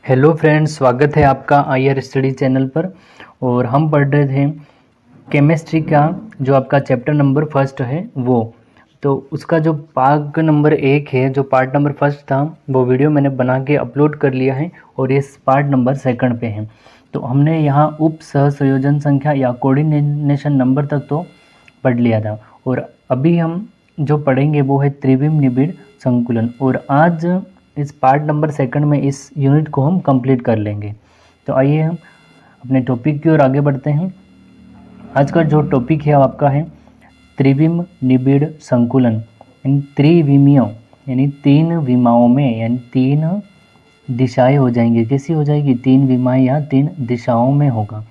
Hello friends, स्वागत है आपका आईआर स्टडी चैनल पर। और हम पढ़ रहे थे केमिस्ट्री का जो आपका चैप्टर नंबर फर्स्ट है वो। तो उसका जो पार्ट नंबर 1 है, जो पार्ट नंबर फर्स्ट था, वो वीडियो मैंने बना के अपलोड कर लिया है और ये पार्ट नंबर सेकंड पे है। तो हमने यहाँ उप सह संयोजन संख्या या कोऑर्डिनेशन नंबर तक तो पढ़ लिया था। और अभी हम जो पढ़ेंगे वो है त्रिविम निबिड़ संकुलन। और आज इस पार्ट नंबर सेकंड में इस यूनिट को हम कंप्लीट कर लेंगे। तो आइए हम अपने टॉपिक की ओर आगे बढ़ते हैं। आज का जो टॉपिक है आपका है त्रिविम निबिड़ संकुलन। इन त्रिविमियों यानी तीन विमाओं में, यानी तीन दिशाएं हो जाएंगी। कैसी हो जाएगी? तीन विमाएं या तीन दिशाओं में होगा।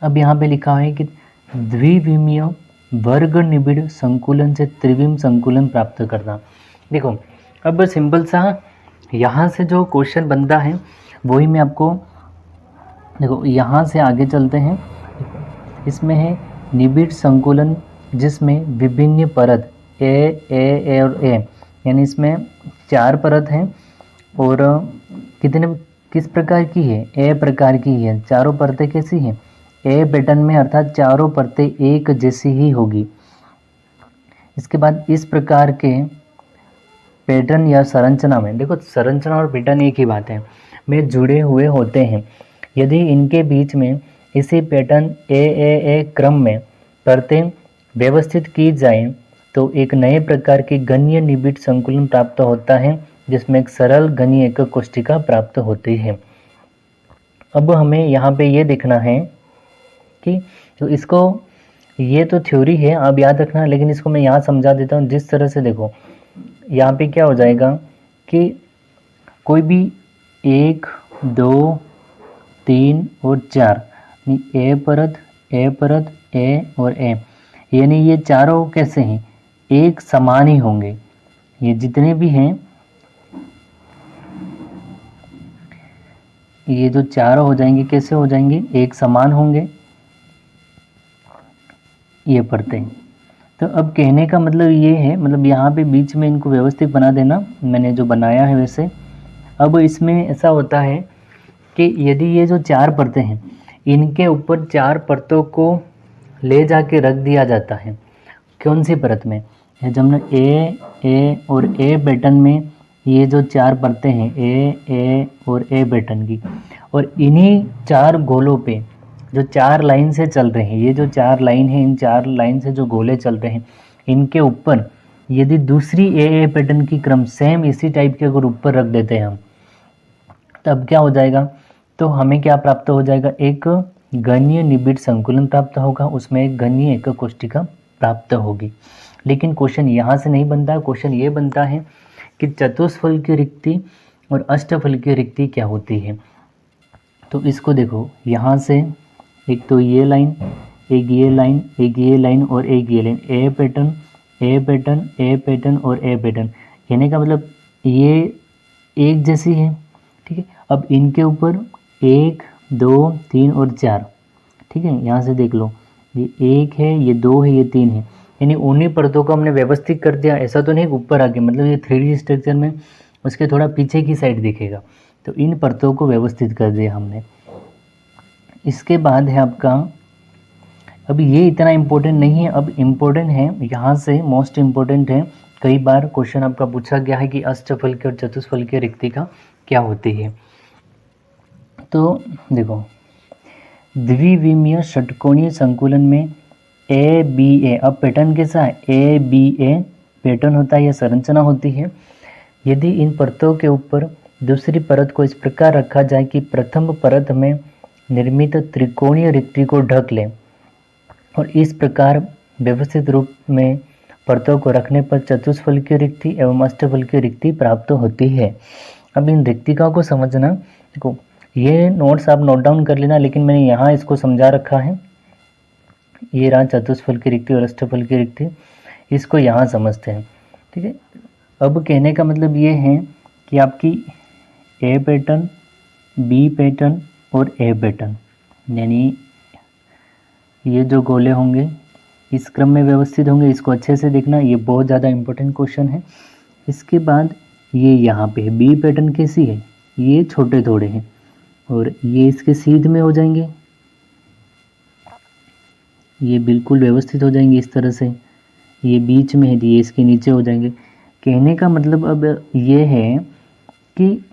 अब यहाँ पे लिखा है कि द्विविमीय वर्ग निबिड़ संकुलन से त्रिविम संकुलन प्राप्त करना। देखो, अब सिंपल सा यहाँ से जो क्वेश्चन बनता है वही मैं आपको, देखो यहाँ से आगे चलते हैं। इसमें है निबिड़ संकुलन जिसमें विभिन्न परत ए और ए, यानी इसमें 4 परत हैं और किस प्रकार की है? ए प्रकार की है। चारों परतें कैसी हैं? ए पैटर्न में, अर्थात चारों परतें एक जैसी ही होगी। इसके बाद इस प्रकार के पैटर्न या संरचना में, देखो संरचना और पैटर्न एक ही बात है, में जुड़े हुए होते हैं। यदि इनके बीच में इसी पैटर्न ए क्रम में परतें व्यवस्थित की जाए तो एक नए प्रकार की गणीय निबिड़ संकुलन प्राप्त होता है, जिसमें एक सरल गणीय एकक कोष्ठिका प्राप्त होती है। अब हमें यहाँ पे ये देखना है कि तो इसको, ये तो थ्योरी है, आप याद रखना, लेकिन इसको मैं यहाँ समझा देता हूँ। जिस तरह से देखो, यहाँ पे क्या हो जाएगा कि कोई भी 1, 2, 3 और 4, ए परत ए और ए, यानी ये चारों कैसे हैं? एक समान ही होंगे। ये जितने भी हैं, ये जो चारों हो जाएंगे कैसे हो जाएंगे? एक समान होंगे ये परतें। तो अब कहने का मतलब ये है, मतलब यहाँ पे बीच में इनको व्यवस्थित बना देना, मैंने जो बनाया है वैसे। अब इसमें ऐसा होता है कि यदि ये जो 4 परतें हैं, इनके ऊपर 4 परतों को ले जाके रख दिया जाता है। कौन सी परत में? जब हमने ए और ए पैटर्न में ये जो 4 परतें हैं, ए और ए पैटर्न की, और इन्हीं 4 गोलों पे जो 4 लाइन से चल रहे हैं, ये जो 4 लाइन है, इन 4 लाइन से जो गोले चल रहे हैं, इनके ऊपर यदि दूसरी ए पैटर्न की क्रम सेम इसी टाइप के अगर ऊपर रख देते हैं हम, तब क्या हो जाएगा? तो हमें क्या प्राप्त हो जाएगा? एक गणीय निबिड़ संकुलन प्राप्त होगा, उसमें एक गणीय एकक कोष्ठिका प्राप्त होगी। लेकिन क्वेश्चन यहाँ से नहीं बनता है। क्वेश्चन ये बनता है कि चतुष्फल की रिक्ति और अष्टफल की रिक्ति क्या होती है। तो इसको देखो, यहाँ से एक तो ये लाइन, एक ये लाइन, एक ये लाइन और एक ये लाइन, ए पैटर्न ए पैटर्न ए पैटर्न और ए पैटर्न, कहने का मतलब ये एक जैसी है। ठीक है, अब इनके ऊपर 1, 2, 3 और 4, ठीक है, यहाँ से देख लो, ये 1 है, ये 2 है, ये 3 है, यानी उन्हीं परतों को हमने व्यवस्थित कर दिया। ऐसा तो नहीं ऊपर आके, मतलब ये 3D स्ट्रक्चर में उसके थोड़ा पीछे की साइड दिखेगा, तो इन परतों को व्यवस्थित कर दिया हमने। इसके बाद है आपका, अब ये इतना इम्पोर्टेंट नहीं है, अब इम्पोर्टेंट है यहाँ से, मोस्ट इम्पोर्टेंट है। कई बार क्वेश्चन आपका पूछा गया है कि अष्टफल की और चतुष्फल की रिक्तिका क्या होती है। तो देखो, द्विविमीय षटकोणीय संकुलन में ए बी ए, अब पैटर्न कैसा है? ए बी ए पैटर्न होता है या संरचना होती है। यदि इन परतों के ऊपर दूसरी परत को इस प्रकार रखा जाए कि प्रथम परत में निर्मित त्रिकोणीय रिक्ति को ढक ले, और इस प्रकार व्यवस्थित रूप में परतों को रखने पर चतुष्फल की रिक्ति एवं अष्टफल की रिक्ति प्राप्त होती है। अब इन रिक्तिका को समझना, देखो ये नोट्स आप नोट डाउन कर लेना, लेकिन मैंने यहाँ इसको समझा रखा है। ये रहा चतुष्फल की रिक्ति और अष्टफल की रिक्ति, इसको यहाँ समझते हैं। ठीक है, अब कहने का मतलब ये है कि आपकी ए पैटर्न, बी पैटर्न और ए पैटर्न, यानी ये जो गोले होंगे इस क्रम में व्यवस्थित होंगे। इसको अच्छे से देखना, ये बहुत ज़्यादा इम्पोर्टेंट क्वेश्चन है। इसके बाद ये यहाँ पे बी पैटर्न कैसी है? ये छोटे थोड़े हैं और ये इसके सीध में हो जाएंगे, ये बिल्कुल व्यवस्थित हो जाएंगे इस तरह से। ये बीच में है, ये इसके नीचे हो जाएंगे। कहने का मतलब अब ये है कि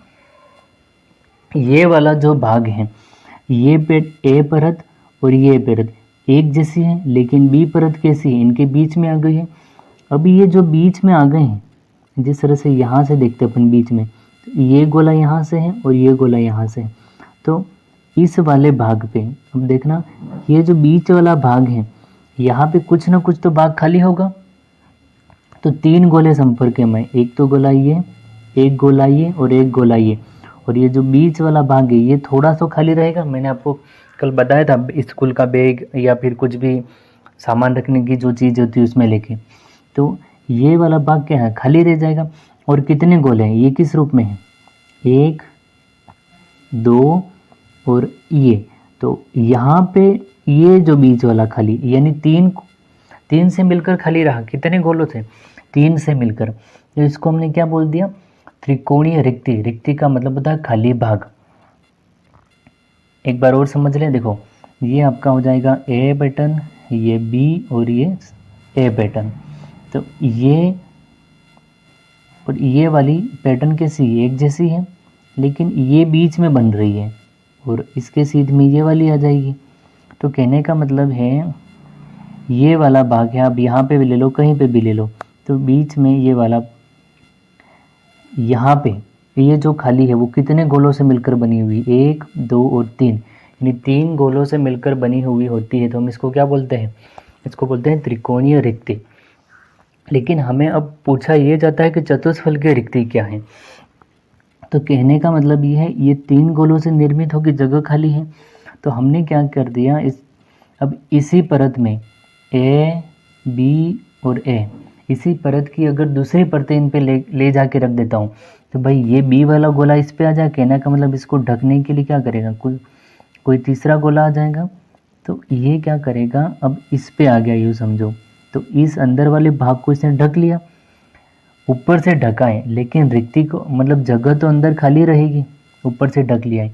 ये वाला जो भाग है, ये ए परत और ये परत एक जैसी है, लेकिन बी परत कैसी है, इनके बीच में आ गई है। अभी ये जो बीच में आ गए हैं, जिस तरह से यहाँ से देखते अपन बीच में, तो ये गोला यहाँ से है और ये गोला यहाँ से है। तो इस वाले भाग पे अब देखना, ये जो बीच वाला भाग है, यहाँ पे कुछ ना कुछ तो भाग खाली होगा। तो 3 गोले संपर्क में, एक तो गोला ये, एक गोला ये और एक गोला ये, और ये जो बीच वाला भाग है ये थोड़ा सा खाली रहेगा। मैंने आपको कल बताया था, स्कूल का बैग या फिर कुछ भी सामान रखने की जो चीज़ होती है उसमें लेके, तो ये वाला भाग क्या है, खाली रह जाएगा। और कितने गोले हैं, ये किस रूप में है, 1 2 और ये, तो यहाँ पे ये जो बीच वाला खाली, यानी 3 से मिलकर खाली रहा। कितने गोलों से, 3 से मिलकर, तो इसको हमने क्या बोल दिया, त्रिकोणीय रिक्ति। रिक्ति का मतलब होता है खाली भाग। एक बार और समझ लें, देखो ये आपका हो जाएगा ए पैटर्न, ये बी और ये ए पैटर्न। तो ये और ये वाली पैटर्न कैसी, एक जैसी है, लेकिन ये बीच में बन रही है और इसके सीध में ये वाली आ जाएगी। तो कहने का मतलब है ये वाला भाग है, आप यहाँ पे भी ले लो, कहीं पे भी ले लो, तो बीच में ये वाला, यहाँ पे ये जो खाली है वो कितने गोलों से मिलकर बनी हुई, 1 2 और 3, यानी 3 गोलों से मिलकर बनी हुई होती है। तो हम इसको क्या बोलते हैं, इसको बोलते हैं त्रिकोणीय रिक्ति। लेकिन हमें अब पूछा ये जाता है कि चतुष्फलकीय रिक्ति क्या है। तो कहने का मतलब ये है, ये 3 गोलों से निर्मित होकर जगह खाली है। तो हमने क्या कर दिया, अब इसी परत में ए बी और ए, इसी परत की अगर दूसरी परतें इन पे ले जाके रख देता हूँ, तो भाई ये बी वाला गोला इस पे आ जाए। कहने का मतलब इसको ढकने के लिए क्या करेगा, कोई तीसरा गोला आ जाएगा। तो ये क्या करेगा, अब इस पे आ गया, यूँ समझो। तो इस अंदर वाले भाग को इसने ढक लिया, ऊपर से ढका है, लेकिन रिक्ति को मतलब जगह तो अंदर खाली रहेगी, ऊपर से ढक लिया है।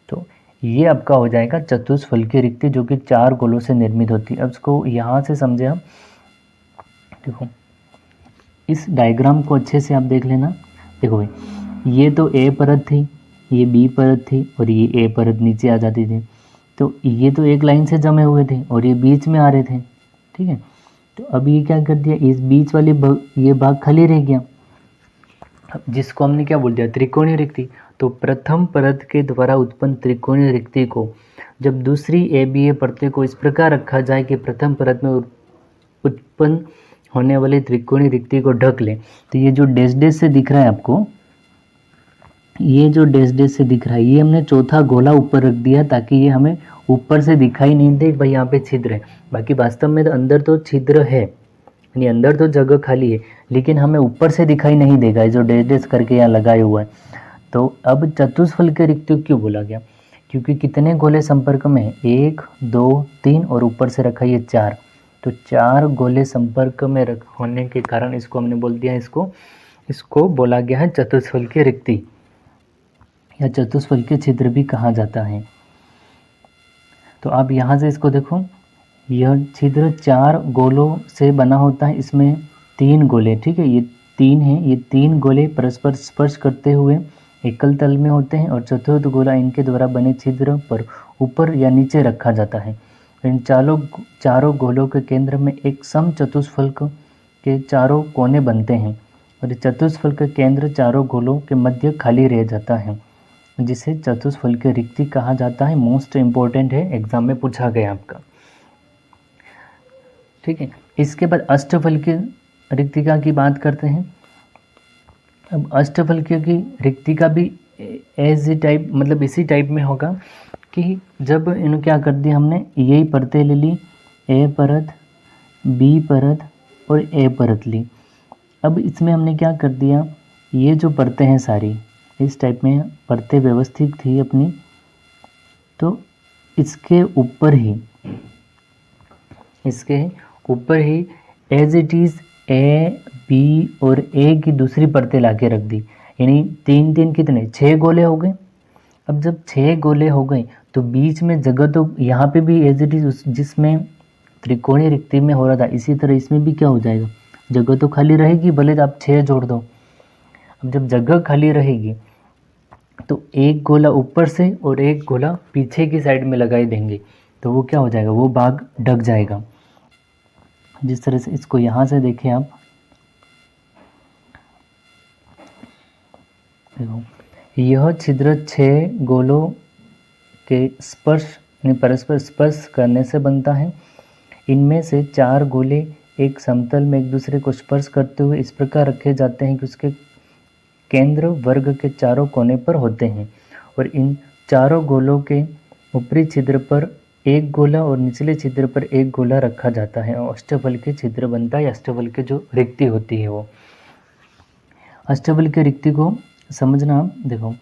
तो ये आपका हो जाएगा चतुष्फलकीय रिक्ति, जो कि 4 गोलों से निर्मित होती है। अब इसको यहाँ से समझे आप, देखो इस डायग्राम को अच्छे से आप देख लेना। देखो भाई, ये तो ए परत थी, ये बी परत थी और ये ए परत नीचे आ जाती थी। तो ये तो एक लाइन से जमे हुए थे और ये बीच में आ रहे थे, ठीक है। तो अब ये क्या कर दिया, इस बीच वाले ये भाग खाली रह गया, जिसको हमने क्या बोल दिया, त्रिकोणीय रिक्ति। तो प्रथम परत के द्वारा उत्पन्न त्रिकोणीय रिक्ति को जब दूसरी ए बी ए परतों को इस प्रकार रखा जाए कि प्रथम परत में उत्पन्न होने वाली त्रिकोणीय रिक्ति को ढक ले, तो ये जो डैश डैश से दिख रहा है आपको, ये जो डैश डैश से दिख रहा है, ये हमने चौथा गोला ऊपर रख दिया ताकि ये हमें ऊपर से दिखाई नहीं दे भाई यहाँ पे छिद्र है। बाकी वास्तव में तो अंदर तो छिद्र है, यानी अंदर तो जगह खाली है, लेकिन हमें ऊपर से दिखाई नहीं देगा, जो डैश डैश करके यहाँ लगाए हुआ है। तो अब चतुष्फलकीय रिक्ति क्यों बोला गया, क्योंकि कितने गोले संपर्क में है, 1 2 3 और ऊपर से रखा ये 4। तो 4 गोले संपर्क में होने के कारण इसको हमने बोल दिया, इसको बोला गया है चतुष्फलकीय रिक्ति या चतुष्फलकीय छिद्र भी कहा जाता है। तो आप यहाँ से इसको देखो, यह छिद्र 4 गोलों से बना होता है, इसमें 3 गोले, ठीक है, ये 3 हैं, ये 3 गोले परस्पर स्पर्श करते हुए एकल तल में होते हैं और चतुर्थ गोला इनके द्वारा बने छिद्र पर ऊपर या नीचे रखा जाता है। इन चारों गोलों के केंद्र में एक सम चतुष्फलक के चारों कोने बनते हैं और चतुष्फलक के केंद्र चारों गोलों के मध्य खाली रह जाता है, जिसे चतुष्फलकीय रिक्ति कहा जाता है। मोस्ट इम्पोर्टेंट है, एग्जाम में पूछा गया आपका, ठीक है। इसके बाद अष्टफलकीय रिक्तिका की बात करते हैं। अब अष्टफलकीय की रिक्तिका भी एज टाइप, मतलब इसी टाइप में होगा कि जब इन्होंने क्या कर दिया, हमने यही परतें ले ली, ए परत बी परत और ए परत ली। अब इसमें हमने क्या कर दिया, ये जो परतें हैं सारी इस टाइप में परतें व्यवस्थित थी अपनी, तो इसके ऊपर ही as it is A B और ए की दूसरी परतें ला के रख दी, यानी 3 3 कितने 6 गोले हो गए। अब जब 6 गोले हो गए तो बीच में जगह तो यहाँ पे भी एज इट इज जिसमें त्रिकोणीय रिक्ति में हो रहा था इसी तरह इसमें भी क्या हो जाएगा, जगह तो खाली रहेगी, भले आप 6 जोड़ दो। अब जब जगह खाली रहेगी तो एक गोला ऊपर से और एक गोला पीछे की साइड में लगाई देंगे, तो वो क्या हो जाएगा, वो भाग ढक जाएगा। जिस तरह से इसको यहाँ से देखें आप, देखो यह छिद्र 6 गोलों के परस्पर स्पर्श करने से बनता है। इनमें से 4 गोले एक समतल में एक दूसरे को स्पर्श करते हुए इस प्रकार रखे जाते हैं कि उसके केंद्र वर्ग के चारों कोने पर होते हैं और इन चारों गोलों के ऊपरी छिद्र पर एक गोला और निचले छिद्र पर एक गोला रखा जाता है और अष्टफल के छिद्र बनता है। अष्टफल की जो रिक्ति होती है वो अष्टफल की रिक्ति को समझना आप, देखो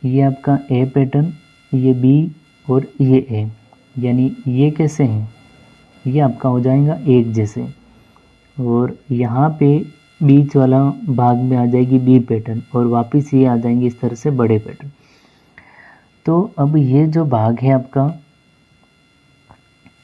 ये आपका ए पैटर्न, ये बी और ये ए, यानी ये कैसे हैं, ये आपका हो जाएगा एक जैसे, और यहाँ पे बीच वाला भाग में आ जाएगी बी पैटर्न और वापस ये आ जाएंगे इस तरह से बड़े पैटर्न। तो अब ये जो भाग है आपका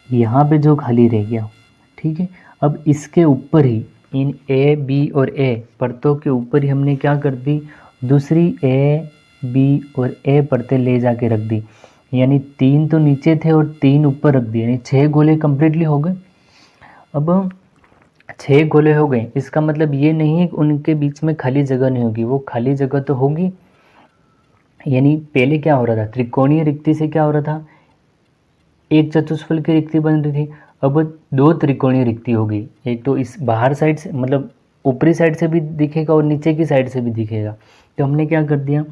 यहाँ पे जो खाली रह गया, ठीक है, अब इसके ऊपर ही इन ए बी और ए परतों के ऊपर ही हमने क्या कर दी, दूसरी ए बी और ए परतें ले जाके रख दी, यानी 3 तो नीचे थे और 3 ऊपर रख दिए, यानी 6 गोले कंप्लीटली हो गए। अब 6 गोले हो गए, इसका मतलब ये नहीं है कि उनके बीच में खाली जगह नहीं होगी, वो खाली जगह तो होगी। यानी पहले क्या हो रहा था, त्रिकोणीय रिक्ति से क्या हो रहा था, एक चतुष्फल की रिक्ति बन रही थी, अब 2 त्रिकोणीय रिक्ति होगी। एक तो इस बाहर साइड से मतलब ऊपरी साइड से भी दिखेगा और नीचे की साइड से भी दिखेगा। तो हमने क्या कर दिया,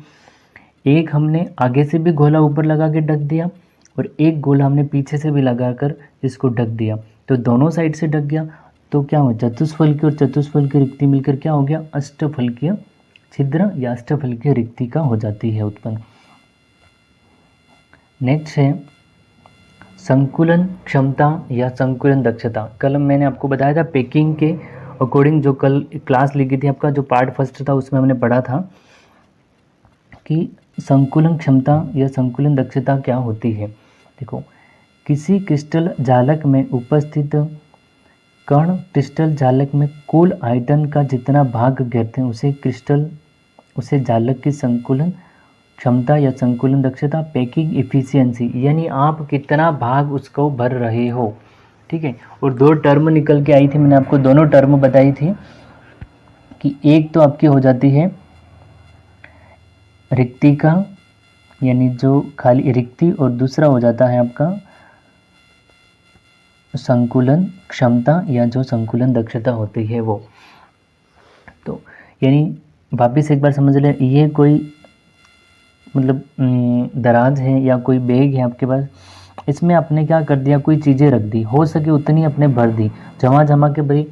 एक हमने आगे से भी गोला ऊपर लगा के ढक दिया और एक गोला हमने पीछे से भी लगाकर इसको ढक दिया, तो दोनों साइड से ढक गया। तो क्या हुआ, चतुष्फल की और चतुष्फल की रिक्ति मिलकर क्या हो गया, अष्टफलकीय छिद्र या अष्टफलकीय रिक्ति का हो जाती है उत्पन्न। नेक्स्ट है संकुलन क्षमता या संकुलन दक्षता। कल मैंने आपको बताया था पैकिंग के अकॉर्डिंग, जो कल क्लास लिखी थी आपका जो पार्ट फर्स्ट था उसमें हमने पढ़ा था कि संकुलन क्षमता या संकुलन दक्षता क्या होती है। देखो किसी क्रिस्टल जालक में उपस्थित कण क्रिस्टल जालक में कुल आयतन का जितना भाग घेरते हैं उसे जालक की संकुलन क्षमता या संकुलन दक्षता, पैकिंग इफिशियंसी, यानी आप कितना भाग उसको भर रहे हो, ठीक है। और 2 टर्म निकल के आई थी, मैंने आपको दोनों टर्म बताई थी कि एक तो आपकी हो जाती है रिक्ति का, यानी जो खाली रिक्ति, और दूसरा हो जाता है आपका संकुलन क्षमता या जो संकुलन दक्षता होती है वो। तो यानी वापिस एक बार समझ लें, ये कोई मतलब दराज है या कोई बैग है आपके पास, इसमें आपने क्या कर दिया, कोई चीज़ें रख दी, हो सके उतनी अपने भर दी, जमा जमा के भरी,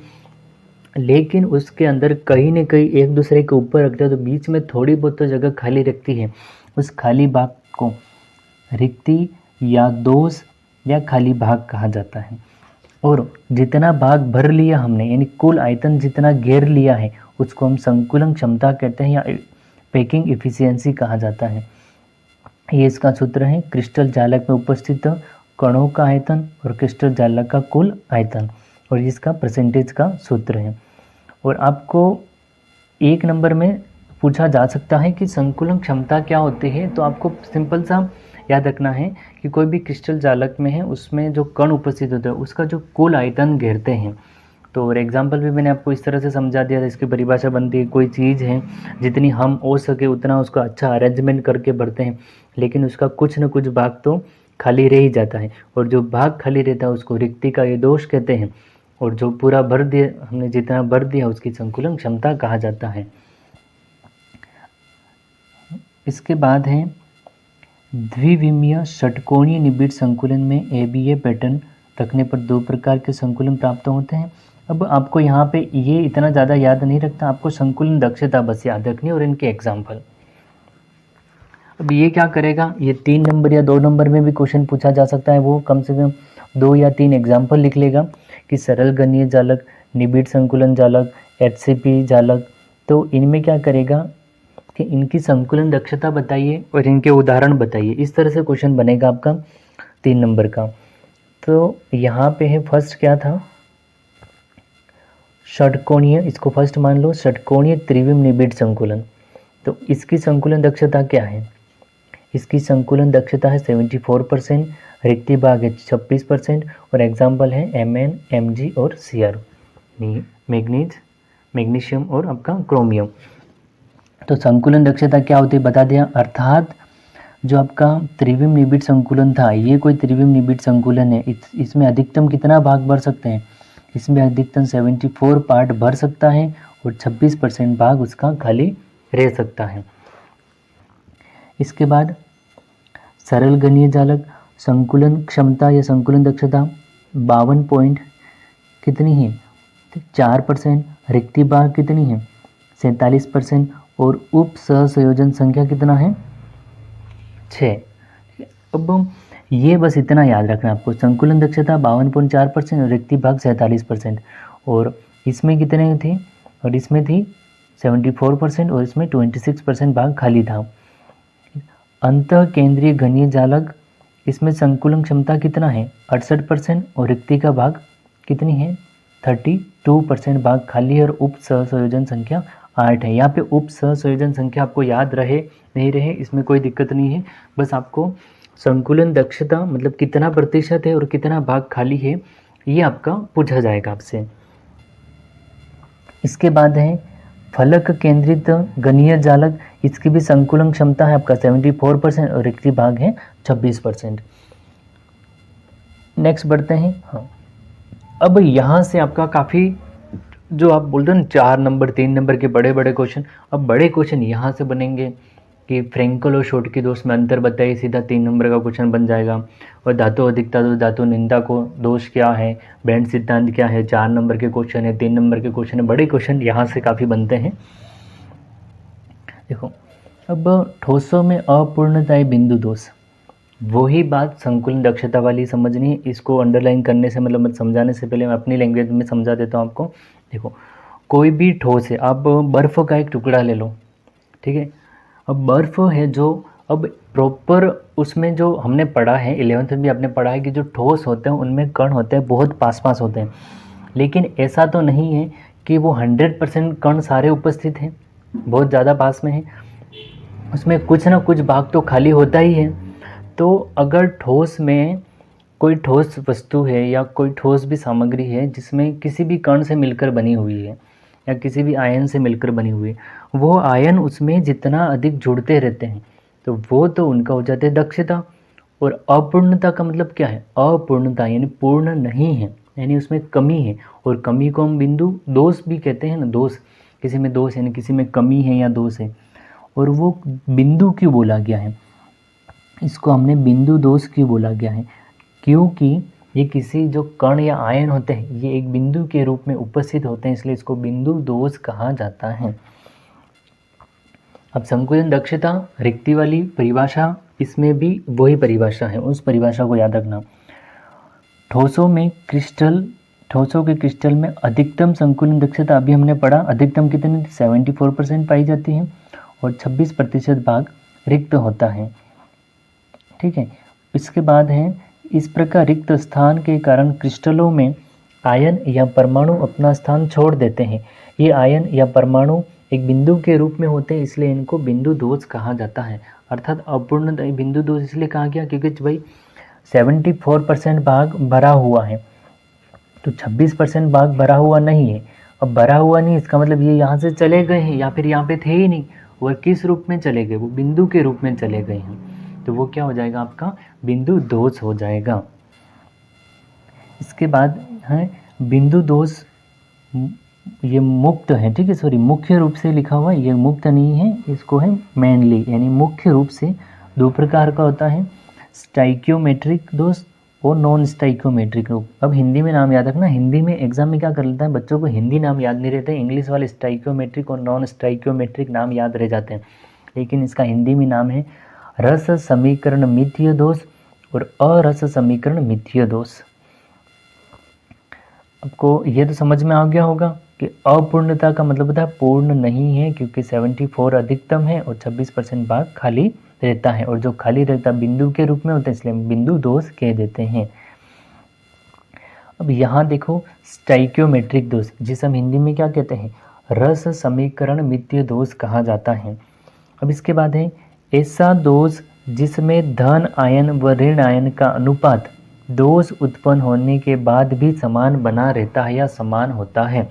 लेकिन उसके अंदर कहीं न कहीं एक दूसरे के ऊपर रख दिया तो बीच में थोड़ी बहुत तो जगह खाली रखती है। उस खाली भाग को रिक्ति या दोष या खाली भाग कहा जाता है। और जितना भाग भर लिया हमने, यानी कुल आयतन जितना घेर लिया है, उसको हम संकुलन क्षमता कहते हैं या पैकिंग इफिशियंसी कहा जाता है। ये इसका सूत्र है, क्रिस्टल जालक में उपस्थित कणों का आयतन और क्रिस्टल जालक का कुल आयतन, और इसका परसेंटेज का सूत्र है। और आपको 1 नंबर में पूछा जा सकता है कि संकुलन क्षमता क्या होती है, तो आपको सिंपल सा याद रखना है कि कोई भी क्रिस्टल जालक में है उसमें जो कण उपस्थित होता है उसका जो कुल आयतन घेरते हैं। तो और एग्जाम्पल भी मैंने आपको इस तरह से समझा दिया था, इसकी परिभाषा बनती है, कोई चीज़ है जितनी हम हो सके उतना उसका अच्छा अरेंजमेंट करके भरते हैं, लेकिन उसका कुछ न कुछ भाग तो खाली रह ही जाता है, और जो भाग खाली रहता है उसको रिक्ति का ये दोष कहते हैं, और जो पूरा भर दिया हमने जितना भर दिया उसकी संकुलन क्षमता कहा जाता है। इसके बाद है द्विविमीय षटकोणीय निबिड़ संकुलन में ABA पैटर्न रखने पर 2 प्रकार के संकुलन प्राप्त होते हैं। अब आपको यहाँ पे ये इतना ज़्यादा याद नहीं रखता, आपको संकुलन दक्षता बस याद रखनी और इनके एग्जाम्पल। अब ये क्या करेगा, ये 3 नंबर या 2 नंबर में भी क्वेश्चन पूछा जा सकता है, वो कम से कम 2 या 3 एग्जाम्पल लिख लेगा कि सरल गणीय जालक, निबिड़ संकुलन जालक, HCP जालक। तो इनमें क्या करेगा कि इनकी संकुलन दक्षता बताइए और इनके उदाहरण बताइए। इस तरह से क्वेश्चन बनेगा आपका 3 नंबर का। तो यहाँ पे है फर्स्ट क्या था, षटकोणीय, इसको फर्स्ट मान लो, षटकोणीय त्रिविम निबिड़ संकुलन। तो इसकी संकुलन दक्षता क्या है, इसकी संकुलन दक्षता है 74%, रिक्ति भाग है 26% और एग्जाम्पल है Mn, Mg और Cr, मैग्नीशियम और आपका क्रोमियम। तो संकुलन दक्षता क्या होती है बता दिया, अर्थात जो आपका त्रिविम निबिड़ संकुलन था, ये कोई त्रिविम निबिड़ संकुलन है, इसमें अधिकतम कितना भाग भर सकते हैं, इसमें अधिकतम 74 पार्ट भर सकता है और 26% भाग उसका खाली रह सकता है। इसके बाद सरल गणीय जालक, संकुलन क्षमता या संकुलन दक्षता 52 पॉइंट कितनी है 4%, रिक्ति भाग कितनी है 47% और उप सहसंयोजन संख्या कितना है 6। अब ये बस इतना याद रखना आपको, संकुलन दक्षता 52.4% और रिक्ति भाग 47%, और इसमें कितने थी, और इसमें थी 74% और इसमें 26% भाग खाली था। अंतः केंद्रीय घनीय जालक, इसमें संकुलन क्षमता कितना है 68% और रिक्ति का भाग कितनी है 32% भाग खाली है और उप सहसंयोजन संख्या 8 है। यहाँ पे उप सहसंयोजन संख्या आपको याद रहे नहीं रहे इसमें कोई दिक्कत नहीं है, बस आपको संकुलन दक्षता मतलब कितना प्रतिशत है और कितना भाग खाली है ये आपका पूछा जाएगा आपसे। इसके बाद है फलक केंद्रित गणीय जालक, इसकी भी संकुलन क्षमता है आपका 74% और रिक्ति भाग है 26%। नेक्स्ट बढ़ते हैं। हाँ, अब यहाँ से आपका काफ़ी जो आप बोलते हैं 4 नंबर 3 नंबर के बड़े बड़े क्वेश्चन, अब बड़े क्वेश्चन यहाँ से बनेंगे कि फ्रेंकल और शॉर्टकी दोष में अंतर बताइए, सीधा 3 नंबर का क्वेश्चन बन जाएगा। और धातु अधिकता दोष, धातु निंदा को दोष क्या है, बैंड सिद्धांत क्या है, 4 नंबर के क्वेश्चन है, 3 नंबर के क्वेश्चन है, बड़े क्वेश्चन यहाँ से काफ़ी बनते हैं। देखो अब ठोसों में अपूर्णताएं बिंदु दोष, वही बात संकुलन दक्षता वाली समझनी है। इसको अंडरलाइन करने से मतलब समझाने से पहले मैं अपनी लैंग्वेज में समझा देता हूँ आपको। देखो कोई भी ठोस है, आप बर्फ़ का एक टुकड़ा ले लो, ठीक है, अब बर्फ़ है जो अब प्रॉपर उसमें जो हमने पढ़ा है 11th में भी आपने पढ़ा है कि जो ठोस होते हैं उनमें कण होते हैं बहुत पास पास होते हैं, लेकिन ऐसा तो नहीं है कि वो 100% कण सारे उपस्थित हैं, बहुत ज़्यादा पास में है, उसमें कुछ ना कुछ भाग तो खाली होता ही है। तो अगर ठोस में कोई ठोस वस्तु है या कोई ठोस भी सामग्री है जिसमें किसी भी कण से मिलकर बनी हुई है या किसी भी आयन से मिलकर बनी हुई है, वो आयन उसमें जितना अधिक जुड़ते रहते हैं तो वो तो उनका हो जाता है दक्षता। और अपूर्णता का मतलब क्या है, अपूर्णता यानी पूर्ण नहीं है, यानी उसमें कमी है, और कमी को हम बिंदु दोष भी कहते हैं ना, दोष किसी में दोष यानी किसी में कमी है या दोष है, और वो बिंदु क्यों बोला गया है, इसको हमने बिंदु दोष क्यों बोला गया है, क्योंकि ये किसी जो कण या आयन होते हैं ये एक बिंदु के रूप में उपस्थित होते हैं, इसलिए इसको बिंदु दोष कहा जाता है। अब संकुलन दक्षता रिक्ति वाली परिभाषा, इसमें भी वही परिभाषा है, उस परिभाषा को याद रखना। ठोसों में क्रिस्टल, ठोसों के क्रिस्टल में अधिकतम संकुलन दक्षता अभी हमने पढ़ा, अधिकतम कितनी 74% पाई जाती है और 26% भाग रिक्त होता है, ठीक है। इसके बाद है इस प्रकार रिक्त स्थान के कारण क्रिस्टलों में आयन या परमाणु अपना स्थान छोड़ देते हैं। ये आयन या परमाणु एक बिंदु के रूप में होते हैं, इसलिए इनको बिंदु दोष कहा जाता है। अर्थात अपूर्ण बिंदु दोष इसलिए कहा गया क्योंकि भाई 74% भाग भरा हुआ है, तो 26% भाग भरा हुआ नहीं है। अब भरा हुआ नहीं इसका मतलब ये यहाँ से चले गए हैं या फिर यहाँ पे थे ही नहीं, और किस रूप में चले गए, वो बिंदु के रूप में चले गए हैं, तो वो क्या हो जाएगा आपका बिंदु दोष हो जाएगा। इसके बाद है बिंदु दोष, ये मुक्त है, ठीक है, सॉरी मुख्य रूप से लिखा हुआ है, ये मुक्त नहीं है, इसको है मेनली, यानी मुख्य रूप से 2 प्रकार का होता है, स्टाइकियोमेट्रिक दोष और नॉन स्टाइकियोमेट्रिक दोष। अब हिंदी में नाम याद रखना, हिंदी में एग्जाम में क्या कर लेता है बच्चों को हिंदी नाम याद नहीं रहते, इंग्लिश वाले स्टाइकियोमेट्रिक और नॉन स्टाइकियोमेट्रिक नाम याद रह जाते हैं, लेकिन इसका हिंदी में नाम है रस समीकरण मिथ्य दोष और अरस समीकरण मिथ्य दोष। आपको ये तो समझ में आ गया होगा कि अपूर्णता का मतलब होता है पूर्ण नहीं है, क्योंकि 74 अधिकतम है और 26% भाग खाली रहता है, और जो खाली रहता बिंदु के रूप में होता है, इसलिए हम बिंदु दोष कह देते हैं। अब यहाँ देखो स्टाइक्योमेट्रिक दोष, जिसे हम हिंदी में क्या कहते हैं, रस समीकरण मितीय दोष कहा जाता है। अब इसके बाद है ऐसा दोष जिसमें धन आयन व ऋण आयन का अनुपात दोष उत्पन्न होने के बाद भी समान बना रहता है या समान होता है।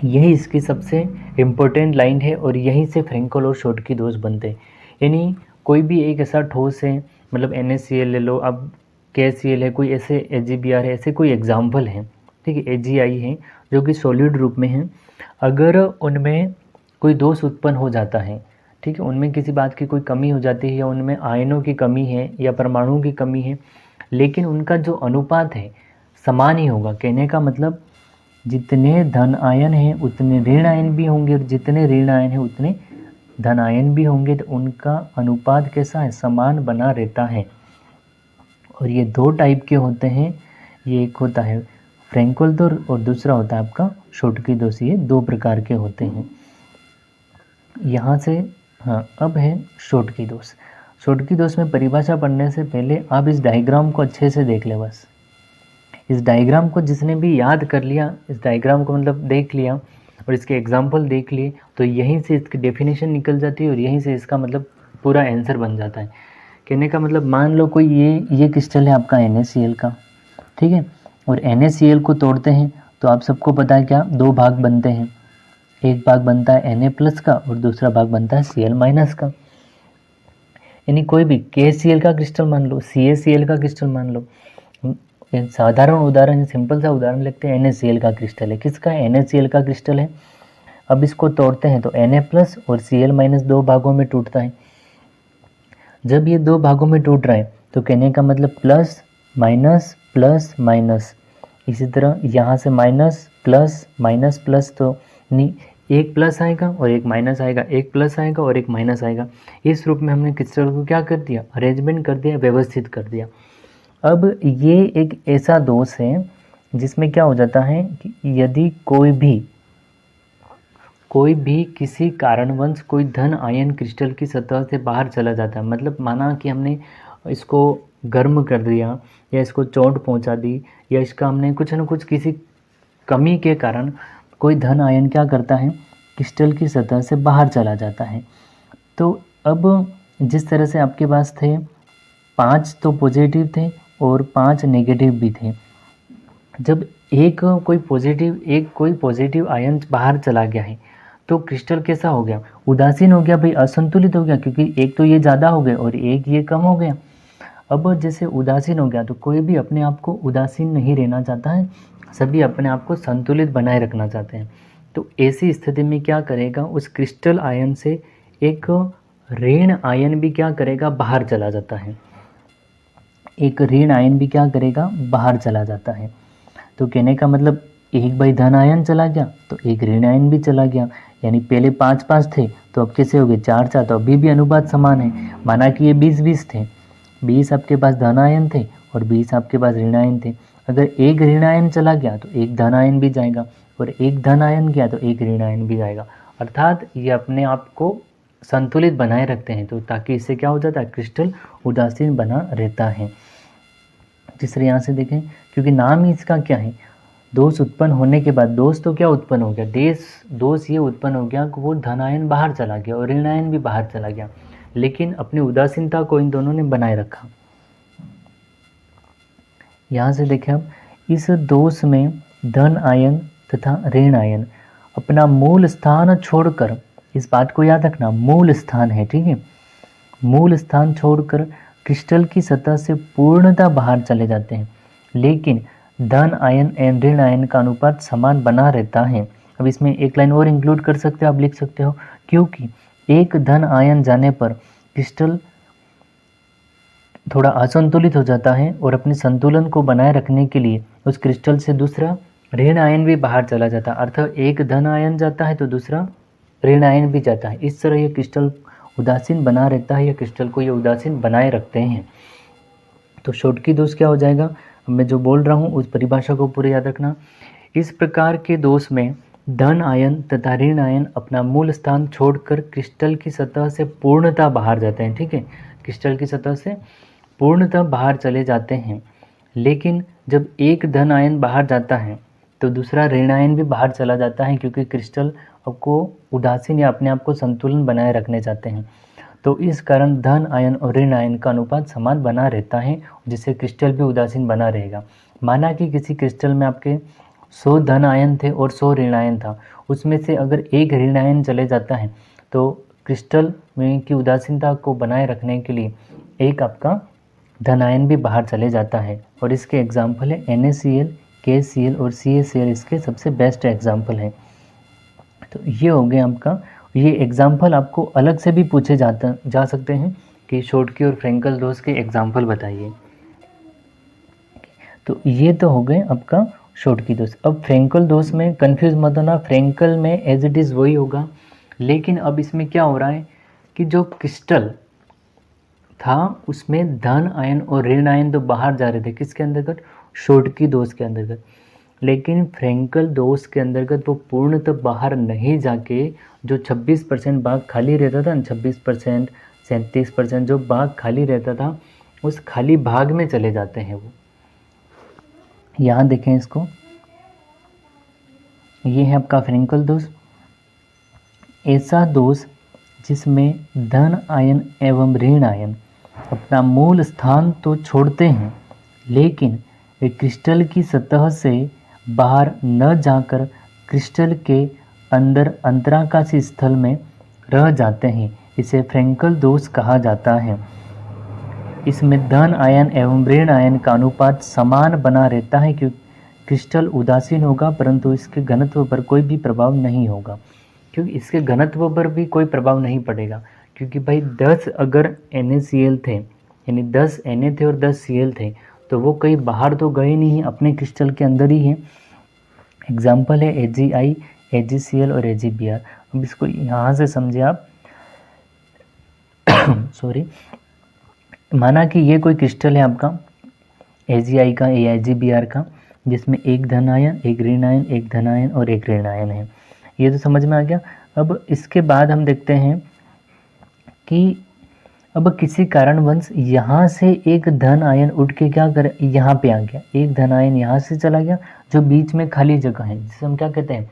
यही इसकी सबसे इम्पोर्टेंट लाइन है और यहीं से फ्रेंकल और शोटकी दोष बनते हैं। यानी कोई भी एक ऐसा ठोस है, मतलब NaCl ले लो, अब KCl है, कोई ऐसे AgBr है, ऐसे कोई एग्जाम्पल है, ठीक है, AgI है जो कि सॉलिड रूप में है, अगर उनमें कोई दोष उत्पन्न हो जाता है, ठीक है, उनमें किसी बात की कोई कमी हो जाती है या उनमें आयनों की कमी है या परमाणुओं की कमी है, लेकिन उनका जो अनुपात है समान ही होगा। कहने का मतलब जितने धन आयन हैं उतने ऋण आयन भी होंगे और जितने ऋण आयन हैं उतने धन आयन भी होंगे, तो उनका अनुपात कैसा है, समान बना रहता है। और ये दो टाइप के होते हैं, ये एक होता है फ्रेंकल दोष और दूसरा होता है आपका शोटकी दोष। ये दो प्रकार के होते हैं। यहाँ से हाँ, अब है शोटकी दोष। शोटकी दोष में परिभाषा पढ़ने से पहले आप इस डायग्राम को अच्छे से देख ले। बस इस डायग्राम को जिसने भी याद कर लिया, इस डायग्राम को मतलब देख लिया और इसके एग्जाम्पल देख लिए, तो यहीं से इसकी डेफिनेशन निकल जाती है और यहीं से इसका मतलब पूरा आंसर बन जाता है। कहने का मतलब मान लो कोई ये क्रिस्टल है आपका NaCl का, ठीक है, और NaCl को तोड़ते हैं तो आप सबको पता है क्या, दो भाग बनते हैं, एक भाग बनता है Na+ का और दूसरा भाग बनता है Cl- का। यानी कोई भी KCl का क्रिस्टल मान लो, CaCl का क्रिस्टल मान लो, साधारण उदाहरण, सिंपल सा उदाहरण लेते हैं, NaCl का क्रिस्टल है, किसका है, NaCl का क्रिस्टल है। अब इसको तोड़ते हैं तो Na+ और Cl- दो भागों में टूटता है। जब ये दो भागों में टूट रहा है तो कहने का मतलब प्लस माइनस प्लस माइनस, इसी तरह यहाँ से माइनस प्लस माइनस प्लस, तो नहीं, एक प्लस आएगा और एक माइनस आएगा, एक प्लस आएगा और एक माइनस आएगा। इस रूप में हमने क्रिस्टल को क्या कर दिया, अरेंजमेंट कर दिया, व्यवस्थित कर दिया। अब ये एक ऐसा दोष है जिसमें क्या हो जाता है कि यदि कोई भी किसी कारणवश कोई धन आयन क्रिस्टल की सतह से बाहर चला जाता है, मतलब माना कि हमने इसको गर्म कर दिया या इसको चोट पहुंचा दी या इसका हमने कुछ न कुछ किसी कमी के कारण कोई धन आयन क्या करता है, क्रिस्टल की सतह से बाहर चला जाता है। तो अब जिस तरह से आपके पास थे 5 तो पॉजिटिव थे और 5 नेगेटिव भी थे, जब कोई पॉजिटिव आयन बाहर चला गया है तो क्रिस्टल कैसा हो गया, उदासीन हो गया भाई, असंतुलित हो गया, क्योंकि एक तो ये ज़्यादा हो गया और एक ये कम हो गया। अब जैसे उदासीन हो गया तो कोई भी अपने आप को उदासीन नहीं रहना चाहता है, सभी अपने आप को संतुलित बनाए रखना चाहते हैं। तो ऐसी स्थिति में क्या करेगा, उस क्रिस्टल आयन से एक ऋण आयन भी क्या करेगा, बाहर चला जाता है, एक ऋण आयन भी क्या करेगा, बाहर चला जाता है। तो कहने का मतलब एक भाई धन आयन चला गया तो एक ऋण आयन भी चला गया, यानी पहले 5-5 थे तो अब कैसे हो गए 4-4, तो अभी भी अनुपात समान है। माना कि ये 20-20 थे, 20 आपके पास धन आयन थे और 20 आपके पास ऋण आयन थे। अगर एक ऋण आयन चला गया तो एक धन आयन भी जाएगा और एक धन आयन गया तो एक ऋण आयन भी जाएगा, अर्थात ये अपने आप को संतुलित बनाए रखते हैं। तो ताकि इससे क्या हो जाता है, क्रिस्टल उदासीन बना रहता है। तीसरे यहाँ से देखें, क्योंकि नाम ही इसका क्या है, दोष उत्पन्न होने के बाद, दोष तो क्या उत्पन्न हो गया, दोष ये उत्पन्न हो गया कि वो धन आयन बाहर चला गया और ऋण आयन भी बाहर चला गया, लेकिन अपनी उदासीनता को इन दोनों ने बनाए रखा। यहाँ से देखें अब, इस दोष में धन आयन तथा ऋण आयन अपना मूल स्थान छोड़कर, इस बात को याद रखना, मूल स्थान है, ठीक है, मूल स्थान छोड़कर क्रिस्टल की सतह से पूर्णतः बाहर चले जाते हैं, लेकिन धन आयन एवं ऋण आयन का अनुपात समान बना रहता है। अब इसमें एक लाइन और इंक्लूड कर सकते हो, आप लिख सकते हो, क्योंकि एक धन आयन जाने पर क्रिस्टल थोड़ा असंतुलित हो जाता है और अपने संतुलन को बनाए रखने के लिए उस क्रिस्टल से दूसरा ऋण आयन भी बाहर चला जाता है, अर्थात एक धन आयन जाता है तो दूसरा ऋण आयन भी जाता है। इस तरह ये क्रिस्टल उदासीन बना रहता है या क्रिस्टल को ये उदासीन बनाए रखते हैं। तो शोटकी दोष क्या हो जाएगा, मैं जो बोल रहा हूँ उस परिभाषा को पूरे याद रखना। इस प्रकार के दोष में धन आयन तथा ऋण आयन अपना मूल स्थान छोड़कर क्रिस्टल की सतह से पूर्णतः बाहर जाते हैं। ठीक है, क्रिस्टल की सतह से पूर्णतः बाहर चले जाते हैं। लेकिन जब एक धन आयन बाहर जाता है तो दूसरा ऋण आयन भी बाहर चला जाता है, क्योंकि क्रिस्टल को उदासीन या अपने आप को संतुलन बनाए रखने चाहते हैं। तो इस कारण धन आयन और ऋण आयन का अनुपात समान बना रहता है, जिससे क्रिस्टल भी उदासीन बना रहेगा। माना कि किसी क्रिस्टल में आपके 100 धन आयन थे और 100 ऋण आयन था, उसमें से अगर एक ऋण आयन चले जाता है तो क्रिस्टल में की उदासीनता को बनाए रखने के लिए एक आपका धन आयन भी बाहर चले जाता है। और इसके एग्जाम्पल है NaCl, KCl और CaCl, इसके सबसे बेस्ट एग्जाम्पल है। तो ये हो गया आपका, ये एग्जाम्पल आपको अलग से भी पूछे जा सकते हैं कि शॉटकी और फ्रेंकल दोष के एग्जाम्पल बताइए। तो ये तो हो गए आपका शॉटकी दोष। अब फ्रेंकल दोष में कंफ्यूज मत होना, फ्रेंकल में एज इट इज़ वही होगा, लेकिन अब इसमें क्या हो रहा है कि जो क्रिस्टल था उसमें धन आयन और ऋण आयन तो बाहर जा रहे थे, किसके अंतर्गत? शॉटकी दोष के अंतर्गत। लेकिन फ्रेंकल दोष के अंतर्गत वो पूर्णतः बाहर नहीं जाके जो 26% भाग खाली रहता था, 26% 37% जो भाग खाली रहता था, उस खाली भाग में चले जाते हैं वो। यहाँ देखें इसको, ये है आपका फ्रेंकल दोष। ऐसा दोष जिसमें धन आयन एवं ऋण आयन अपना मूल स्थान तो छोड़ते हैं, लेकिन वे क्रिस्टल की सतह से बाहर न जाकर क्रिस्टल के अंदर अंतराकाशी स्थल में रह जाते हैं, इसे फ्रेंकल दोष कहा जाता है। इसमें धन आयन एवं ऋण आयन का अनुपात समान बना रहता है, क्योंकि क्रिस्टल उदासीन होगा परंतु इसके घनत्व पर कोई भी प्रभाव नहीं होगा, क्योंकि इसके घनत्व पर भी कोई प्रभाव नहीं पड़ेगा। क्योंकि भाई 10 अगर NaCl थे, यानी 10 Na थे और 10 Cl थे, तो वो कहीं बाहर तो गए नहीं, अपने क्रिस्टल के अंदर ही है। एग्जाम्पल है AgI, AgCl और AgBr। अब इसको यहाँ से समझे आप सॉरी, माना कि ये कोई क्रिस्टल है आपका AgI का या AgBr का, जिसमें एक धन आयन, एक ऋण आयन, एक धन आयन और एक ऋण आयन है। ये तो समझ में आ गया। अब इसके बाद हम देखते हैं कि अब किसी कारणवश यहाँ से एक धन आयन उठ के क्या करे, यहाँ पे आ गया, एक धन आयन यहाँ से चला गया, जो बीच में खाली जगह है, जिसे हम क्या कहते हैं,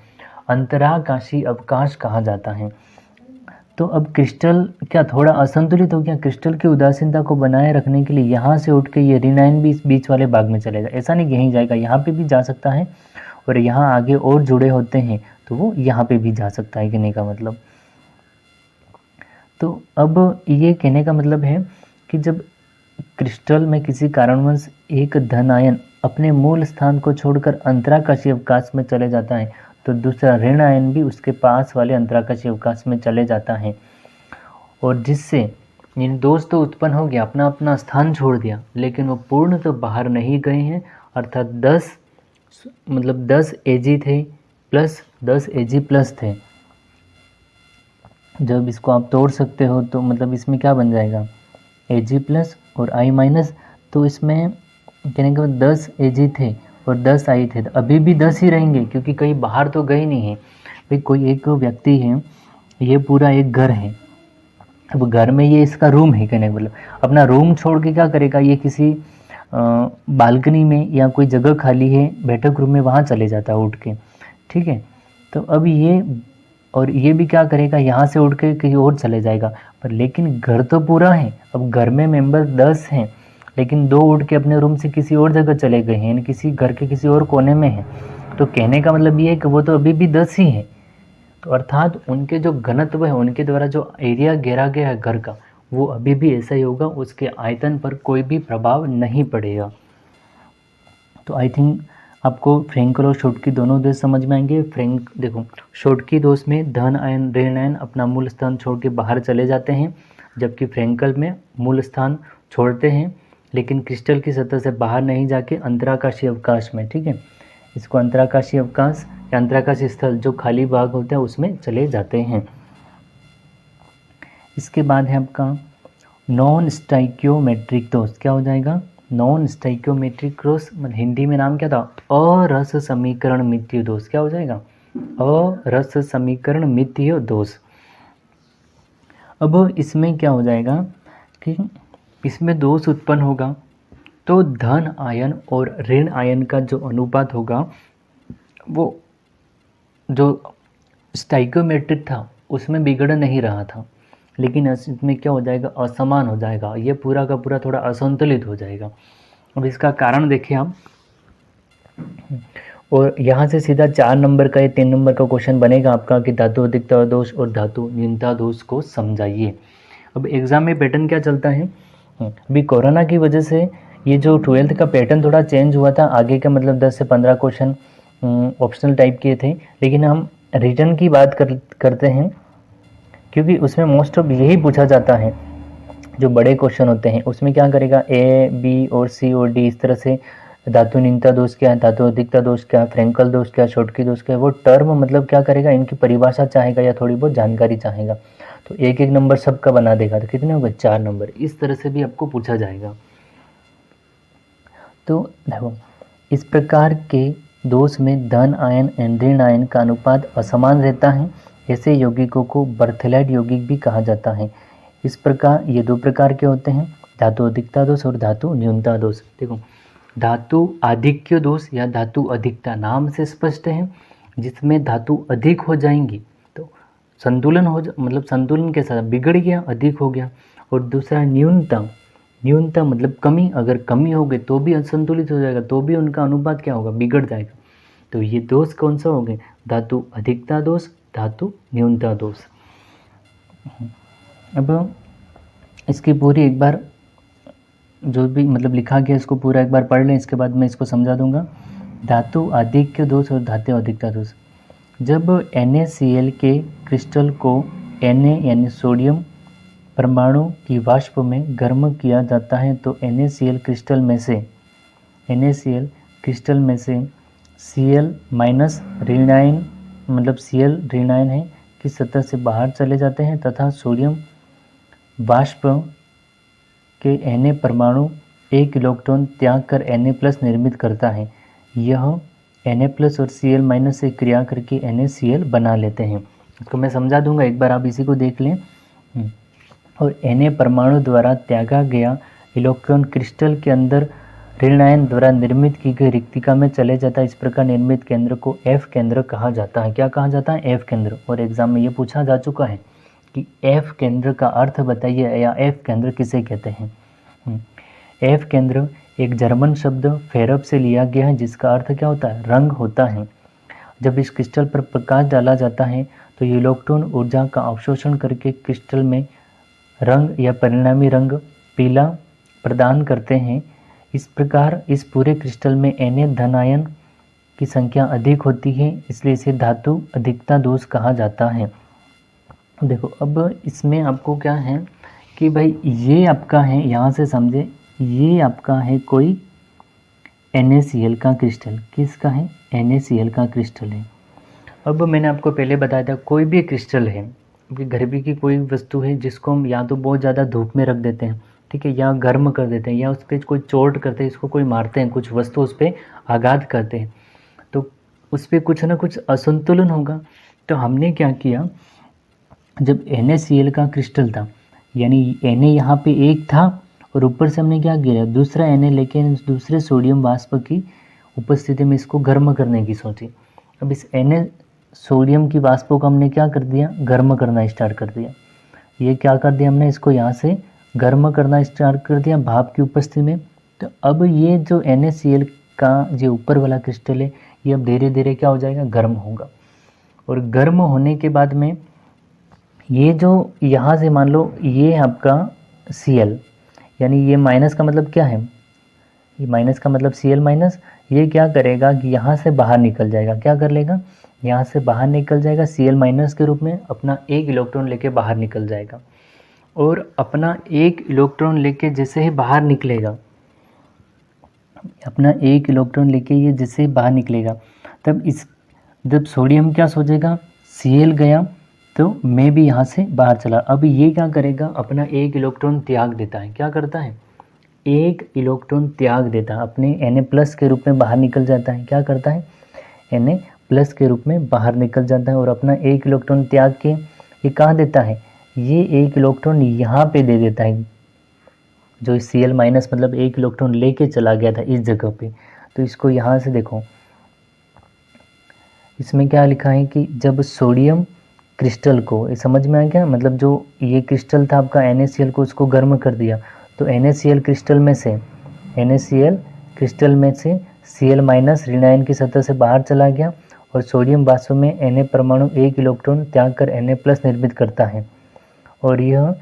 अंतराकाशी अवकाश कहा जाता है। तो अब क्रिस्टल क्या थोड़ा असंतुलित हो गया, क्रिस्टल की उदासीनता को बनाए रखने के लिए यहाँ से उठ के ये ऋण आयन भी इस बीच वाले भाग में चलेगा। ऐसा नहीं यहीं जाएगा, यहाँ पे भी जा सकता है, और यहाँ आगे और जुड़े होते हैं तो वो यहाँ पे भी जा सकता है, कहने का मतलब। तो अब ये कहने का मतलब है कि जब क्रिस्टल में किसी कारणवश एक धन आयन अपने मूल स्थान को छोड़कर अंतराकाशी अवकाश में चले जाता है, तो दूसरा ऋण आयन भी उसके पास वाले अंतराकाशी अवकाश में चले जाता है, और जिससे इन दोष तो उत्पन्न हो गया, अपना अपना स्थान छोड़ दिया, लेकिन वो पूर्ण तो बाहर नहीं गए हैं। अर्थात 10 Ag थे प्लस 10 Ag प्लस थे। जब इसको आप तोड़ सकते हो तो मतलब इसमें क्या बन जाएगा, Ag प्लस और I माइनस, तो इसमें कहने के बाद 10 Ag थे और 10 I थे, तो अभी भी 10 ही रहेंगे, क्योंकि कहीं बाहर तो गए नहीं है। भाई कोई एक व्यक्ति है, ये पूरा एक घर है, अब घर में ये इसका रूम है, कहने का मतलब अपना रूम छोड़ के क्या करेगा, ये किसी बालकनी में या कोई जगह खाली है बैठक रूम में, वहाँ चले जाता है उठ के। ठीक है, तो अब ये और ये भी क्या करेगा, यहाँ से उठ के कहीं और चले जाएगा, पर लेकिन घर तो पूरा है। अब घर में मेंबर 10 हैं, लेकिन 2 उठ के अपने रूम से किसी और जगह चले गए हैं, यानी किसी घर के किसी और कोने में हैं। तो कहने का मतलब ये है कि वो तो अभी भी 10 ही हैं। तो अर्थात उनके जो घनत्व है, उनके द्वारा जो एरिया घेरा गया है घर का, वो अभी भी ऐसा ही होगा, उसके आयतन पर कोई भी प्रभाव नहीं पड़ेगा। तो आई थिंक आपको फ्रेंकल और शॉटकी दोनों दोष समझ में आएंगे। देखो, शॉटकी दोष में धन आयन ऋण आयन अपना मूल स्थान छोड़ के बाहर चले जाते हैं, जबकि फ्रेंकल में मूल स्थान छोड़ते हैं, लेकिन क्रिस्टल की सतह से बाहर नहीं जाके अंतराकाशी अवकाश में, ठीक है, इसको अंतराकाशी अवकाश या अंतराकाशी स्थल जो खाली भाग होता है उसमें चले जाते हैं। इसके बाद है आपका नॉन स्टाइकियोमेट्रिक दोष। क्या हो जाएगा, नॉन स्टाइकियोमेट्रिक दोष, मतलब हिंदी में नाम क्या था, अरस समीकरण मितीय दोष। क्या हो जाएगा, अरस समीकरण मितीय दोष। अब इसमें क्या हो जाएगा कि इसमें दोष उत्पन्न होगा तो धन आयन और ऋण आयन का जो अनुपात होगा वो जो स्टाइकियोमेट्रिक था उसमें बिगड़ नहीं रहा था, लेकिन इसमें क्या हो जाएगा, असमान हो जाएगा, ये पूरा का पूरा थोड़ा असंतुलित हो जाएगा। अब इसका कारण देखिए आप, और यहाँ से सीधा 4 नंबर का या 3 नंबर का क्वेश्चन बनेगा आपका कि धातु अधिकता दोष और धातु न्यूनता दोष को समझाइए। अब एग्ज़ाम में पैटर्न क्या चलता है, अभी कोरोना की वजह से ये जो 12th का पैटर्न थोड़ा चेंज हुआ था, आगे का मतलब 10 से 15 क्वेश्चन ऑप्शनल टाइप के थे, लेकिन हम रिटर्न की बात करते हैं क्योंकि उसमें मोस्ट ऑफ यही पूछा जाता है। जो बड़े क्वेश्चन होते हैं उसमें क्या करेगा, ए बी और सी और डी इस तरह से धातु न्यूनता दोष क्या है, धातु अधिकता दोष क्या है, फ्रेंकल दोष क्या है, शॉटकी दोष क्या है, वो टर्म मतलब क्या करेगा, इनकी परिभाषा चाहेगा या थोड़ी बहुत जानकारी चाहेगा। तो एक एक नंबर सबका बना देगा, तो कितने हो गए, 4 नंबर। इस तरह से भी आपको पूछा जाएगा। तो देखो इस प्रकार के दोष में धन आयन एंड ऋण आयन का अनुपात असमान रहता है। ऐसे यौगिकों को बर्थेलाइट यौगिक भी कहा जाता है। इस प्रकार ये 2 प्रकार के होते हैं, धातु अधिकता दोष और धातु न्यूनता दोष। देखो धातु आधिक्य दोष या धातु अधिकता नाम से स्पष्ट है, जिसमें धातु अधिक हो जाएंगी तो संतुलन मतलब संतुलन के साथ बिगड़ गया, अधिक हो गया। और दूसरा न्यूनता, न्यूनता मतलब कमी, अगर कमी हो गई तो भी असंतुलित हो जाएगा, तो भी उनका अनुपात क्या होगा, बिगड़ जाएगा। तो ये दोष कौन सा हो गए, धातु अधिकता दोष, धातु न्यूनता दोष। अब इसकी पूरी एक बार जो भी मतलब लिखा गया इसको पूरा एक बार पढ़ लें, इसके बाद मैं इसको समझा दूंगा। धातु आधिक्य दोष और धातु अधिकता दोष। जब NaCl के क्रिस्टल को Na यानी सोडियम परमाणु की वाष्प में गर्म किया जाता है तो NaCl क्रिस्टल में से Cl माइनस ऋणायन मतलब Cl ऋणायन है की सतह से बाहर चले जाते हैं तथा सोडियम वाष्प के Na परमाणु एक इलेक्ट्रॉन त्याग कर Na प्लस निर्मित करता है। यह Na प्लस और Cl माइनस से क्रिया करके NaCl बना लेते हैं। इसको मैं समझा दूंगा, एक बार आप इसी को देख लें। और Na परमाणु द्वारा त्यागा गया इलेक्ट्रॉन क्रिस्टल के अंदर ऋणायन द्वारा निर्मित की गई रिक्तिका में चले जाता है। इस प्रकार निर्मित केंद्र को F केंद्र कहा जाता है। क्या कहा जाता है, F केंद्र। और एग्जाम में ये पूछा जा चुका है कि F केंद्र का अर्थ बताइए, या F केंद्र किसे कहते हैं। F केंद्र एक जर्मन शब्द फेरब से लिया गया है, जिसका अर्थ क्या होता है, रंग होता है। जब इस क्रिस्टल पर प्रकाश डाला जाता है तो ये इलेक्ट्रॉन ऊर्जा का अवशोषण करके क्रिस्टल में रंग या परिणामी रंग पीला प्रदान करते हैं। इस प्रकार इस पूरे क्रिस्टल में Na धन आयन की संख्या अधिक होती है, इसलिए इसे धातु अधिकता दोष कहा जाता है। देखो अब इसमें आपको क्या है कि भाई ये आपका है, यहाँ से समझे, ये आपका है कोई NaCl का क्रिस्टल। किसका है, NaCl का क्रिस्टल है। अब मैंने आपको पहले बताया था कोई भी क्रिस्टल है, क्योंकि घर भी की कोई वस्तु है जिसको हम या तो बहुत ज़्यादा धूप में रख देते हैं, ठीक है, या गर्म कर देते हैं, या उस पर कोई चोट करते हैं, इसको कोई मारते हैं, कुछ वस्तु उस पर आघात करते हैं, तो उस पर कुछ ना कुछ असंतुलन होगा। तो हमने क्या किया, जब NaCl का क्रिस्टल था, यानी Na यहाँ पे एक था और ऊपर से हमने क्या किया, दूसरा Na लेके दूसरे सोडियम वाष्प की उपस्थिति में इसको गर्म करने की सोची। अब इस Na सोडियम की वाष्प को हमने क्या कर दिया, गर्म करना स्टार्ट कर दिया। ये क्या कर दिया हमने, इसको यहाँ से गर्म करना स्टार्ट कर दिया भाप की उपस्थिति में। तो अब ये जो NaCl का जो ऊपर वाला क्रिस्टल है, ये अब धीरे धीरे क्या हो जाएगा, गर्म होगा। और गर्म होने के बाद में ये जो यहाँ से मान लो ये आपका Cl, यानी ये माइनस का मतलब क्या है, ये माइनस का मतलब Cl माइनस, ये क्या करेगा कि यहाँ से बाहर निकल जाएगा। क्या कर लेगा, यहाँ से बाहर निकल जाएगा Cl माइनस के रूप में, अपना एक इलेक्ट्रॉन लेके बाहर निकल जाएगा। और अपना एक इलेक्ट्रॉन लेके जैसे ही बाहर निकलेगा, अपना एक इलेक्ट्रॉन लेके ये जैसे ही बाहर निकलेगा, तब जब सोडियम क्या सोचेगा, Cl गया तो मैं भी यहाँ से बाहर चला। अब ये क्या करेगा, अपना एक इलेक्ट्रॉन त्याग देता है। क्या करता है, एक इलेक्ट्रॉन त्याग देता है, अपने Na+ के रूप में बाहर निकल जाता है। क्या करता है? Na+ के रूप में बाहर निकल जाता है और अपना एक इलेक्ट्रॉन त्याग के ये कहाँ देता है? ये एक इलेक्ट्रॉन यहाँ पे दे देता है, जो Cl- मतलब एक इलेक्ट्रॉन लेके चला गया था इस जगह पे। तो इसको यहाँ से देखो, इसमें क्या लिखा है कि जब सोडियम क्रिस्टल को, ये समझ में आ गया? मतलब जो ये क्रिस्टल था आपका NaCl को, उसको गर्म कर दिया तो NaCl क्रिस्टल में से Cl- ऋण आयन की सतह से बाहर चला गया और सोडियम वास्तव में Na परमाणु एक इलेक्ट्रॉन त्याग कर Na+ निर्मित करता है और यह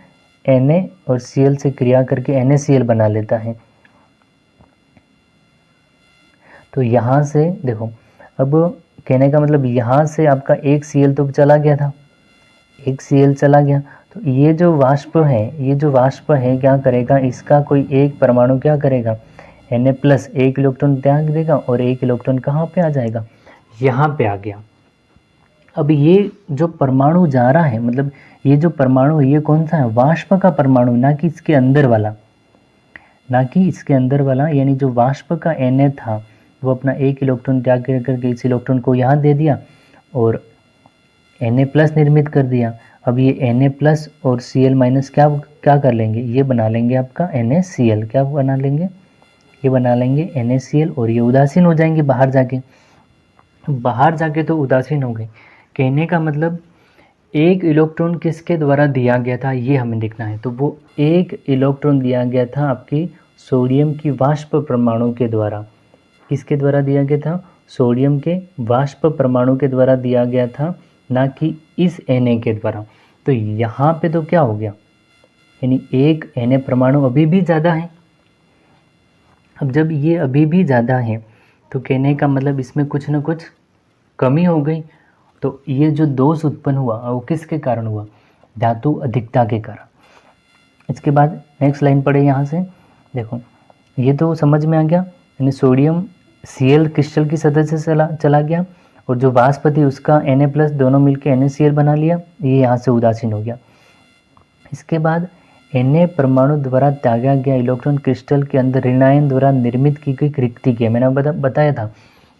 Na और Cl से क्रिया करके NaCl बना लेता है। तो यहाँ से देखो, अब कहने का मतलब यहाँ से आपका एक Cl तो चला गया था, एक Cl चला गया, तो ये जो वाष्प है क्या करेगा? इसका कोई एक परमाणु क्या करेगा? Na+ एक इलेक्ट्रॉन त्याग देगा और एक इलेक्ट्रॉन कहाँ पे आ जाएगा? यहाँ पे आ गया। अब ये जो परमाणु जा रहा है, मतलब ये जो परमाणु है ये कौन सा है? वाष्प का परमाणु, ना कि इसके अंदर वाला, यानी जो वाष्प का Na था वो अपना एक इलेक्ट्रॉन त्याग करके इस इलेक्ट्रॉन को यहाँ दे दिया और Na+ निर्मित कर दिया। अब ये Na+ और Cl- क्या कर लेंगे? ये बना लेंगे आपका NaCl। क्या बना लेंगे? ये बना लेंगे NaCl और ये उदासीन हो जाएंगे बाहर जाके तो उदासीन हो गए। कहने का मतलब एक इलेक्ट्रॉन किसके द्वारा दिया गया था ये हमें देखना है। तो वो एक इलेक्ट्रॉन दिया गया था आपकी सोडियम की वाष्प परमाणु के द्वारा। किसके द्वारा दिया गया था? सोडियम के वाष्प परमाणु के द्वारा दिया गया था, ना कि इस Na के द्वारा। तो यहाँ पे तो क्या हो गया? यानी एक Na परमाणु अभी भी ज़्यादा है। अब जब ये अभी भी ज़्यादा है तो कहने का मतलब इसमें कुछ ना कुछ कमी हो गई। तो ये जो दोष उत्पन्न हुआ वो किसके कारण हुआ? धातु अधिकता के कारण। इसके बाद नेक्स्ट लाइन पढ़े यहाँ से, देखो ये तो समझ में आ गया, यानी सोडियम Cl क्रिस्टल की सतह से चला गया और जो वाष्प थी उसका Na+ दोनों मिलकर NaCl बना लिया, ये यहाँ से उदासीन हो गया। इसके बाद Na परमाणु द्वारा त्यागा गया इलेक्ट्रॉन क्रिस्टल के अंदर ऋण आयन द्वारा निर्मित की गई रिक्ति के, मैंने बताया था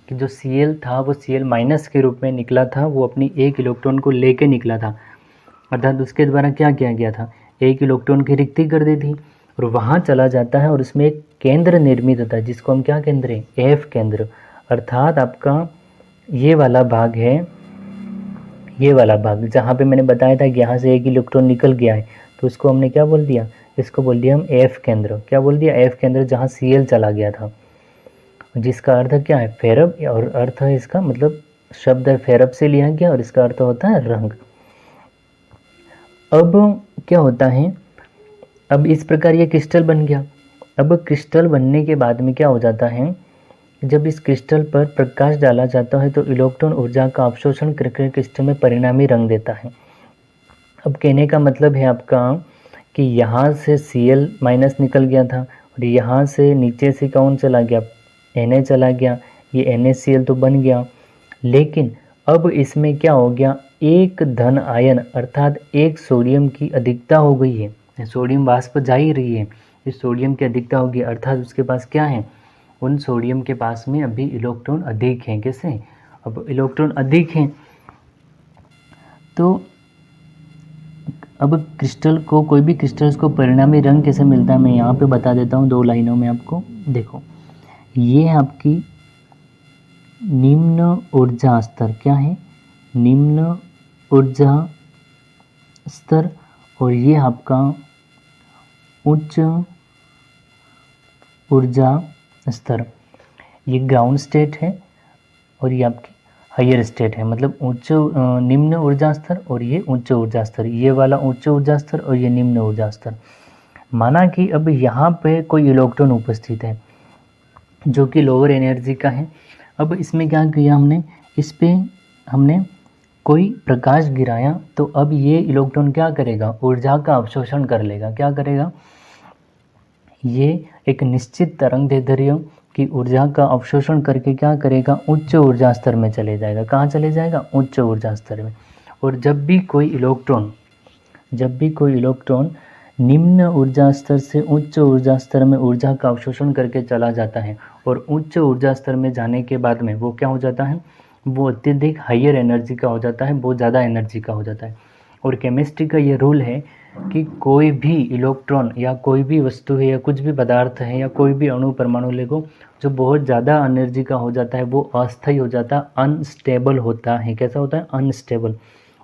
कि जो Cl था वो Cl- के रूप में निकला था, वो अपनी एक इलेक्ट्रॉन को लेके निकला था, अर्थात उसके द्वारा क्या किया गया था? एक इलेक्ट्रॉन की रिक्ति कर दी थी और वहाँ चला जाता है और उसमें एक केंद्र निर्मित होता है जिसको हम क्या केंद्र है? F केंद्र। अर्थात आपका ये वाला भाग है, ये वाला भाग जहाँ पे मैंने बताया था कि यहाँ से एक इलेक्ट्रॉन निकल गया है, तो उसको हमने क्या बोल दिया? इसको बोल दिया हम F केंद्र। क्या बोल दिया? F केंद्र, जहाँ Cl चला गया था, जिसका अर्थ क्या है? फेरब, और अर्थ है इसका मतलब शब्द है फेरब से लिया गया और इसका अर्थ होता है रंग। अब क्या होता है? अब इस प्रकार ये क्रिस्टल बन गया। अब क्रिस्टल बनने के बाद में क्या हो जाता है? जब इस क्रिस्टल पर प्रकाश डाला जाता है तो इलेक्ट्रॉन ऊर्जा का अवशोषण करके क्रिस्टल में परिणामी रंग देता है। अब कहने का मतलब है आपका कि यहाँ से Cl- निकल गया था और यहाँ से नीचे से कौन चला गया? Na चला गया, ये NaCl तो बन गया, लेकिन अब इसमें क्या हो गया? एक धन आयन अर्थात एक सोडियम की अधिकता हो गई है। सोडियम वाष्प जा ही रही है, इस सोडियम की अधिकता होगी, अर्थात उसके पास क्या है? उन सोडियम के पास में अभी इलेक्ट्रॉन अधिक हैं। कैसे? अब इलेक्ट्रॉन अधिक हैं तो अब क्रिस्टल को, कोई भी क्रिस्टल को परिणामी रंग कैसे मिलता है मैं यहाँ पे बता देता हूँ 2 लाइनों में आपको। देखो ये है आपकी निम्न ऊर्जा स्तर, क्या है? निम्न ऊर्जा स्तर, और ये आपका उच्च ऊर्जा स्तर, ये ग्राउंड स्टेट है और ये आपकी हायर स्टेट है, मतलब निम्न ऊर्जा स्तर और ये उच्च ऊर्जा स्तर, ये वाला उच्च ऊर्जा स्तर और ये निम्न ऊर्जा स्तर। माना कि अब यहाँ पे कोई इलेक्ट्रॉन उपस्थित है जो कि लोअर एनर्जी का है। अब इसमें क्या किया हमने? इस पे हमने कोई प्रकाश गिराया तो अब ये इलेक्ट्रॉन क्या करेगा? ऊर्जा का अवशोषण कर लेगा। क्या करेगा? ये एक निश्चित तरंगदैर्ध्य की ऊर्जा का अवशोषण करके क्या करेगा? उच्च ऊर्जा स्तर में चले जाएगा। कहाँ चले जाएगा? उच्च ऊर्जा स्तर में। और जब भी कोई इलेक्ट्रॉन निम्न ऊर्जा स्तर से उच्च ऊर्जा स्तर में ऊर्जा का अवशोषण करके चला जाता है और उच्च ऊर्जा स्तर में जाने के बाद में वो क्या हो जाता है, वो अत्यधिक हायर एनर्जी का हो जाता है, बहुत ज़्यादा एनर्जी का हो जाता है। और केमिस्ट्री का ये रूल है कि कोई भी इलेक्ट्रॉन या कोई भी वस्तु है या कुछ भी पदार्थ है या कोई भी अणु परमाणु लेगो जो बहुत ज़्यादा एनर्जी का हो जाता है वो अस्थायी हो जाता है, अनस्टेबल होता है। कैसा होता है? अनस्टेबल।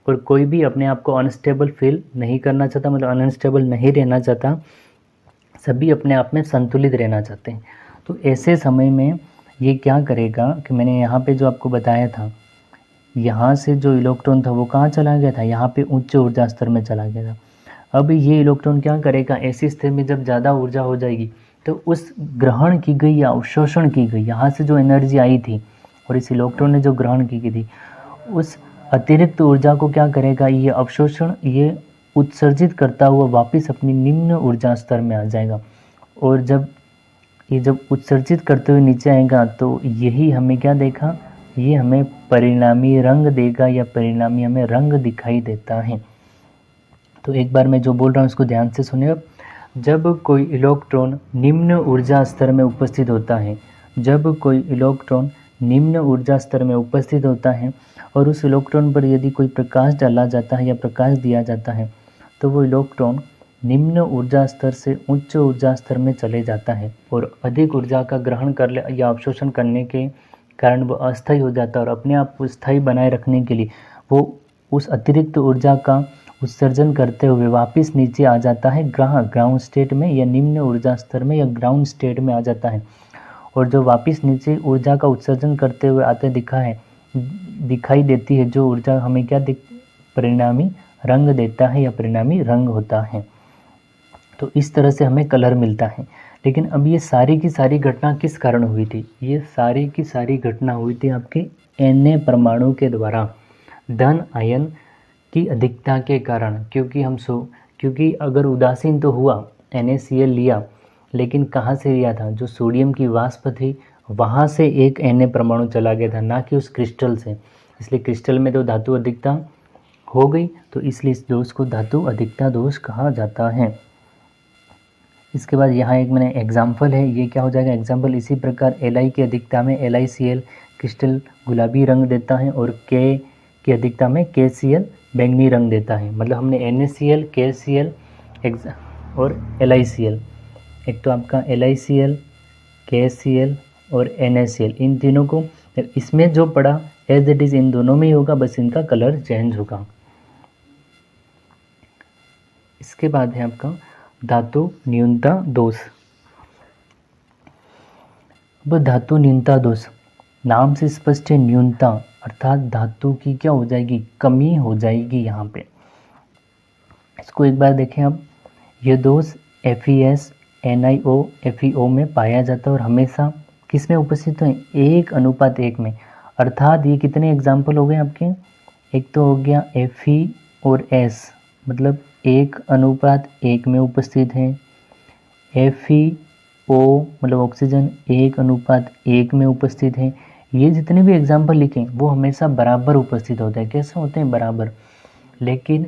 और कोई भी अपने आप को अनस्टेबल फील नहीं करना चाहता, मतलब अनस्टेबल नहीं रहना चाहता, सभी अपने आप में संतुलित रहना चाहते हैं। तो ऐसे समय में ये क्या करेगा कि मैंने यहाँ पे जो आपको बताया था, यहाँ से जो इलेक्ट्रॉन था वो कहाँ चला गया था, यहाँ पे उच्च ऊर्जा स्तर में चला गया था। अब ये इलेक्ट्रॉन क्या करेगा, ऐसी स्थिति में जब ज़्यादा ऊर्जा हो जाएगी तो उस ग्रहण की गई या अवशोषण की गई यहाँ से जो एनर्जी आई थी और इस इलेक्ट्रॉन ने जो ग्रहण की थी उस अतिरिक्त ऊर्जा को क्या करेगा, ये अवशोषण ये उत्सर्जित करता हुआ वापस अपनी निम्न ऊर्जा स्तर में आ जाएगा। और जब उत्सर्जित करते हुए नीचे आएगा तो यही हमें क्या देखा, ये हमें परिणामी रंग देगा या परिणामी हमें रंग दिखाई देता है। तो एक बार मैं जो बोल रहा हूँ उसको ध्यान से सुनिए। जब कोई इलेक्ट्रॉन निम्न ऊर्जा स्तर में उपस्थित होता है, जब कोई इलेक्ट्रॉन निम्न ऊर्जा स्तर में उपस्थित होता है और उस इलेक्ट्रॉन पर यदि कोई प्रकाश डाला जाता है या प्रकाश दिया जाता है तो वो इलेक्ट्रॉन निम्न ऊर्जा स्तर से उच्च ऊर्जा स्तर में चले जाता है और अधिक ऊर्जा का ग्रहण कर ले या अवशोषण करने के कारण वो अस्थायी हो जाता है और अपने आप को स्थायी बनाए रखने के लिए वो उस अतिरिक्त ऊर्जा का उत्सर्जन करते हुए वापस नीचे आ जाता है ग्राउंड स्टेट में या निम्न ऊर्जा स्तर में या ग्राउंड स्टेट में आ जाता है। और जो वापस नीचे ऊर्जा का उत्सर्जन करते हुए आते दिखाई देती है जो ऊर्जा हमें क्या परिणामी रंग देता है या परिणामी रंग होता है। तो इस तरह से हमें कलर मिलता है। लेकिन अब ये सारी की सारी घटना किस कारण हुई थी? ये सारी की सारी घटना हुई थी आपके Na परमाणु के द्वारा धन आयन की अधिकता के कारण। क्योंकि अगर उदासीन तो हुआ, NaCl लिया, लेकिन कहाँ से लिया था? जो सोडियम की वाष्प थी वहाँ से एक Na परमाणु चला गया था, ना कि उस क्रिस्टल से। इसलिए क्रिस्टल में तो धातु अधिकता हो गई, तो इसलिए इस दोष को धातु अधिकता दोष कहा जाता है। इसके बाद यहाँ एक मैंने एग्जाम्पल है, ये क्या हो जाएगा एग्जाम्पल। इसी प्रकार Li की अधिकता में LiCl क्रिस्टल गुलाबी रंग देता है और K की अधिकता में KCl बैंगनी रंग देता है। मतलब हमने NaCl, KCl और LiCl, एक तो आपका LiCl, KCl और NaCl, इन तीनों को इसमें जो पड़ा एज इट इज़ इन दोनों में ही होगा, बस इनका कलर चेंज होगा। इसके बाद है आपका धातु न्यूनता दोष। अब धातु न्यूनता दोष नाम से स्पष्ट है, न्यूनता अर्थात धातु की क्या हो जाएगी, कमी हो जाएगी यहाँ पे। इसको एक बार देखें अब। यह दोष FeS, NiO, FeO में पाया जाता है और हमेशा किस में उपस्थित है, 1:1 में। अर्थात ये कितने एग्जाम्पल हो गए आपके, एक तो हो गया Fe और S, मतलब 1:1 में उपस्थित है। FeO मतलब ऑक्सीजन 1:1 में उपस्थित है। ये जितने भी एग्जाम्पल लिखें वो हमेशा बराबर उपस्थित होते हैं। कैसे होते हैं, बराबर। लेकिन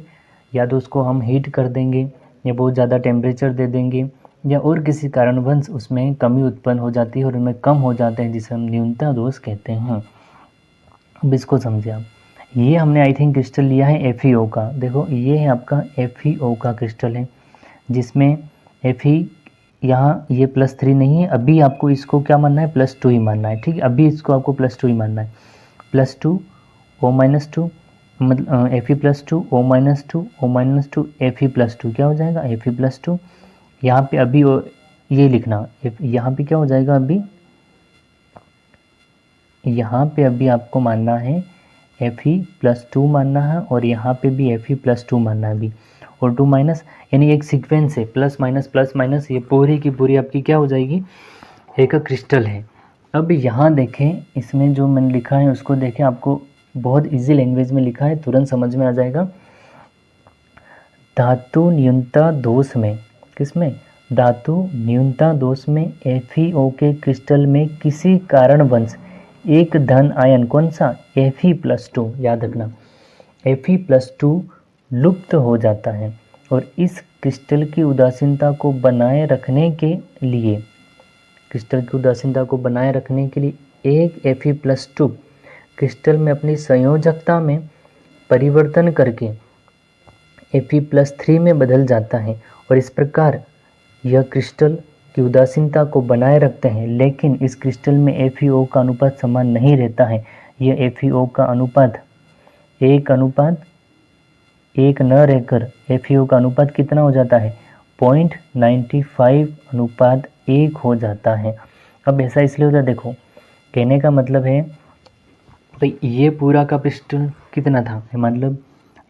या तो उसको हम हीट कर देंगे या बहुत ज़्यादा टेम्परेचर दे देंगे या और किसी कारणवश उसमें कमी उत्पन्न हो जाती है और उनमें कम हो जाते हैं, जिसे हम न्यूनता दोष कहते हैं। अब इसको समझिए आप। ये हमने आई थिंक क्रिस्टल लिया है FeO का। देखो ये है आपका FeO का क्रिस्टल है, जिसमें Fe यहाँ ये +3 नहीं है। अभी आपको इसको क्या मानना है, +2 ही मानना है। ठीक है, अभी इसको आपको +2 ही मानना है। +2 O-2 मतलब Fe+2 O-2 O-2 Fe+2 क्या हो जाएगा, Fe+2। यहाँ पे अभी ये लिखना, यहाँ पे क्या हो जाएगा, अभी यहाँ पे अभी आपको मानना है Fe+2 मानना है और यहाँ पे भी Fe+2 मानना है अभी, और 2- यानी एक सीक्वेंस है, +- ये पूरी की पूरी आपकी क्या हो जाएगी, एक क्रिस्टल है। अब यहाँ देखें, इसमें जो मैंने लिखा है उसको देखें, आपको बहुत इजी लैंग्वेज में लिखा है, तुरंत समझ में आ जाएगा। धातु न्यूनता दोष में, किसमें, धातु न्यूनता दोष में FeO के क्रिस्टल में किसी कारणवश एक धन आयन, कौन सा, Fe+2, याद रखना, Fe+2 लुप्त हो जाता है। और इस क्रिस्टल की उदासीनता को बनाए रखने के लिए एक Fe+2 क्रिस्टल में अपनी संयोजकता में परिवर्तन करके Fe+3 में बदल जाता है और इस प्रकार यह क्रिस्टल की उदासीनता को बनाए रखते हैं। लेकिन इस क्रिस्टल में FeO का अनुपात समान नहीं रहता है। यह FeO का अनुपात 1:1 न रहकर FeO का अनुपात कितना हो जाता है? 0.95:1 हो जाता है। अब ऐसा इसलिए होता है, देखो कहने का मतलब है भाई ये पूरा का क्रिस्टल कितना था, मतलब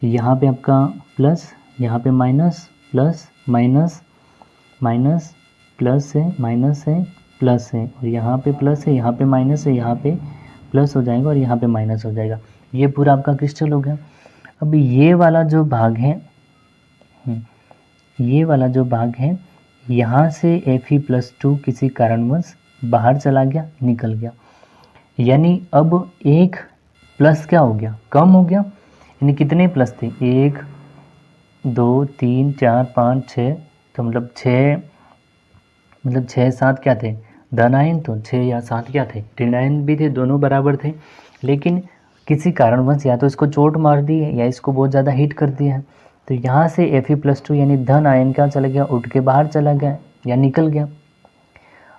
यहाँ पे आपका प्लस, यहाँ पे minus, plus minus, minus plus है, माइनस है, प्लस है, और यहाँ पे प्लस है, यहाँ पे माइनस है, यहाँ पे प्लस हो जाएगा और यहाँ पे माइनस हो जाएगा। ये पूरा आपका क्रिस्टल हो गया। अब ये वाला जो भाग है, यहाँ से Fe+2 किसी कारणवश बाहर चला गया, निकल गया, यानी अब एक प्लस क्या हो गया? कम हो गया। यानी कितने प्लस थे? 1 2 3 4 5 6, तो मतलब 6 7 क्या थे? धन आयन। तो 6 या 7 क्या थे? ऋण आयन भी थे, दोनों बराबर थे। लेकिन किसी कारणवश या तो इसको चोट मार दी है या इसको बहुत ज़्यादा हीट कर दिया है, तो यहाँ से Fe+2 यानी धन आयन क्या चला गया? उठ के बाहर चला गया या निकल गया।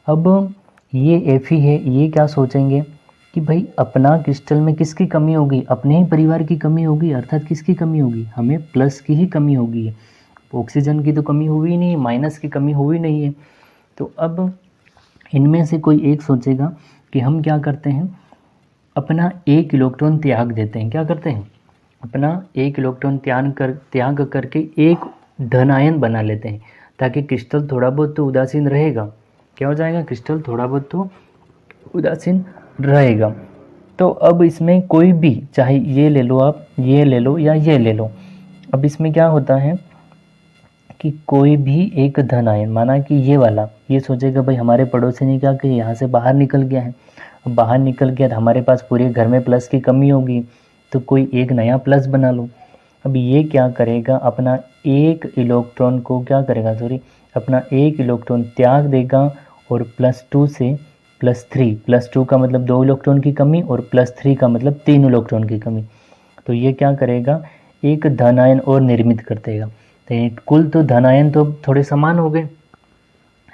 अब ये Fe है, ये क्या सोचेंगे कि भाई अपना क्रिस्टल में किसकी कमी होगी? अपने ही परिवार की कमी होगी। अर्थात किसकी कमी होगी? हमें प्लस की ही कमी होगी। ऑक्सीजन की तो कमी हुई नहीं, माइनस की कमी हुई नहीं है। तो अब इनमें से कोई एक सोचेगा कि हम क्या करते हैं, अपना एक इलेक्ट्रॉन त्याग देते हैं। क्या करते हैं? अपना एक इलेक्ट्रॉन त्याग करके एक धन आयन बना लेते हैं, ताकि क्रिस्टल थोड़ा बहुत तो उदासीन रहेगा। क्या हो जाएगा? क्रिस्टल थोड़ा बहुत तो उदासीन रहेगा। तो अब इसमें कोई भी, चाहे ये ले लो आप, ये ले लो या ये ले लो, अब इसमें क्या होता है कि कोई भी एक धन आयन, माना कि ये वाला, ये सोचेगा भाई हमारे पड़ोसी ने क्या किया, यहाँ से बाहर निकल गया है। अब बाहर निकल गया तो हमारे पास पूरे घर में प्लस की कमी होगी, तो कोई एक नया प्लस बना लो। अब ये क्या करेगा? अपना एक इलेक्ट्रॉन को क्या करेगा, अपना एक इलेक्ट्रॉन त्याग देगा और +2 से +3, +2 का मतलब 2 इलेक्ट्रॉन की कमी और +3 का मतलब 3 इलेक्ट्रॉन की कमी। तो ये क्या करेगा? एक धन आयन और निर्मित कर देगा। तो कुल तो धन आयन तो थोड़े समान हो गए,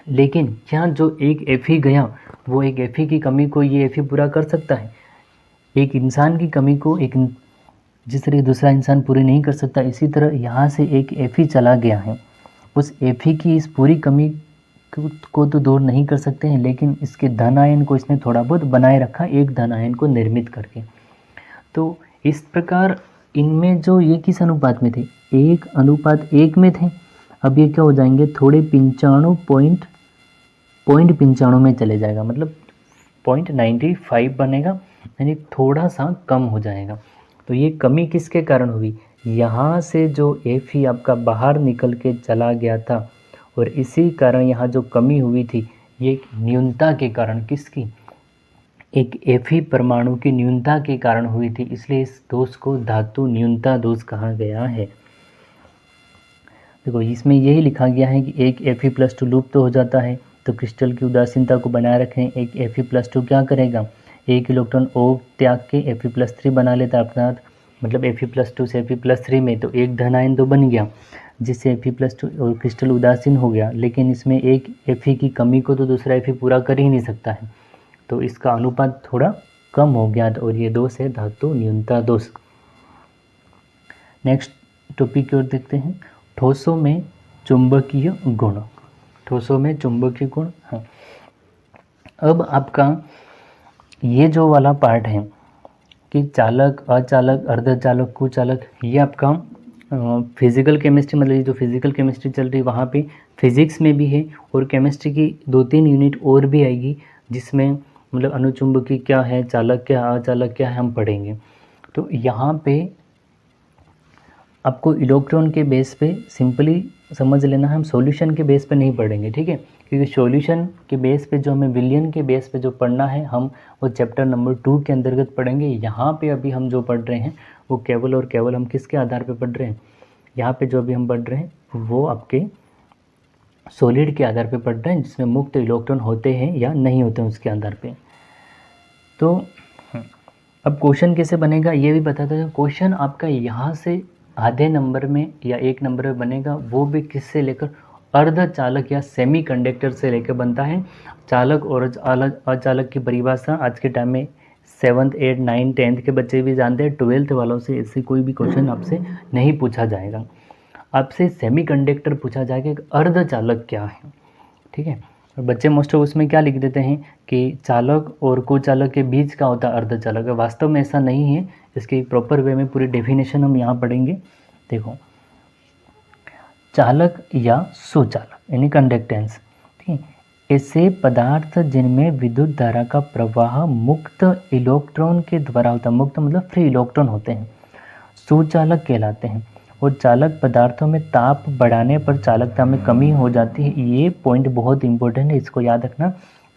लेकिन क्या जो एक Fe गया, वो एक Fe की कमी को ये Fe पूरा कर सकता है? एक इंसान की कमी को जिस तरह दूसरा इंसान पूरी नहीं कर सकता, इसी तरह यहाँ से एक Fe चला गया है, उस Fe की इस पूरी कमी को तो दूर नहीं कर सकते हैं, लेकिन इसके धन आयन को इसने थोड़ा बहुत बनाए रखा, एक धन आयन को निर्मित करके। तो इस प्रकार इनमें जो ये किस अनुपात में थे? 1:1 में थे। अब ये क्या हो जाएंगे? थोड़े 95 में चले जाएगा, मतलब 0.95 बनेगा, यानी थोड़ा सा कम हो जाएगा। तो ये कमी किसके कारण हुई? यहाँ से जो Fe आपका बाहर निकल के चला गया था, और इसी कारण यहाँ जो कमी हुई थी, ये न्यूनता के कारण, किसकी? एक Fe परमाणु की न्यूनता के कारण हुई थी। इसलिए इस दोष को धातु न्यूनता दोष कहा गया है। देखो इसमें यही लिखा गया है कि एक Fe+2 लुप्त हो जाता है, तो क्रिस्टल की उदासीनता को बनाए रखें। एक Fe+2 क्या करेगा? एक इलेक्ट्रॉन O त्याग के Fe+3 बना लेता है, अर्थात मतलब Fe+2 से Fe+3 में तो एक धन आयन तो बन गया, जिससे Fe+2 और क्रिस्टल उदासीन हो गया। लेकिन इसमें एक Fe की कमी को तो दूसरा Fe पूरा कर ही नहीं सकता है, तो इसका अनुपात थोड़ा कम हो गया, और ये दोष है धातु न्यूनता दोष। नेक्स्ट टॉपिक की ओर देखते हैं, ठोसों में चुंबकीय गुण। ठोसों में चुंबकीय गुण। हाँ, अब आपका ये जो वाला पार्ट है कि चालक, अचालक, अर्धचालक, कुचालक, ये आपका फिजिकल केमिस्ट्री, मतलब ये जो फिजिकल केमिस्ट्री चल रही है वहाँ पे फिजिक्स में भी है, और केमिस्ट्री की 2-3 यूनिट और भी आएगी, जिसमें मतलब अनुचुंबकी क्या है, चालक क्या, अचालक क्या है, हम पढ़ेंगे। तो यहाँ पे आपको इलेक्ट्रॉन के बेस पे सिंपली समझ लेना है, हम सॉल्यूशन के बेस पे नहीं पढ़ेंगे, ठीक है? क्योंकि सॉल्यूशन के बेस पे जो हमें विलयन के बेस पे जो पढ़ना है, हम वो चैप्टर नंबर 2 के अंतर्गत पढ़ेंगे। यहाँ पे अभी हम जो पढ़ रहे हैं वो केवल और केवल हम किसके आधार पे पढ़ रहे हैं? यहाँ पे जो भी हम पढ़ रहे हैं वो आपके सॉलिड के आधार पे पढ़ रहे हैं, जिसमें मुक्त इलेक्ट्रॉन होते हैं या नहीं होते हैं उसके आधार पे। तो अब क्वेश्चन कैसे बनेगा ये भी बताता है। क्वेश्चन आपका यहाँ से आधे नंबर में या 1 नंबर में बनेगा, वो भी किससे लेकर, अर्धचालक या सेमीकंडक्टर से लेकर बनता है। चालक और अचालक की परिभाषा आज के टाइम में 7th 8th 9th 10th के बच्चे भी जानते हैं। 12th वालों से इससे कोई भी क्वेश्चन आपसे नहीं पूछा जाएगा। आपसे सेमीकंडक्टर पूछा जाएगा कि अर्धचालक क्या है, ठीक है। और बच्चे मोस्ट ऑफ उसमें क्या लिख देते हैं कि चालक और कुचालक के बीच का होता है अर्धचालक। वास्तव में ऐसा नहीं है, इसके प्रॉपर वे में पूरी डेफिनेशन हम यहाँ पढ़ेंगे। देखो, चालक या सुचालक यानी कंडक्टेंस, ठीक है, ऐसे पदार्थ जिनमें विद्युत धारा का प्रवाह मुक्त इलेक्ट्रॉन के द्वारा होता है। मुक्त मतलब फ्री इलेक्ट्रॉन होते हैं, सुचालक कहलाते हैं। और चालक पदार्थों में ताप बढ़ाने पर चालकता में कमी हो जाती है। ये पॉइंट बहुत इंपॉर्टेंट है, इसको याद रखना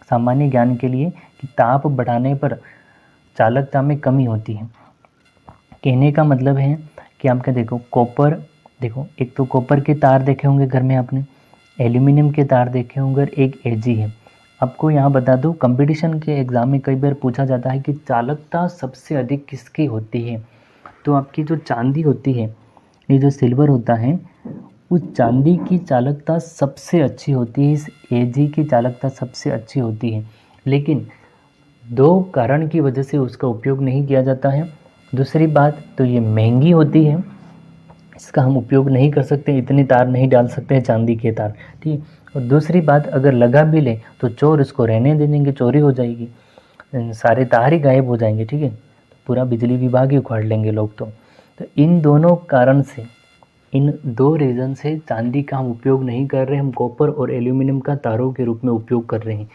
सामान्य ज्ञान के लिए कि ताप बढ़ाने पर चालकता में कमी होती है। कहने का मतलब है कि आपका देखो कॉपर, देखो एक तो कॉपर के तार देखे होंगे घर में आपने, एल्यूमिनियम के तार देखे होंगे, और एक एजी है। आपको यहाँ बता दूँ, कंपटीशन के एग्ज़ाम में कई बार पूछा जाता है कि चालकता सबसे अधिक किसकी होती है। तो आपकी जो चांदी होती है, ये जो सिल्वर होता है, उस चांदी की चालकता सबसे अच्छी होती है, इस एजी की चालकता सबसे अच्छी होती है। लेकिन 2 कारण की वजह से उसका उपयोग नहीं किया जाता है। दूसरी बात तो ये महंगी होती है, इसका हम उपयोग नहीं कर सकते, इतने तार नहीं डाल सकते हैं चांदी के तार, ठीक। और दूसरी बात, अगर लगा भी ले तो चोर इसको रहने दे देंगे, चोरी हो जाएगी, सारे तार ही गायब हो जाएंगे, ठीक है। पूरा बिजली विभाग ही उखाड़ लेंगे लोग। तो इन दोनों कारण से, इन 2 रीज़न से चांदी का हम उपयोग नहीं कर रहे, हम कॉपर और एल्यूमिनियम का तारों के रूप में उपयोग कर रहे हैं।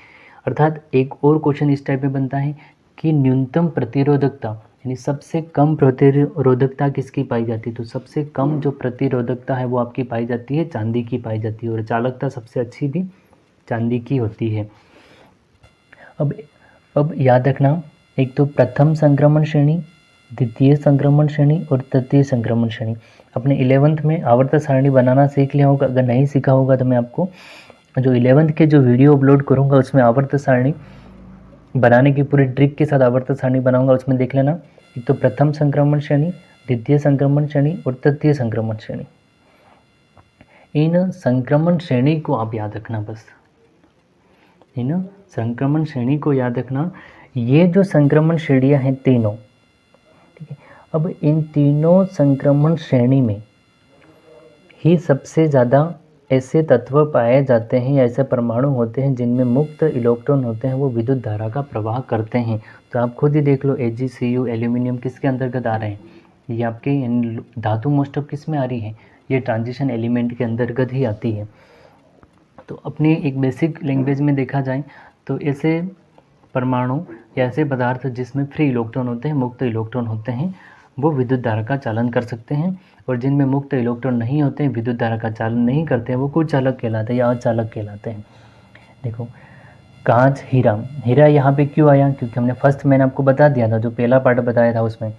अर्थात एक और क्वेश्चन इस टाइप में बनता है कि न्यूनतम प्रतिरोधकता यानी सबसे कम प्रतिरोधकता किसकी पाई जाती है। तो सबसे कम जो प्रतिरोधकता है वो आपकी पाई जाती है, चांदी की पाई जाती है। और चालकता सबसे अच्छी भी चांदी की होती है। अब याद रखना, एक तो प्रथम संक्रमण श्रेणी, द्वितीय संक्रमण श्रेणी और तृतीय संक्रमण श्रेणी। अपने 11th में आवर्त सारणी बनाना सीख लिया होगा। अगर नहीं सीखा होगा तो मैं आपको जो 11th के जो वीडियो अपलोड करूंगा उसमें आवर्त सारणी बनाने की पूरी ट्रिक के साथ आवर्त सारणी बनाऊंगा, उसमें देख लेना। एक तो प्रथम संक्रमण श्रेणी, द्वितीय संक्रमण श्रेणी और तृतीय संक्रमण श्रेणी। इन संक्रमण श्रेणी को आप याद रखना, बस इन संक्रमण श्रेणी को याद रखना। ये जो संक्रमण श्रेणियाँ हैं तीनों, ठीक है। अब इन तीनों संक्रमण श्रेणी में ही सबसे ज़्यादा ऐसे तत्व पाए जाते हैं या ऐसे परमाणु होते हैं जिनमें मुक्त इलेक्ट्रॉन होते हैं, वो विद्युत धारा का प्रवाह करते हैं। तो आप खुद ही देख लो, AgCu एल्यूमिनियम किसके अंतर्गत आ रहे हैं, ये आपके धातु मोस्ट ऑफ किस में आ रही है, ये ट्रांजिशन एलिमेंट के अंतर्गत ही आती है। तो अपनी एक बेसिक लैंग्वेज में देखा जाए तो ऐसे परमाणु या ऐसे पदार्थ जिसमें फ्री इलेक्ट्रॉन होते हैं, मुक्त इलेक्ट्रॉन होते हैं, वो विद्युत धारा का चालन कर सकते हैं। और जिनमें मुक्त इलेक्ट्रॉन नहीं होते हैं, विद्युत धारा का चालन नहीं करते हैं, वो कुचालक कहलाते हैं या अचालक कहलाते हैं। देखो, कांच, हीरा यहाँ पे क्यों आया, क्योंकि हमने फर्स्ट मैंने आपको बता दिया था, जो पहला पार्ट बताया था उसमें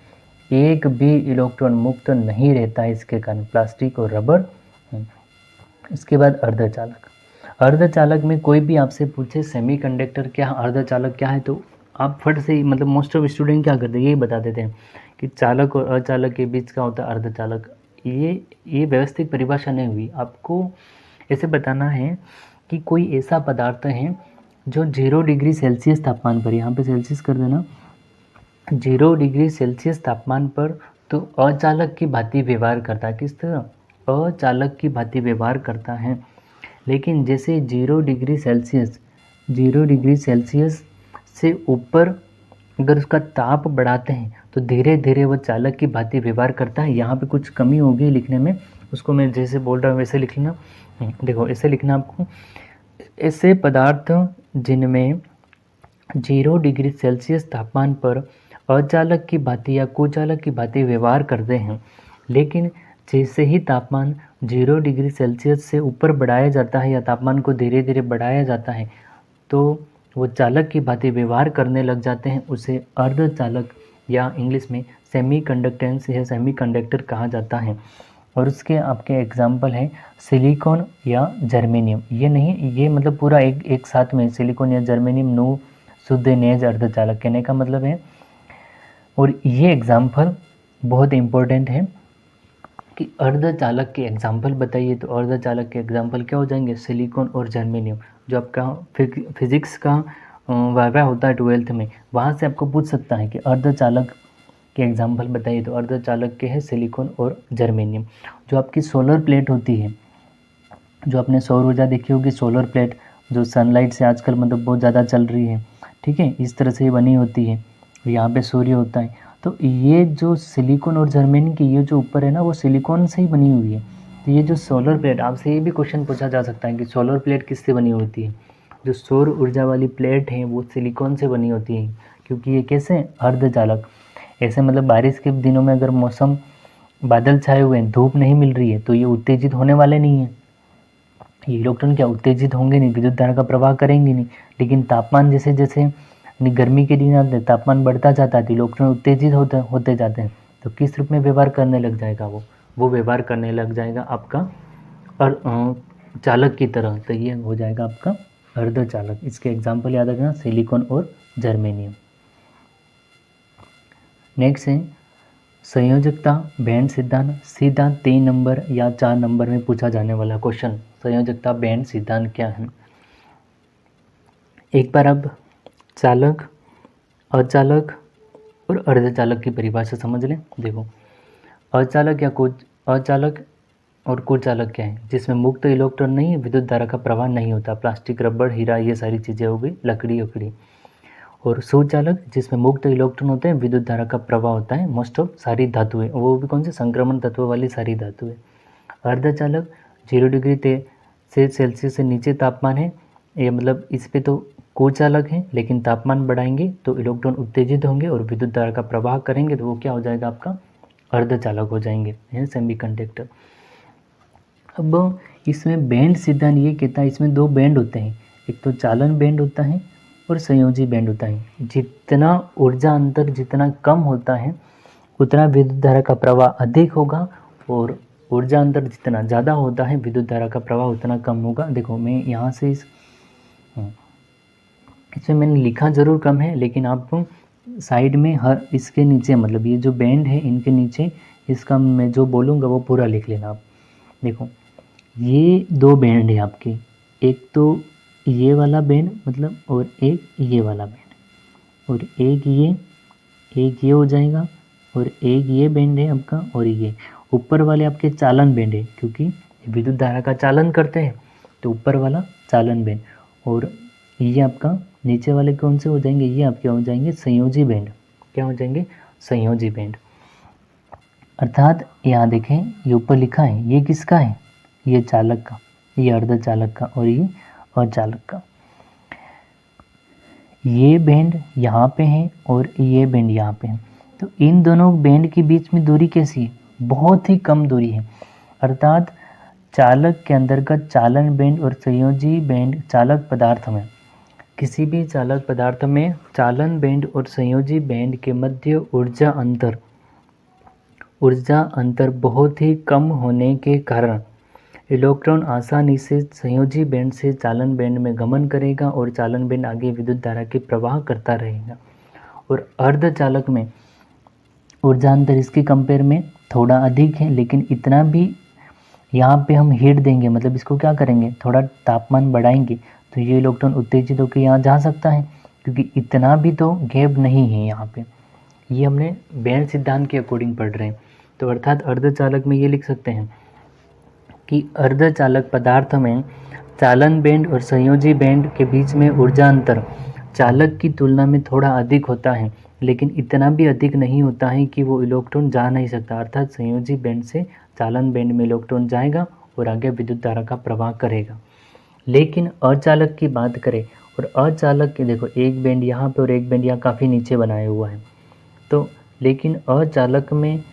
एक भी इलेक्ट्रॉन मुक्त नहीं रहता है इसके कारण, प्लास्टिक और रबर। इसके बाद अर्धचालक। अर्धचालक में कोई भी आपसे पूछे सेमीकंडक्टर क्या, अर्धचालक क्या है, तो आप फट से मतलब मोस्ट ऑफ स्टूडेंट क्या करते हैं, यही बता देते हैं कि चालक और अचालक के बीच का होता है अर्धचालक। ये व्यवस्थित परिभाषा नहीं हुई। आपको ऐसे बताना है कि कोई ऐसा पदार्थ है जो 0 डिग्री सेल्सियस तापमान पर, यहाँ पे सेल्सियस कर देना, 0 डिग्री सेल्सियस तापमान पर तो अचालक की भांति व्यवहार करता है। किस तरह, अचालक की भांति व्यवहार करता है। लेकिन जैसे 0 डिग्री सेल्सियस से ऊपर अगर उसका ताप बढ़ाते हैं तो धीरे धीरे वो चालक की भांति व्यवहार करता है। यहाँ पे कुछ कमी होगी लिखने में, उसको मैं जैसे बोल रहा हूँ वैसे लिख लेना। देखो, ऐसे लिखना आपको, ऐसे पदार्थ जिनमें 0 डिग्री सेल्सियस तापमान पर अचालक की भांति या कुचालक की भांति व्यवहार करते हैं, लेकिन जैसे ही तापमान 0 डिग्री सेल्सियस से ऊपर बढ़ाया जाता है या तापमान को धीरे धीरे बढ़ाया जाता है तो वो चालक की भांति व्यवहार करने लग जाते हैं। उसे अर्धचालक या इंग्लिश में सेमीकंडक्टेंस या सेमीकंडक्टर कहा जाता है। और उसके आपके एग्जाम्पल है सिलिकॉन या जर्मेनियम। ये नहीं, ये मतलब पूरा एक साथ में सिलिकॉन या जर्मेनियम नो शुद्ध नेज अर्धचालक कहने का मतलब है। और ये एग्जाम्पल बहुत इम्पोर्टेंट है कि अर्धचालक के एग्जाम्पल बताइए, तो अर्धचालक के एग्जाम्पल क्या हो जाएंगे, सिलिकॉन और जर्मेनियम। जो आपका फिजिक्स का वाइवा होता है 12th में, वहाँ से आपको पूछ सकता है कि अर्धचालक के एग्जाम्पल बताइए, तो अर्धचालक के हैं सिलिकॉन और जर्मेनियम। जो आपकी सोलर प्लेट होती है, जो आपने सौर ऊर्जा देखी होगी, सोलर प्लेट जो सनलाइट से आजकल मतलब बहुत ज़्यादा चल रही है, ठीक है, इस तरह से ये बनी होती है, यहाँ पे सूर्य होता है। तो ये जो सिलिकॉन और जर्मेनियम की ये जो ऊपर है ना, वो सिलिकॉन से ही बनी हुई है। तो ये जो सोलर प्लेट, आपसे ये भी क्वेश्चन पूछा जा सकता है कि सोलर प्लेट किससे बनी होती है। जो सौर ऊर्जा वाली प्लेट है वो सिलिकॉन से बनी होती है, क्योंकि ये कैसे अर्धचालक। ऐसे मतलब बारिश के दिनों में अगर मौसम बादल छाए हुए हैं, धूप नहीं मिल रही है, तो ये उत्तेजित होने वाले नहीं है। ये इलेक्ट्रॉन क्या उत्तेजित होंगे नहीं, विद्युत धारा का प्रवाह करेंगे नहीं। लेकिन तापमान जैसे जैसे गर्मी के दिन आते तापमान बढ़ता जाता है, तो इलेक्ट्रॉन उत्तेजित होते जाते हैं। तो किस रूप में व्यवहार करने लग जाएगा, वो व्यवहार करने लग जाएगा आपका चालक की तरह। तो ये हो जाएगा आपका अर्धचालक। इसके एग्जाम्पल याद रखना, सिलिकॉन और जर्मेनियम। नेक्स्ट है संयोजकता बैंड सिद्धांत। सीधा 3 नंबर या 4 नंबर में पूछा जाने वाला क्वेश्चन, संयोजकता बैंड सिद्धांत क्या है। एक बार अब चालक, अचालक और अर्धचालक की परिभाषा समझ लें। देखो, अचालक या अचालक और कुचालक क्या है, जिसमें मुक्त इलेक्ट्रॉन नहीं है, विद्युत धारा का प्रवाह नहीं होता, प्लास्टिक, रबड़, हीरा, ये सारी चीज़ें हो गई, लकड़ी उकड़ी। और सुचालक, जिसमें मुक्त इलेक्ट्रॉन होते हैं, विद्युत धारा का प्रवाह होता है, मोस्ट ऑफ सारी धातुएं, वो भी कौन से, संक्रमण तत्व वाली सारी धातुएं। अर्धचालक 0 डिग्री से सेल्सियस से नीचे तापमान है, ये मतलब इस पे तो कुचालक है, लेकिन तापमान बढ़ाएंगे तो इलेक्ट्रॉन उत्तेजित होंगे और विद्युत धारा का प्रवाह करेंगे, तो वो क्या हो जाएगा आपका अर्धचालक हो जाएंगे, है सेमीकंडक्टर। अब इसमें बैंड सिद्धांत ये कहता है, इसमें 2 बैंड होते हैं, एक तो चालन बैंड होता है और संयोजी बैंड होता है। जितना ऊर्जा अंतर जितना कम होता है, उतना विद्युत धारा का प्रवाह अधिक होगा, और ऊर्जा अंतर जितना ज़्यादा होता है, विद्युत धारा का प्रवाह उतना कम होगा। देखो मैं यहाँ से इसमें मैंने लिखा ज़रूर कम है, लेकिन आपको साइड में हर इसके नीचे, मतलब ये जो बैंड है इनके नीचे, इसका मैं जो बोलूँगा वो पूरा लिख लेना आप। देखो ये 2 बैंड है आपके, एक तो ये वाला बैंड मतलब, और एक ये वाला बैंड, और एक ये हो जाएगा, और एक ये बैंड है आपका, और ये ऊपर वाले आपके चालन बैंड है, क्योंकि विद्युत धारा का चालन करते हैं, तो ऊपर वाला चालन बैंड। और ये आपका नीचे वाले कौन से हो जाएंगे, ये आपके हो जाएंगे संयोजी बैंड। क्या हो जाएंगे, संयोजी बैंड। अर्थात यहाँ देखें, ये ऊपर लिखा है, ये किसका है, ये चालक का, ये अर्धचालक का, और ये अचालक का। ये बैंड यहाँ पे है और ये बैंड यहाँ पे है, तो इन दोनों बैंड के बीच में दूरी कैसी है, बहुत ही कम दूरी है। अर्थात चालक के अंतर्गत चालन बैंड और संयोजी बैंड, चालक पदार्थ में, किसी भी चालक पदार्थ में चालन बैंड और संयोजी बैंड के मध्य ऊर्जा अंतर बहुत ही कम होने के कारण इलेक्ट्रॉन आसानी से संयोजी बैंड से चालन बैंड में गमन करेगा, और चालन बैंड आगे विद्युत धारा के प्रवाह करता रहेगा। और अर्धचालक में ऊर्जा अंतर इसके कंपेयर में थोड़ा अधिक है, लेकिन इतना भी, यहाँ पे हम हीट देंगे, मतलब इसको क्या करेंगे, थोड़ा तापमान बढ़ाएंगे, तो ये इलेक्ट्रॉन उत्तेजित होकर यहाँ जा सकता है, क्योंकि इतना भी तो गैप नहीं है यहाँ पे। ये हमने बैंड सिद्धांत के अकॉर्डिंग पढ़ रहे हैं। तो अर्थात अर्धचालक में ये लिख सकते हैं कि अर्धचालक पदार्थ में चालन बैंड और संयोजी बैंड के बीच में ऊर्जा अंतर चालक की तुलना में थोड़ा अधिक होता है, लेकिन इतना भी अधिक नहीं होता है कि वो इलेक्ट्रॉन जा नहीं सकता। अर्थात संयोजी बैंड से चालन बैंड में इलेक्ट्रॉन जाएगा और आगे विद्युत धारा का प्रवाह करेगा। लेकिन अचालक की बात करें, और अचालक के देखो, एक बैंड यहाँ पे और एक बैंड यहाँ काफ़ी नीचे बनाया हुआ है, तो लेकिन अचालक में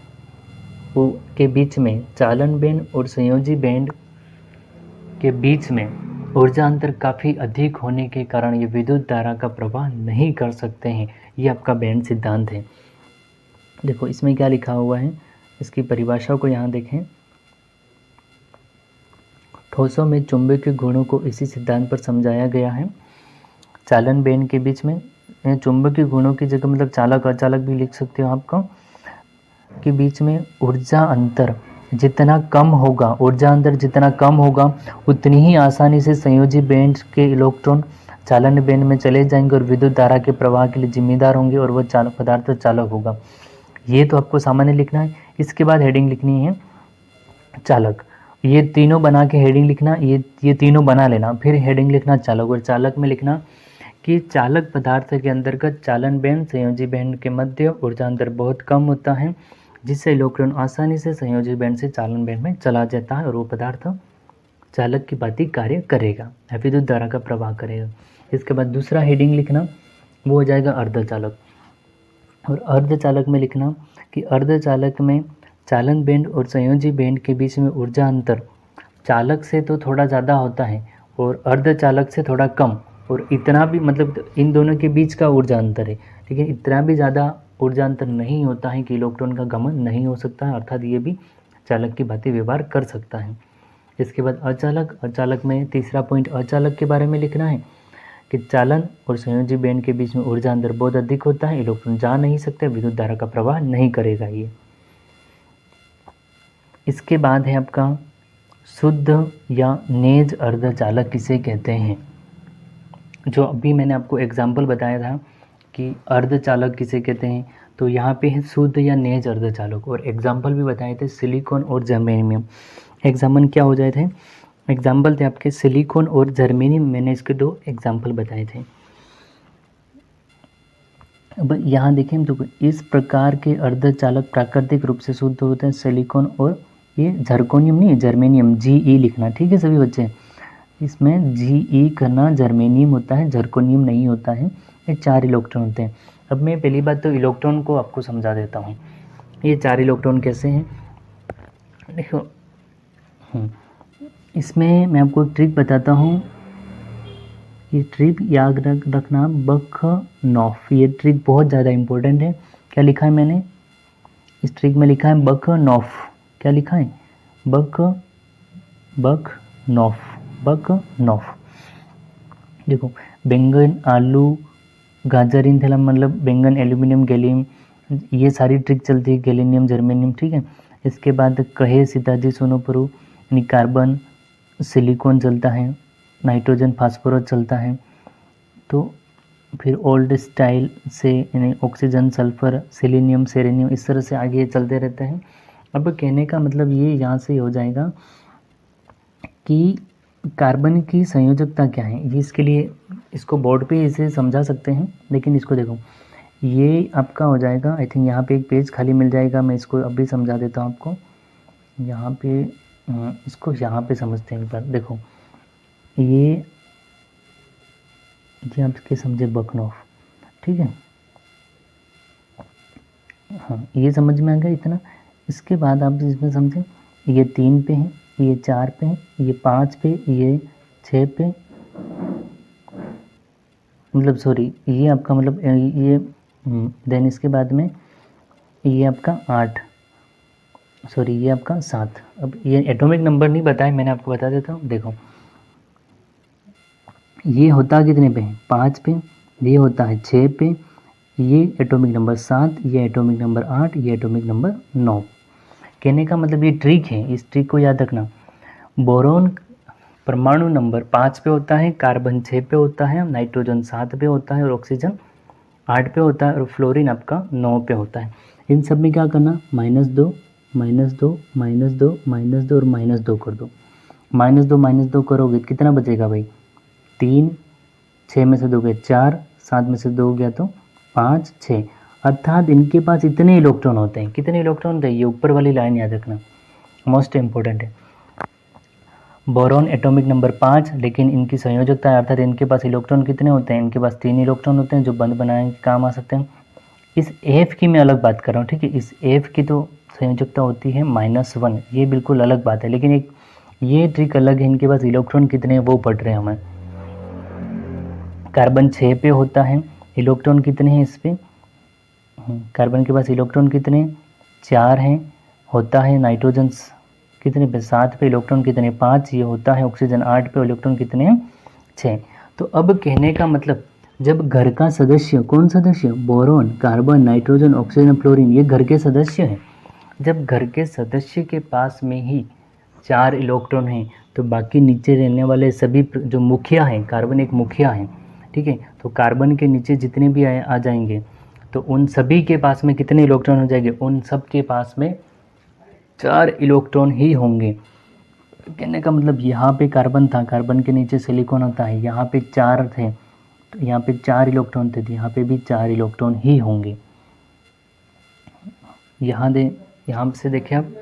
के बीच में चालन बैंड और संयोजी बैंड के बीच में ऊर्जा अंतर काफ़ी अधिक होने के कारण ये विद्युत धारा का प्रवाह नहीं कर सकते हैं। ये आपका बैंड सिद्धांत है। देखो इसमें क्या लिखा हुआ है, इसकी परिभाषा को यहाँ देखें। ठोसों में चुंबकीय गुणों को इसी सिद्धांत पर समझाया गया है। चालन बेंड के बीच में चुंबकीय गुणों की जगह मतलब चालक अचालक भी लिख सकते हो आपको, के बीच में ऊर्जा अंतर जितना कम होगा, उतनी ही आसानी से संयोजी बेंड के इलेक्ट्रॉन चालन बेंड में चले जाएंगे और विद्युत धारा के प्रवाह के लिए जिम्मेदार होंगे और वह चालक पदार्थ चालक होगा। ये तो आपको सामान्य लिखना है। इसके बाद हेडिंग लिखनी है चालक। ये तीनों बना के हेडिंग लिखना, ये तीनों बना लेना, फिर हेडिंग लिखना चालक, और चालक में लिखना कि चालक पदार्थ के अंतर्गत चालन बेंड संयोजी बेंड के मध्य ऊर्जा अंतर बहुत कम होता है, जिससे इलेक्ट्रॉन आसानी से संयोजी बेंड से चालन बेंड में चला जाता है और वो पदार्थ चालक की भांति कार्य करेगा, विद्युत धारा का प्रवाह करेगा। इसके बाद दूसरा हेडिंग लिखना वो हो जाएगा अर्धचालक, और अर्धचालक में लिखना कि अर्धचालक में चालन बेंड और संयोजी बेंड के बीच में ऊर्जा अंतर चालक से तो थोड़ा ज़्यादा होता है और अर्धचालक से थोड़ा कम, और इतना भी मतलब इन दोनों के बीच का ऊर्जा अंतर है, ठीक है, इतना भी ज़्यादा ऊर्जा अंतर नहीं होता है कि इलेक्ट्रॉन का गमन नहीं हो सकता है, अर्थात ये भी चालक की भांति व्यवहार कर सकता है। इसके बाद अचालक में तीसरा पॉइंट अचालक के बारे में लिखना है कि चालन और संयोजी बेंड के बीच में ऊर्जा अंतर बहुत अधिक होता है, इलेक्ट्रॉन जा नहीं सकते, विद्युत धारा का प्रवाह नहीं करेगा ये। इसके बाद है आपका शुद्ध या नेज अर्धचालक किसे कहते हैं। जो अभी मैंने आपको एग्जाम्पल बताया था कि अर्धचालक किसे कहते हैं, तो यहाँ पे है शुद्ध या नेज अर्धचालक, और एग्जाम्पल भी बताए थे सिलिकॉन और जर्मेनियम। एग्जाम्पल क्या हो जाए थे, एग्जाम्पल थे आपके सिलिकॉन और जर्मेनियम, मैंने इसके 2 एग्जाम्पल बताए थे। अब यहाँ देखें तो इस प्रकार के अर्धचालक प्राकृतिक रूप से शुद्ध होते हैं, सिलिकॉन और ये जर्कोनियम नहीं, जर्मेनियम, GE लिखना, ठीक है सभी बच्चे, इसमें GE करना, जर्मेनियम होता है, जर्कोनियम नहीं होता है। ये 4 इलेक्ट्रॉन होते हैं। अब मैं पहली बात तो इलेक्ट्रॉन को आपको समझा देता हूँ। ये 4 इलेक्ट्रॉन कैसे हैं, देखो इसमें मैं आपको एक ट्रिक बताता हूँ। ये ट्रिक याद रखना, बख-नॉफ, ये ट्रिक बहुत ज़्यादा इम्पोर्टेंट है। क्या लिखा है मैंने इस ट्रिक में, लिखा है बख-नॉफ, क्या लिखा है, बख-नॉफ। देखो बैंगन, आलू, गाजर, इनथैलम मतलब बैंगन, एल्यूमिनियम, गैलियम, ये सारी ट्रिक चलती है, गैलिनियम, जर्मेनियम, ठीक है। इसके बाद कहे, सीताजी, सोनोपुरु यानी कार्बन, सिलिकॉन चलता है, नाइट्रोजन, फास्फोरस चलता है। तो फिर ओल्ड स्टाइल से यानी ऑक्सीजन, सल्फर, सेलेनियम, सेरेनियम, इस तरह से आगे चलते रहते हैं। अब कहने का मतलब ये यहाँ से हो जाएगा कि कार्बन की संयोजकता क्या है। ये इसके लिए इसको बोर्ड पे इसे समझा सकते हैं, लेकिन इसको देखो, ये आपका हो जाएगा, आई थिंक यहाँ पे एक पेज खाली मिल जाएगा, मैं इसको अभी समझा देता हूँ आपको। यहाँ पे इसको यहाँ पे समझते हैं एक बार। देखो ये आप इसके समझे बख-नॉफ, ठीक है, हाँ ये समझ में आ गया इतना। इसके बाद आप इसमें समझें, ये 3 पे है, ये 4 पे है, ये 5 पे, ये 6 पे, मतलब सॉरी ये आपका मतलब ये देन इसके बाद में ये आपका 8, सॉरी ये आपका 7। अब ये एटॉमिक नंबर नहीं बताया, मैंने आपको बता देता हूँ। देखो ये होता कितने पे है, 5 पे, ये होता है 6 पे, ये एटॉमिक नंबर 7, ये एटॉमिक नंबर 8, ये एटॉमिक नंबर 9। कहने का मतलब ये ट्रिक है, इस ट्रिक को याद रखना। बोरोन परमाणु नंबर 5 पे होता है, कार्बन 6 पे होता है, नाइट्रोजन 7 पे होता है और ऑक्सीजन 8 पे होता है और फ्लोरीन आपका 9 पे होता है। इन सब में क्या करना, -2, -2, -2, -2 और -2 कर दो। -2 -2 करोगे कितना बचेगा भाई, 3, 6 में से 2 गए 4, 7 में से 2 गया तो 5, 6, अर्थात इनके पास इतने इलेक्ट्रॉन होते हैं। कितने इलेक्ट्रॉन होते हैं, ये ऊपर वाली लाइन याद रखना, मोस्ट इम्पोर्टेंट है। बोरॉन एटॉमिक नंबर 5, लेकिन इनकी संयोजकता है, अर्थात इनके पास इलेक्ट्रॉन कितने होते हैं, इनके पास 3 इलेक्ट्रॉन होते हैं जो बंद बनाने के काम आ सकते हैं। इस F की मैं अलग बात कर रहा हूँ, ठीक है, इस F की तो संयोजकता होती है -1, ये बिल्कुल अलग बात है, लेकिन एक ये ट्रिक अलग है, इनके पास इलेक्ट्रॉन कितने हैं वो पढ़ रहे हैं हमें। कार्बन 6 पे होता है, इलेक्ट्रॉन कितने हैं इस पे, कार्बन के पास इलेक्ट्रॉन कितने, 4 हैं, होता है नाइट्रोजन कितने पे 7 पे, इलेक्ट्रॉन कितने 5 ये होता है, ऑक्सीजन 8 पे, इलेक्ट्रॉन कितने 6। तो अब कहने का मतलब जब घर का सदस्य, कौन सदस्य, boron, carbon, nitrogen, oxygen, fluorine, ये घर के सदस्य हैं। जब घर के सदस्य के पास में ही 4 इलेक्ट्रॉन हैं तो बाकी नीचे रहने वाले सभी जो मुखिया हैं, कार्बन एक मुखिया है, ठीक है, तो कार्बन के नीचे जितने भी आ जाएंगे तो उन सभी के पास में कितने इलेक्ट्रॉन हो जाएंगे, उन सब के पास में 4 इलेक्ट्रॉन ही होंगे। कहने का मतलब यहाँ पे कार्बन था, कार्बन के नीचे सिलिकॉन होता है, यहाँ पे 4 थे तो यहाँ पे 4 इलेक्ट्रॉन थे, तो यहाँ पे भी 4 इलेक्ट्रॉन ही होंगे। यहाँ से देखिए आप,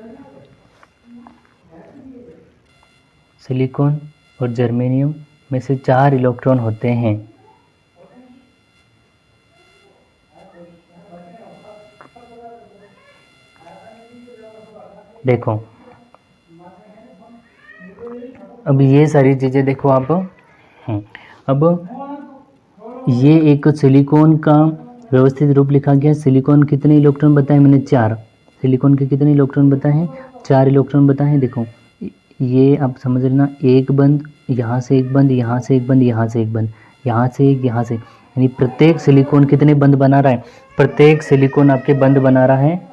सिलिकॉन और जर्मेनियम में से 4 इलेक्ट्रॉन होते हैं। देखो अब ये सारी चीज़ें देखो आप। अब ये एक सिलिकॉन का व्यवस्थित रूप लिखा गया। सिलिकॉन कितने इलेक्ट्रॉन बताए मैंने, 4। सिलिकॉन के कितने इलेक्ट्रॉन बताए हैं, 4 इलेक्ट्रॉन बताए हैं। देखो ये आप समझ लेना, एक बंद, यहाँ से एक बंद, यहाँ से एक बंद, यहाँ से एक बंद, यहाँ से एक, यहाँ से, यानी प्रत्येक सिलिकॉन कितने बंद बना रहा है, प्रत्येक सिलिकॉन आपके बंद बना रहा है।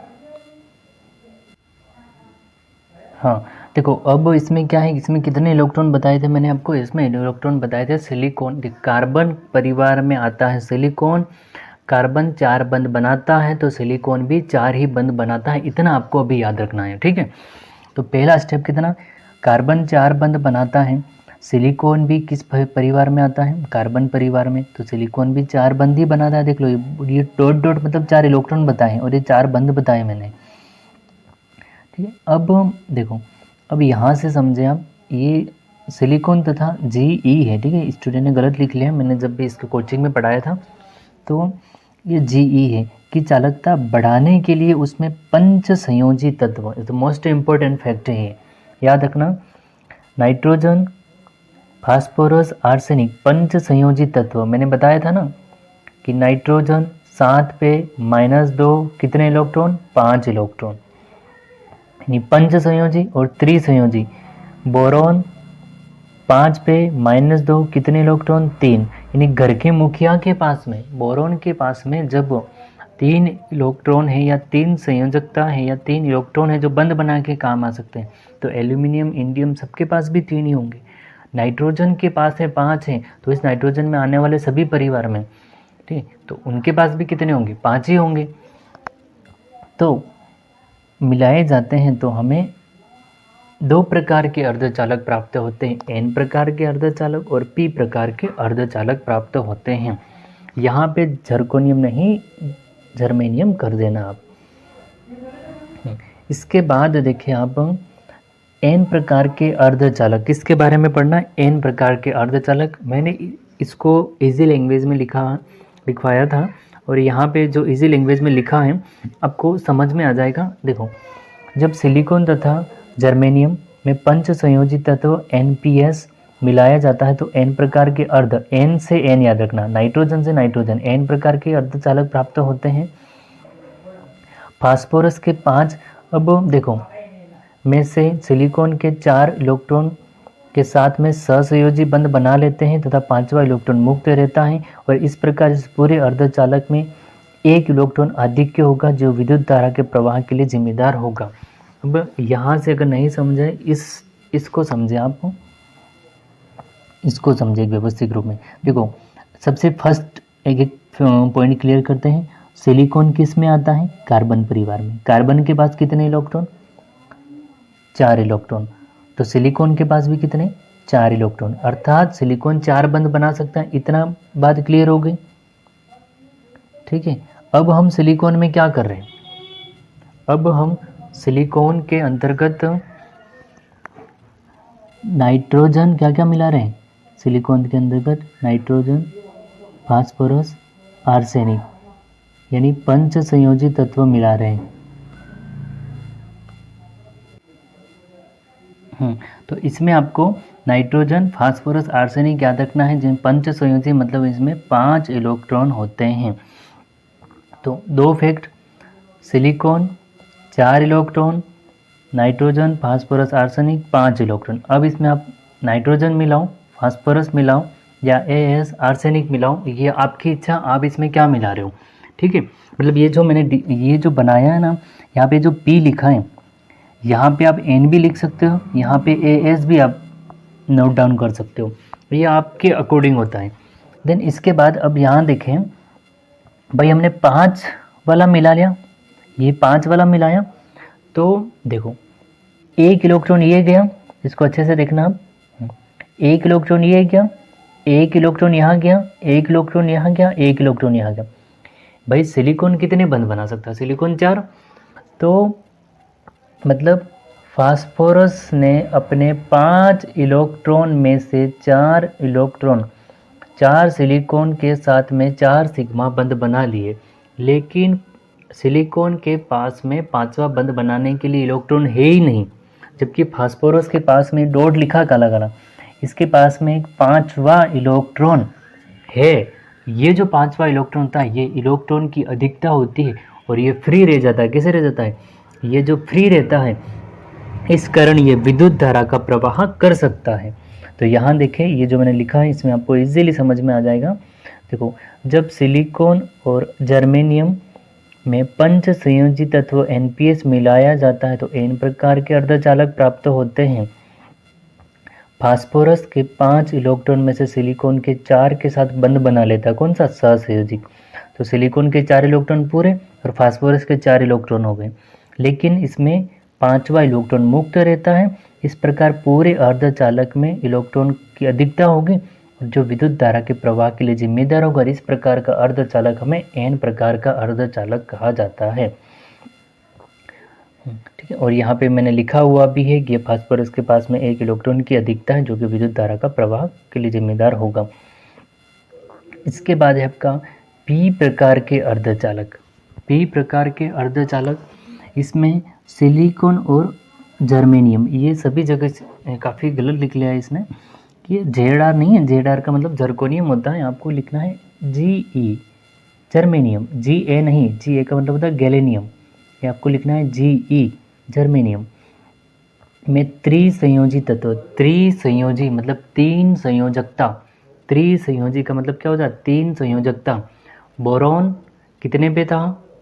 हाँ देखो अब इसमें क्या है, इसमें कितने इलेक्ट्रॉन बताए थे मैंने आपको, इसमें इलेक्ट्रॉन बताए थे सिलिकॉन, कार्बन परिवार में आता है सिलिकॉन, कार्बन 4 बंद बनाता है तो सिलिकॉन भी 4 ही बंद बनाता है, इतना आपको अभी याद रखना है, ठीक है। तो पहला स्टेप कितना, कार्बन 4 बंद बनाता है, सिलिकॉन भी किस परिवार में आता है, कार्बन परिवार में, तो सिलिकॉन भी 4 बंद ही बनाता है। देख लो ये डॉट डॉट मतलब 4 इलेक्ट्रॉन बताए और ये 4 बंद बताए मैंने, ठीक है। अब देखो अब यहाँ से समझे आप, ये सिलिकॉन तथा Ge है, ठीक है, स्टूडेंट ने गलत लिख लिया, मैंने जब भी इसके कोचिंग में पढ़ाया था तो ये Ge है कि चालकता बढ़ाने के लिए उसमें पंच संयोजी तत्व, तो मोस्ट इम्पोर्टेंट फैक्ट है, याद रखना, नाइट्रोजन, फास्फोरस, आर्सेनिक, पंच संयोजी तत्व। मैंने बताया था ना कि नाइट्रोजन 7 पे -2 कितने इलेक्ट्रॉन, 5 इलेक्ट्रॉन, यानी पंच संयोजी, और त्रिसंयोजी बोरॉन 5 पे -2 कितने इलेक्ट्रॉन, 3, यानी घर के मुखिया के पास में, बोरॉन के पास में जब 3 इलेक्ट्रॉन है या 3 संयोजकता है या 3 इलेक्ट्रॉन है जो बंद बना के काम आ सकते हैं, तो एल्यूमिनियम, इंडियम सबके पास भी 3 ही होंगे। नाइट्रोजन के पास है 5 हैं, तो इस नाइट्रोजन में आने वाले सभी परिवार में, ठीक, तो उनके पास भी कितने होंगे, 5 ही होंगे। तो मिलाए जाते हैं तो हमें 2 प्रकार के अर्धचालक प्राप्त होते हैं, N प्रकार के अर्धचालक और P प्रकार के अर्धचालक प्राप्त होते हैं। यहाँ पे जर्कोनियम नहीं, जर्मेनियम कर देना आप। इसके बाद देखिए आप N प्रकार के अर्धचालक, किसके बारे में पढ़ना, N प्रकार के अर्धचालक। मैंने इसको इजी लैंग्वेज में लिखवाया था और यहाँ पे जो इजी लैंग्वेज में लिखा है आपको समझ में आ जाएगा। देखो जब सिलिकॉन तथा जर्मेनियम में पंच संयोजी तत्व NPS मिलाया जाता है तो N प्रकार के अर्ध, N से N याद रखना, नाइट्रोजन से नाइट्रोजन, N प्रकार के अर्धचालक प्राप्त होते हैं। फास्फोरस के 5, अब देखो में से सिलिकॉन के 4 इलेक्ट्रॉन के साथ में सहसंयोजी बंध बना लेते हैं तथा 5वां इलेक्ट्रॉन मुक्त रहता है और इस प्रकार इस पूरे अर्धचालक में 1 इलेक्ट्रॉन आधिक्य होगा जो विद्युत धारा के प्रवाह के लिए जिम्मेदार होगा। अब यहाँ से अगर नहीं समझे इसको समझे आप, इसको समझे व्यवस्थित रूप में। देखो सबसे फर्स्ट एक पॉइंट क्लियर करते हैं, सिलिकॉन किस में आता है, कार्बन परिवार में। कार्बन के पास कितने इलेक्ट्रॉन, 4 इलेक्ट्रॉन, तो सिलिकॉन के पास भी कितने, 4 इलेक्ट्रॉन, अर्थात सिलिकॉन 4 बंध बना सकता है। इतना बात क्लियर हो गई, ठीक है। अब हम सिलिकॉन में क्या कर रहे हैं, अब हम सिलिकॉन के अंतर्गत नाइट्रोजन क्या क्या मिला रहे हैं, सिलिकॉन के अंतर्गत नाइट्रोजन, फास्फोरस, आर्सेनिक, यानी पंच संयोजी तत्व मिला रहे हैं। तो इसमें आपको नाइट्रोजन, फास्फोरस, आर्सेनिक याद रखना है, जिन पंच संयोजी मतलब इसमें 5 इलेक्ट्रॉन होते हैं। तो 2 fact, silicon 4 electron, nitrogen, phosphorus, arsenic 5 electron. अब इसमें आप नाइट्रोजन मिलाओ, फास्फोरस मिलाओ या एस आर्सेनिक मिलाओ, ये आपकी इच्छा, आप इसमें क्या मिला रहे हो, ठीक है। मतलब ये जो मैंने ये जो बनाया है ना, यहाँ पे जो P लिखा है, यहाँ पे आप N भी लिख सकते हो, यहाँ पे AS भी आप नोट डाउन कर सकते हो, ये आपके अकॉर्डिंग होता है। देन इसके बाद अब यहाँ देखें भाई, हमने 5 वाला मिला लिया, ये 5 वाला मिलाया, तो देखो 1 इलेक्ट्रॉन ये गया, इसको अच्छे से देखना आप, 1 इलेक्ट्रॉन ये गया, 1 इलेक्ट्रॉन यहाँ गया, 1 इलेक्ट्रॉन यहाँ गया, 1 इलेक्ट्रॉन यहाँ गया। भाई सिलिकॉन कितने बंद बना सकता है? सिलिकॉन 4। तो मतलब फास्फोरस ने अपने 5 इलेक्ट्रॉन में से 4 इलेक्ट्रॉन 4 सिलिकॉन के साथ में 4 सिग्मा बंद बना लिए, लेकिन सिलिकॉन के पास में 5वां बंद बनाने के लिए इलेक्ट्रॉन है ही नहीं, जबकि फास्फोरस के पास में डॉट लिखा काला काला, इसके पास में एक 5वां इलेक्ट्रॉन है। ये जो 5वां इलेक्ट्रॉन था, ये इलेक्ट्रॉन की अधिकता होती है और ये फ्री रह जाता है। कैसे रह जाता है? ये जो फ्री रहता है, इस कारण ये विद्युत धारा का प्रवाह कर सकता है। तो यहाँ देखें, ये जो मैंने लिखा है इसमें आपको इजीली समझ में आ जाएगा। देखो, जब सिलिकॉन और जर्मेनियम में पंच संयोजी तत्व NPS मिलाया जाता है तो N प्रकार के अर्धचालक प्राप्त होते हैं। फास्फोरस के 5 इलेक्ट्रॉन में से सिलिकॉन के 4 के साथ बंध बना लेता है। कौन सा? सहसंयोजी। तो सिलिकॉन के 4 इलेक्ट्रॉन पूरे और फास्फोरस के 4 इलेक्ट्रॉन हो गए, लेकिन इसमें 5वां इलेक्ट्रॉन मुक्त रहता है। इस प्रकार पूरे अर्धचालक में इलेक्ट्रॉन की अधिकता होगी और जो विद्युत धारा के प्रवाह के लिए जिम्मेदार होगा। इस प्रकार का अर्धचालक हमें N प्रकार का अर्धचालक कहा जाता है, ठीक है। और यहाँ पे मैंने लिखा हुआ भी है कि फास्फोरस के पास में 1 इलेक्ट्रॉन की अधिकता है जो कि विद्युत धारा का प्रवाह के लिए जिम्मेदार होगा। इसके बाद है आपका P प्रकार के अर्धचालक। P प्रकार के अर्धचालक, इसमें सिलिकॉन और जर्मेनियम, ये सभी जगह काफ़ी गलत लिख लिया है इसने कि ये ZR नहीं है। ZR का मतलब जर्कोनियम होता है, आपको लिखना है GE जर्मेनियम, GA नहीं, GA का मतलब होता है गैलेनियम, ये आपको लिखना है GE जर्मेनियम में त्रिसंयोजी तत्व। त्रिसंयोजी मतलब 3 संयोजकता। त्रिसंयोजी का मतलब क्या होता है? 3 संयोजकता। बोरॉन कितने पे था?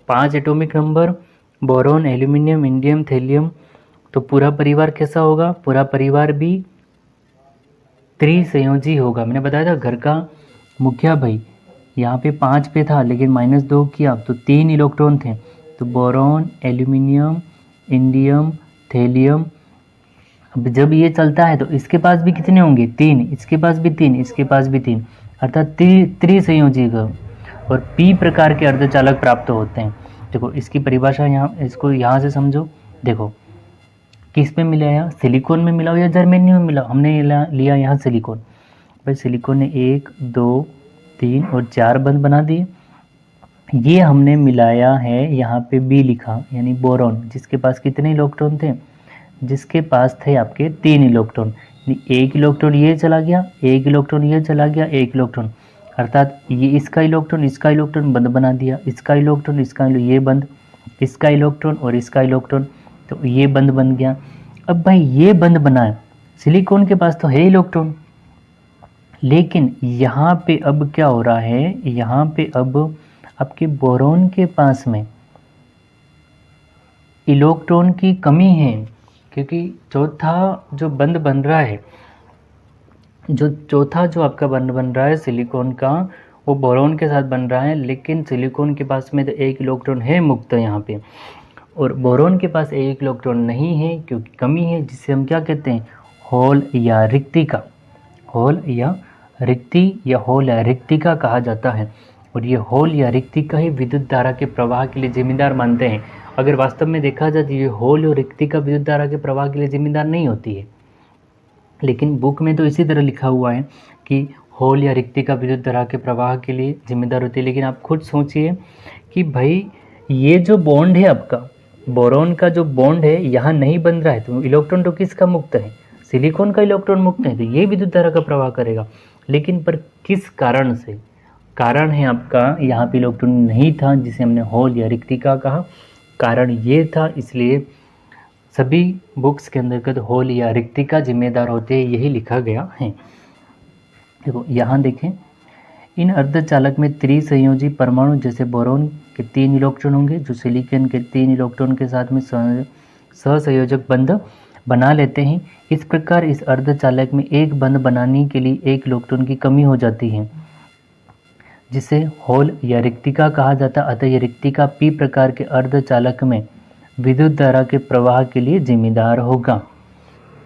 5 atomic number. Boron, aluminium, indium, thallium. तो पूरा परिवार कैसा होगा? पूरा परिवार भी त्रिसंयोजी होगा। मैंने बताया था घर का मुखिया भाई यहाँ पे 5 पे था, लेकिन -2 किया तो 3 इलेक्ट्रॉन थे। तो बोरॉन, एल्यूमिनियम, इंडियम, थैलियम। अब जब ये चलता है तो इसके पास भी कितने होंगे? 3, इसके पास भी 3, इसके पास भी 3, अर्थात त्रिसंयोजी का। और P प्रकार के अर्धचालक प्राप्त होते हैं। देखो इसकी परिभाषा यहाँ, इसको यहाँ से समझो। देखो किस में मिलाया? सिलिकॉन में मिलाओ या जर्मेनियम में मिलाओ? हमने लिया यहाँ सिलिकॉन। भाई सिलिकॉन ने 1, 2, 3 और 4 बंध बना दिए। ये हमने मिलाया है, यहाँ पे B लिखा, यानी बोरॉन, जिसके पास कितने इलेक्ट्रॉन थे? जिसके पास थे आपके 3 इलेक्ट्रॉन। 1 इलेक्ट्रॉन ये चला गया, 1 इलेक्ट्रॉन ये चला गया, 1 इलेक्ट्रॉन, अर्थात ये इसका इलेक्ट्रॉन बंद बना दिया, इसका इलेक्ट्रॉन ये बंद, इसका इलेक्ट्रॉन और इसका इलेक्ट्रॉन, तो ये बंद बन गया। अब भाई ये बंद बनाए, सिलिकॉन के पास तो है इलेक्ट्रॉन, लेकिन यहाँ पे अब क्या हो रहा है? यहाँ पे अब आपके बोरॉन के पास में इलेक्ट्रॉन की कमी है, क्योंकि चौथा जो बंद बन रहा है, चौथा जो आपका बंद बन रहा है सिलिकॉन का, वो बोरॉन के साथ बन रहा है, लेकिन सिलिकॉन के पास में तो 1 इलेक्ट्रॉन है मुक्त यहाँ पे, और बोरॉन के पास 1 इलेक्ट्रॉन नहीं है क्योंकि कमी है, जिसे हम क्या कहते हैं? होल या रिक्तिका। होल या रिक्तिका कहा जाता है। और ये होल या रिक्तिका ही विद्युत धारा के प्रवाह के लिए जिम्मेदार मानते हैं। अगर वास्तव में देखा जाए तो ये होल और रिक्तिका विद्युत धारा के प्रवाह के लिए जिम्मेदार नहीं होती है, लेकिन बुक में तो इसी तरह लिखा हुआ है कि होल या रिक्तिका विद्युत धारा के प्रवाह के लिए जिम्मेदार होती है। लेकिन आप खुद सोचिए कि भाई ये जो बॉन्ड है आपका, बोरॉन का जो बॉन्ड है यहाँ नहीं बन रहा है, तो इलेक्ट्रॉन तो किसका मुक्त है? सिलिकॉन का इलेक्ट्रॉन मुक्त है, तो ये विद्युत धारा का प्रवाह करेगा। लेकिन पर किस कारण से? कारण है आपका यहाँ पे इलेक्ट्रॉन नहीं था, जिसे हमने होल या रिक्तिका कहा। कारण ये था, इसलिए सभी बुक्स के अंतर्गत होल या रिक्तिका जिम्मेदार होते हैं, यही लिखा गया है। देखो यहाँ देखें, इन अर्धचालक में त्रिसंयोजी परमाणु जैसे बोरोन के 3 इलेक्ट्रॉन होंगे जो सिलिकॉन के 3 इलेक्ट्रॉन के साथ में सहसंयोजक बंध बना लेते हैं। इस प्रकार इस अर्धचालक में एक बंध बनाने के लिए एक इलेक्ट्रॉन की कमी हो जाती है, जिसे होल या रिक्तिका कहा जाता है। अतः यह रिक्तिका पी प्रकार के अर्धचालक में विद्युत धारा के प्रवाह के लिए जिम्मेदार होगा।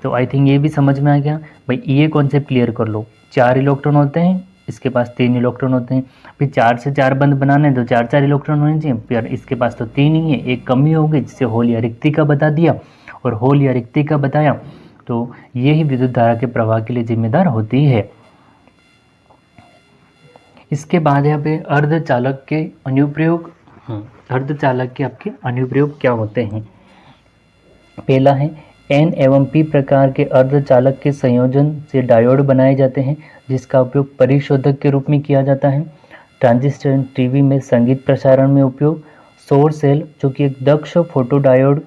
तो आई थिंक ये भी समझ में आ गया भाई। ये कॉन्सेप्ट क्लियर कर लो, 4 इलेक्ट्रॉन होते हैं, इसके पास 3 इलेक्ट्रॉन होते हैं, फिर 4 से 4 बंध बनाने हैं तो 4 इलेक्ट्रॉन होने चाहिए, फिर इसके पास तो 3 ही है, एक कमी हो गई जिसे होल या रिक्तिका बता दिया, और होल या रिक्तिका बताया तो ये ही विद्युत धारा के प्रवाह के लिए जिम्मेदार होती है। इसके बाद यहाँ पे अर्धचालक के अनुप्रयोग, अर्धचालक के आपके अनुप्रयोग क्या होते हैं। पहला है एन एवं पी प्रकार के अर्धचालक के संयोजन से डायोड बनाए जाते हैं, जिसका उपयोग परिशोधक के रूप में किया जाता है। ट्रांजिस्टर, टीवी में संगीत प्रसारण में उपयोग। सौर सेल जो कि एक दक्ष फोटोडायोड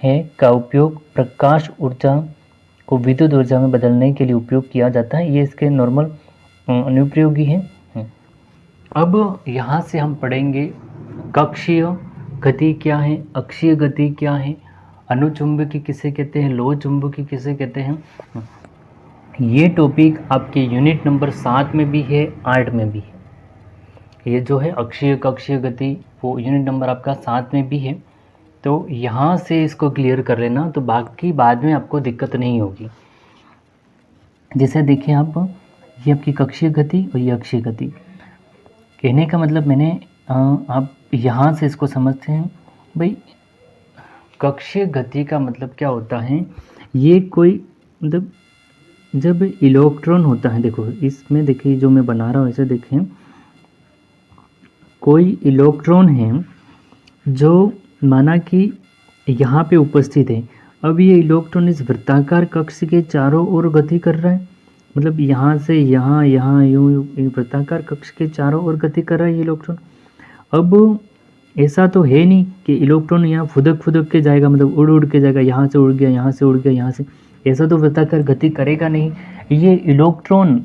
है का उपयोग प्रकाश ऊर्जा को विद्युत ऊर्जा में बदलने के लिए उपयोग किया जाता है। ये इसके नॉर्मल अनुप्रयोगी हैं। अब यहाँ से हम पढ़ेंगे कक्षीय गति क्या है, अक्षीय गति क्या है, अनुचुंबकी किसे कहते हैं, लोह चुंबकी किसे कहते हैं। ये टॉपिक आपके यूनिट नंबर 7 में भी है, 8 में भी है। ये जो है अक्षीय कक्षीय गति वो यूनिट नंबर आपका 7 में भी है। तो यहाँ से इसको क्लियर कर लेना, तो बाकी बाद में आपको दिक्कत नहीं होगी। जैसे देखिए आप, ये आपकी कक्षीय गति और ये अक्षीय गति। कहने का मतलब मैंने आप यहाँ से इसको समझते हैं भाई। कक्षीय गति का मतलब क्या होता है, ये कोई मतलब जब इलेक्ट्रॉन होता है, देखो इसमें देखिए जो मैं बना रहा हूँ ऐसे देखें, कोई इलेक्ट्रॉन है जो माना कि यहाँ पे उपस्थित है। अब ये इलेक्ट्रॉन इस वृत्ताकार कक्ष के चारों ओर गति कर रहा है, मतलब यहाँ से यहाँ यूँ वृत्ताकार कक्ष के चारों ओर गति कर रहा है ये इलेक्ट्रॉन। अब ऐसा तो है नहीं कि इलेक्ट्रॉन यहाँ फुदक के जाएगा, मतलब उड़ के जाएगा, यहाँ से उड़ गया, यहाँ से उड़ गया, यहाँ से, ऐसा तो वृत्ताकार गति करेगा नहीं। ये इलेक्ट्रॉन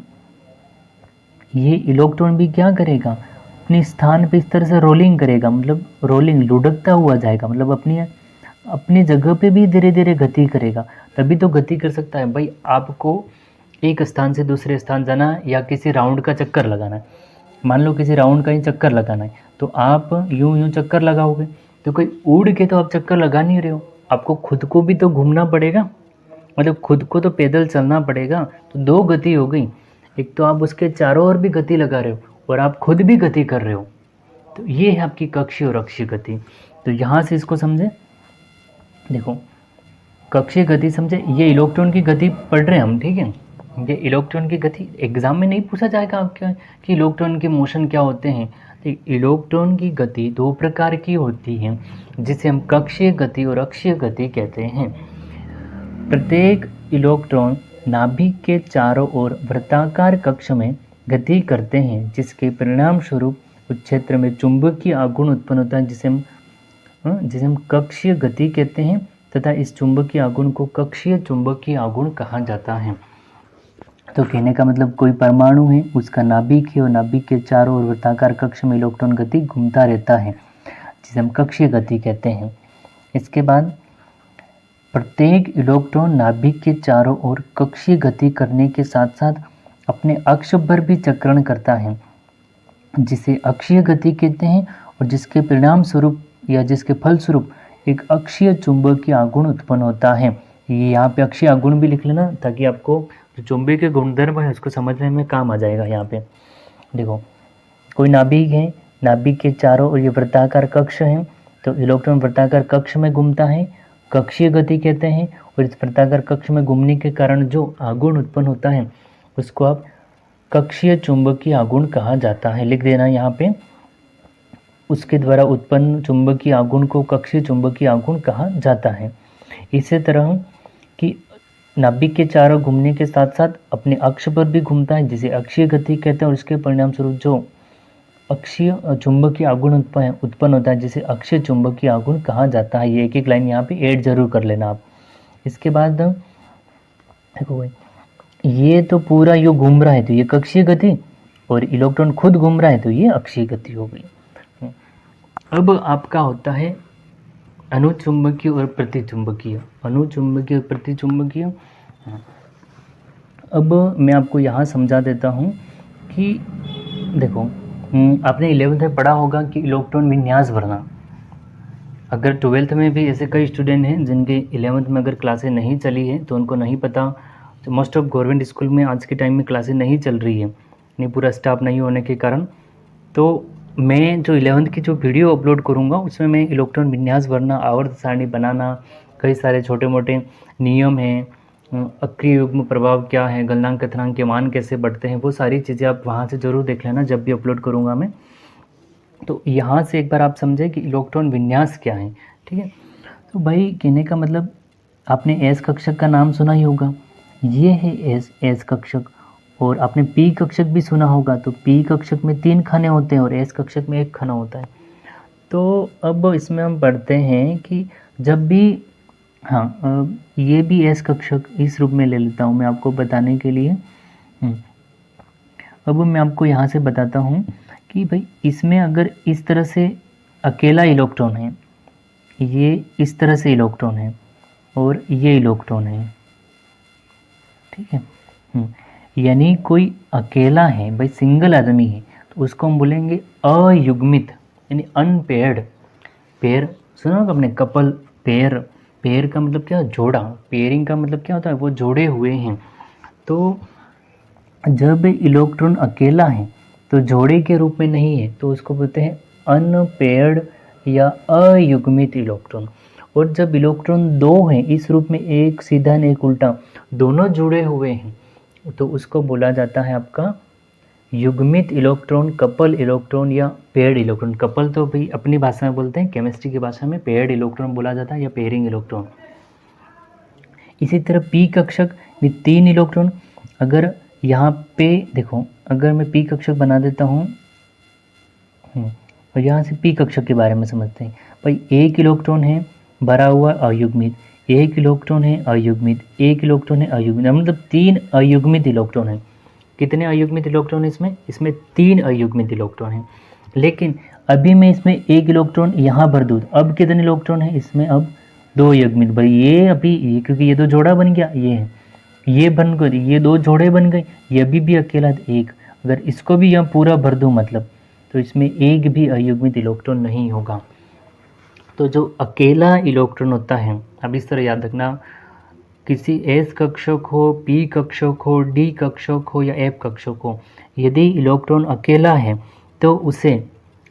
भी क्या करेगा, अपने स्थान पे इस तरह से रोलिंग करेगा, मतलब रोलिंग लुढ़कता हुआ जाएगा, मतलब अपनी जगह पे भी धीरे धीरे गति करेगा, तभी तो गति कर सकता है। भाई आपको एक स्थान से दूसरे स्थान जाना है या किसी राउंड का चक्कर लगाना है, मान लो किसी राउंड का ही चक्कर लगाना है, तो आप यूं चक्कर लगाओगे, तो कोई उड़ के तो आप चक्कर लगा नहीं रहे हो, आपको खुद को भी तो घूमना पड़ेगा, मतलब खुद को तो पैदल चलना पड़ेगा। तो 2 गति हो गई, एक तो आप उसके चारों ओर भी गति लगा रहे हो और आप खुद भी गति कर रहे हो। तो ये है आपकी कक्षीय और अक्षीय गति। तो यहाँ से इसको समझे, देखो कक्षीय गति समझे, ये इलेक्ट्रॉन की गति पढ़ रहे हैं हम, ठीक है। ये इलेक्ट्रॉन की गति एग्जाम में नहीं पूछा जाएगा आपके कि इलेक्ट्रॉन के मोशन क्या होते हैं। तो इलेक्ट्रॉन की गति 2 प्रकार की होती है, जिसे हम कक्षीय गति और अक्षीय गति कहते हैं। प्रत्येक इलेक्ट्रॉन नाभिक के चारों ओर वृत्ताकार कक्ष में गति करते हैं, जिसके परिणाम स्वरूप उस क्षेत्र में चुंबकीय आघूर्ण उत्पन्न होता है, जिसे हम कक्षीय गति कहते हैं, तथा इस चुंबकीय आघूर्ण को कक्षीय चुंबकीय आघूर्ण कहा जाता है। तो कहने का मतलब कोई परमाणु है, उसका नाभिक है और नाभिक के चारों ओर वृत्ताकार कक्ष में इलेक्ट्रॉन गति घूमता रहता है, जिसे हम कक्षीय गति कहते हैं। इसके बाद प्रत्येक इलेक्ट्रॉन नाभिक के चारों ओर कक्षीय गति करने के साथ साथ अपने अक्ष पर भी चक्रण करता है, जिसे अक्षीय गति कहते हैं, और जिसके परिणाम स्वरूप या जिसके फलस्वरूप एक अक्षीय चुंबकीय आघूर्ण उत्पन्न होता है। ये यहाँ पे अक्षीय आघूर्ण भी लिख लेना, ताकि आपको जो चुंबकीय के गुणधर्म है उसको समझने में काम आ जाएगा। यहाँ पे देखो कोई नाभिक है, नाभिक के चारों ओर ये वृत्ताकार कक्ष है, तो इलेक्ट्रॉन वृत्ताकार कक्ष में घूमता है, कक्षीय गति कहते हैं। और इस वृत्ताकार कक्ष में घूमने के कारण जो आघूर्ण उत्पन्न होता है उसको आप कक्षीय चुंबकीय आघूर्ण कहा जाता है। लिख देना यहाँ पे, उसके द्वारा उत्पन्न चुंबकीय आघूर्ण को कक्षीय चुंबकीय आघूर्ण कहा जाता है। इसी तरह कि नाभिक के चारों घूमने के साथ साथ अपने अक्ष पर भी घूमता है, जिसे अक्षीय गति कहते हैं, और इसके परिणाम स्वरूप जो अक्षीय चुंबकीय आघूर्ण उत्पन्न होता है, जिसे अक्षीय चुंबकीय आघूर्ण कहा जाता है। ये एक लाइन यहाँ पे ऐड जरूर कर लेना आप। इसके बाद देखो भाई, ये तो पूरा यो घूम रहा है तो ये कक्षीय गति, और इलेक्ट्रॉन खुद घूम रहा है तो ये अक्षीय गति हो गई। अब आपका होता है अनुचुंबकीय और प्रतिचुंबकीय। अनुचुंबकीय और प्रतिचुंबकीय, अब मैं आपको यहाँ समझा देता हूँ कि देखो, आपने 11th में पढ़ा होगा कि इलेक्ट्रॉन विन्यास भरना। अगर 12th में भी ऐसे कई स्टूडेंट हैं जिनके 11th में अगर क्लासें नहीं चली है तो उनको नहीं पता। तो मोस्ट ऑफ गवर्नमेंट स्कूल में आज के टाइम में क्लासें नहीं चल रही है, नहीं पूरा स्टाफ नहीं होने के कारण। तो मैं जो 11th की जो वीडियो अपलोड करूँगा उसमें मैं इलेक्ट्रॉन विन्यास भरना, आवर्त सारणी बनाना, कई सारे छोटे मोटे नियम हैं, अक्रिय युग्म प्रभाव क्या है, गलनांक कथनांक के मान कैसे बढ़ते हैं, वो सारी चीज़ें आप वहाँ से ज़रूर देख लेना जब भी अपलोड करूँगा मैं। तो यहाँ से एक बार आप समझे कि इलेक्ट्रॉन विन्यास क्या है। ठीक है, तो भाई कहने का मतलब आपने एस कक्षक का नाम सुना ही होगा, ये है एस कक्षक। और आपने पी कक्षक भी सुना होगा, तो पी कक्षक में 3 खाने होते हैं और एस कक्षक में 1 खाना होता है। तो अब इसमें हम पढ़ते हैं कि जब भी, हाँ ये भी एस कक्षक इस रूप में ले लेता हूँ मैं आपको बताने के लिए। अब मैं आपको यहाँ से बताता हूँ कि भाई इसमें अगर इस तरह से अकेला इलेक्ट्रॉन है, ये इस तरह से इलेक्ट्रॉन है और ये इलेक्ट्रॉन है, ठीक है, यानी कोई अकेला है भाई, सिंगल आदमी है, तो उसको हम बोलेंगे अयुग्मित यानी अनपेयर्ड। पेयर सुना होगा आपने, कपल पेयर। पेयर का मतलब क्या, जोड़ा। पेयरिंग का मतलब क्या होता है, वो जोड़े हुए हैं। तो जब इलेक्ट्रॉन अकेला है तो जोड़े के रूप में नहीं है, तो उसको बोलते हैं अनपेयर्ड या अयुग्मित इलेक्ट्रॉन। और जब इलेक्ट्रॉन 2 हैं इस रूप में, एक सीधा और एक उल्टा, दोनों जुड़े हुए हैं, तो उसको बोला जाता है आपका युग्मित इलेक्ट्रॉन, कपल इलेक्ट्रॉन या पेयर्ड इलेक्ट्रॉन। कपल तो भाई अपनी भाषा में बोलते हैं, केमिस्ट्री की भाषा में पेयर्ड इलेक्ट्रॉन बोला जाता है या पेयरिंग इलेक्ट्रॉन। इसी तरह पी कक्षक में 3 इलेक्ट्रॉन। अगर यहाँ पे देखो, अगर मैं पी कक्षक बना देता हूँ, और यहाँ से पी कक्षक के बारे में समझते हैं। भाई 1 इलेक्ट्रॉन है भरा हुआ अयुग्मित, 1 इलेक्ट्रॉन है अयुग्मित, 1 इलेक्ट्रॉन है अयुग्मित, मतलब 3 अयुग्मित इलेक्ट्रॉन है। कितने अयुग्मित इलेक्ट्रॉन इसमें? इसमें 3 अयुग्मित इलेक्ट्रॉन है। लेकिन अभी मैं इसमें 1 इलेक्ट्रॉन यहाँ भर दूँ, अब कितने इलेक्ट्रॉन है इसमें? अब 2 अयुग्मित। भाई ये अभी ये, क्योंकि ये तो जोड़ा बन गया, ये है, ये बन गए, ये 2 जोड़े बन गए, ये अभी भी अकेला 1। अगर इसको भी यहाँ पूरा भर दूँ मतलब, तो इसमें एक भी अयुग्मित इलेक्ट्रॉन नहीं होगा। तो जो अकेला इलेक्ट्रॉन होता है, अब इस तरह याद रखना, किसी एस कक्षक हो, पी कक्षक हो, डी कक्षक हो या एफ कक्षक हो, यदि इलेक्ट्रॉन अकेला है तो उसे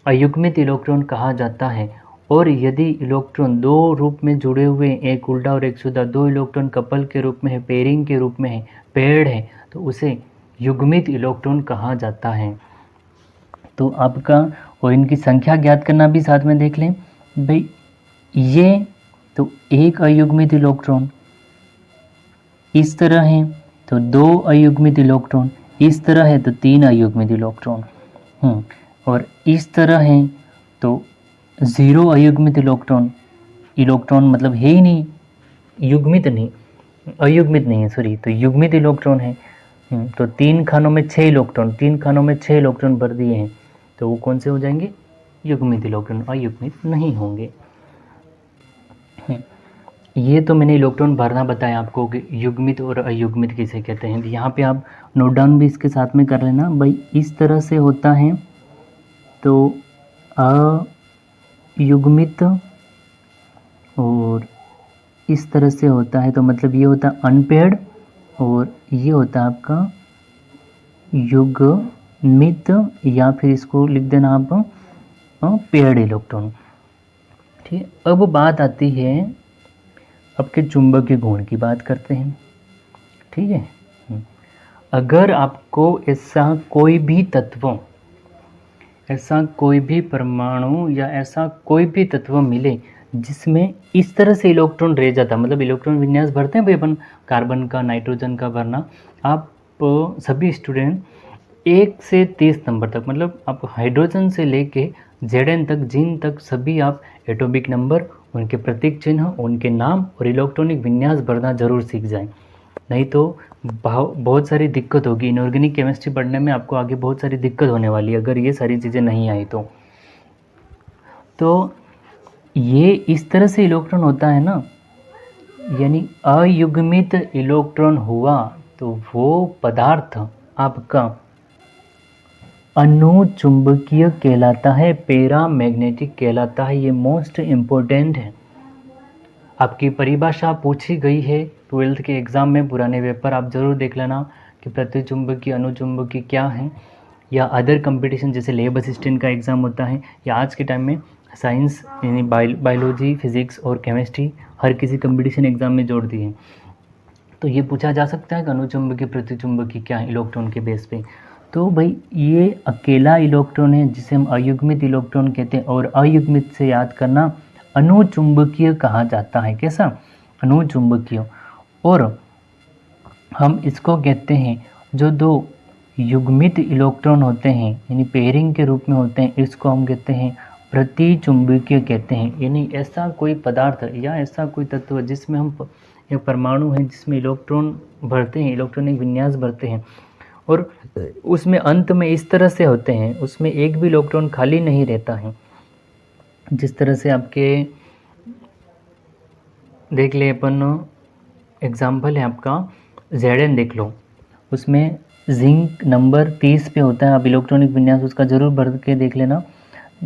अयुग्मित इलेक्ट्रॉन कहा जाता है। और यदि इलेक्ट्रॉन 2 रूप में जुड़े हुए, एक उल्टा और एक सीधा, 2 इलेक्ट्रॉन कपल के रूप में है, पेयरिंग के रूप में है, पेयर्ड है, तो उसे युग्मित इलेक्ट्रॉन कहा जाता है। तो आपका, और इनकी संख्या ज्ञात करना भी साथ में देख लें भाई। ये तो 1 अयुग्मित इलेक्ट्रॉन इस तरह है, तो 2 अयुग्मित इलेक्ट्रॉन इस तरह है, तो 3 अयुग्मित इलेक्ट्रॉन, और इस तरह है तो 0 अयुग्मित इलेक्ट्रॉन। इलेक्ट्रॉन मतलब है ही नहीं, युग्मित नहीं, अयुग्मित नहीं है, सॉरी, तो युग्मित इलेक्ट्रॉन है। तो 3 खानों में 6 इलेक्ट्रॉन, 3 खानों में 6 इलेक्ट्रॉन भर दिए हैं, तो वो कौन से हो जाएंगे? युग्मित इलेक्ट्रॉन, अयुग्मित नहीं होंगे। ये तो मैंने इलेक्ट्रॉन भरना बताया आपको कि युग्मित और अयुग्मित किसे कहते हैं। यहाँ पे आप नोट डाउन भी इसके साथ में कर लेना भाई। इस तरह से होता है तो अयुग्मित, और इस तरह से होता है तो मतलब ये होता है अनपेयर्ड, और ये होता है आपका युग्मित, या फिर इसको लिख देना आप पेयर्ड इलेक्ट्रॉन। ठीक है, अब बात आती है आपके चुंबकीय गुण की, बात करते हैं। ठीक है, अगर आपको ऐसा कोई भी तत्व, ऐसा कोई भी परमाणु या ऐसा कोई भी तत्व मिले जिसमें इस तरह से इलेक्ट्रॉन रह जाता, मतलब इलेक्ट्रॉन विन्यास भरते हैं भाई अपन, कार्बन का, नाइट्रोजन का भरना, आप सभी स्टूडेंट 1 से 30 नंबर तक, मतलब आप हाइड्रोजन से लेके Zn तक, जिन तक, सभी आप एटॉमिक नंबर उनके प्रतीक चिन्ह, उनके नाम और इलेक्ट्रॉनिक विन्यास भरना जरूर सीख जाएं, नहीं तो बहुत सारी दिक्कत होगी। इनऑर्गेनिक केमिस्ट्री पढ़ने में आपको आगे बहुत सारी दिक्कत होने वाली है अगर ये सारी चीज़ें नहीं आई तो ये इस तरह से इलेक्ट्रॉन होता है ना, यानी अयुग्मित इलेक्ट्रॉन हुआ तो वो पदार्थ आपका अनुचुंबकीय कहलाता है, पैरामैग्नेटिक कहलाता है। ये मोस्ट इम्पोर्टेंट है, आपकी परिभाषा पूछी गई है 12th के एग्ज़ाम में, पुराने पेपर आप ज़रूर देख लेना कि प्रतिचुंबकीय अनुचुंबकीय क्या है, या अदर कंपटीशन जैसे लैब असिस्टेंट का एग्ज़ाम होता है, या आज के टाइम में साइंस यानी बायोलॉजी, फिज़िक्स और केमिस्ट्री हर किसी कंपटीशन एग्ज़ाम में जोड़ दी है। तो ये पूछा जा सकता है कि अनुचुंबकीय प्रतिचुंबकीय क्या है इलेक्ट्रॉन के बेस पे। तो भाई ये अकेला इलेक्ट्रॉन है जिसे हम अयुग्मित इलेक्ट्रॉन कहते हैं, और अयुग्मित से याद करना अनुचुंबकीय कहा जाता है। कैसा? अनुचुंबकीय। और हम इसको कहते हैं जो दो युग्मित इलेक्ट्रॉन होते हैं यानी पेयरिंग के रूप में होते हैं, इसको हम कहते हैं प्रतिचुंबकीय कहते हैं। यानी ऐसा कोई पदार्थ या ऐसा कोई तत्व जिसमें हम एक परमाणु है जिसमें इलेक्ट्रॉन भरते हैं, इलेक्ट्रॉनिक विन्यास भरते हैं, और उसमें अंत में इस तरह से होते हैं, उसमें एक भी इलेक्ट्रॉन खाली नहीं रहता है। जिस तरह से आपके देख ले अपन एग्जाम्पल है आपका Zn देख लो, उसमें जिंक नंबर 30 पे होता है, आप इलेक्ट्रॉनिक विन्यास उसका ज़रूर भर के देख लेना।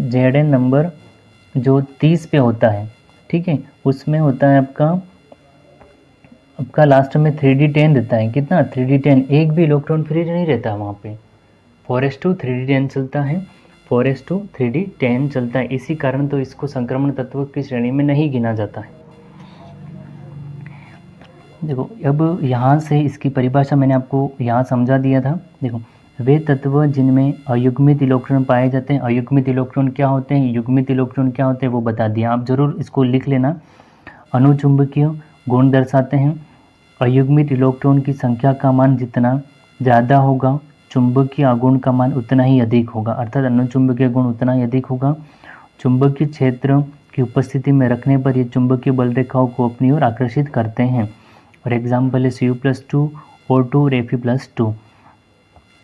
Zn नंबर जो 30 पे होता है, ठीक है, उसमें होता है आपका लास्ट में 3d10 रहता है। कितना? 3d10, एक भी इलेक्ट्रॉन फ्री नहीं रहता वहाँ पे। 4s2 3d10 चलता है, 4s2 3d10 चलता है। इसी कारण तो इसको संक्रमण तत्व की श्रेणी में नहीं गिना जाता है। देखो अब यहाँ से इसकी परिभाषा मैंने आपको यहाँ समझा दिया था। देखो वे तत्व जिनमें अयुग्मित इलेक्ट्रॉन पाए जाते हैं, अयुग्मित इलेक्ट्रॉन क्या होते हैं, युग्मित इलेक्ट्रॉन क्या होते हैं वो बता दिया। आप जरूर इसको लिख लेना। अनुचुंबकीय गुण दर्शाते हैं, अयुग्मित इलेक्ट्रॉन की संख्या का मान जितना ज़्यादा होगा चुंबकीय आघूर्ण का मान उतना ही अधिक होगा, अर्थात अनुचुंबकीय गुण उतना ही अधिक होगा। चुंबकीय क्षेत्र की उपस्थिति में रखने पर ये चुंबकीय बल रेखाओं को अपनी ओर आकर्षित करते हैं। और एग्जाम्पल है Cu+2, O2 और Fe+2।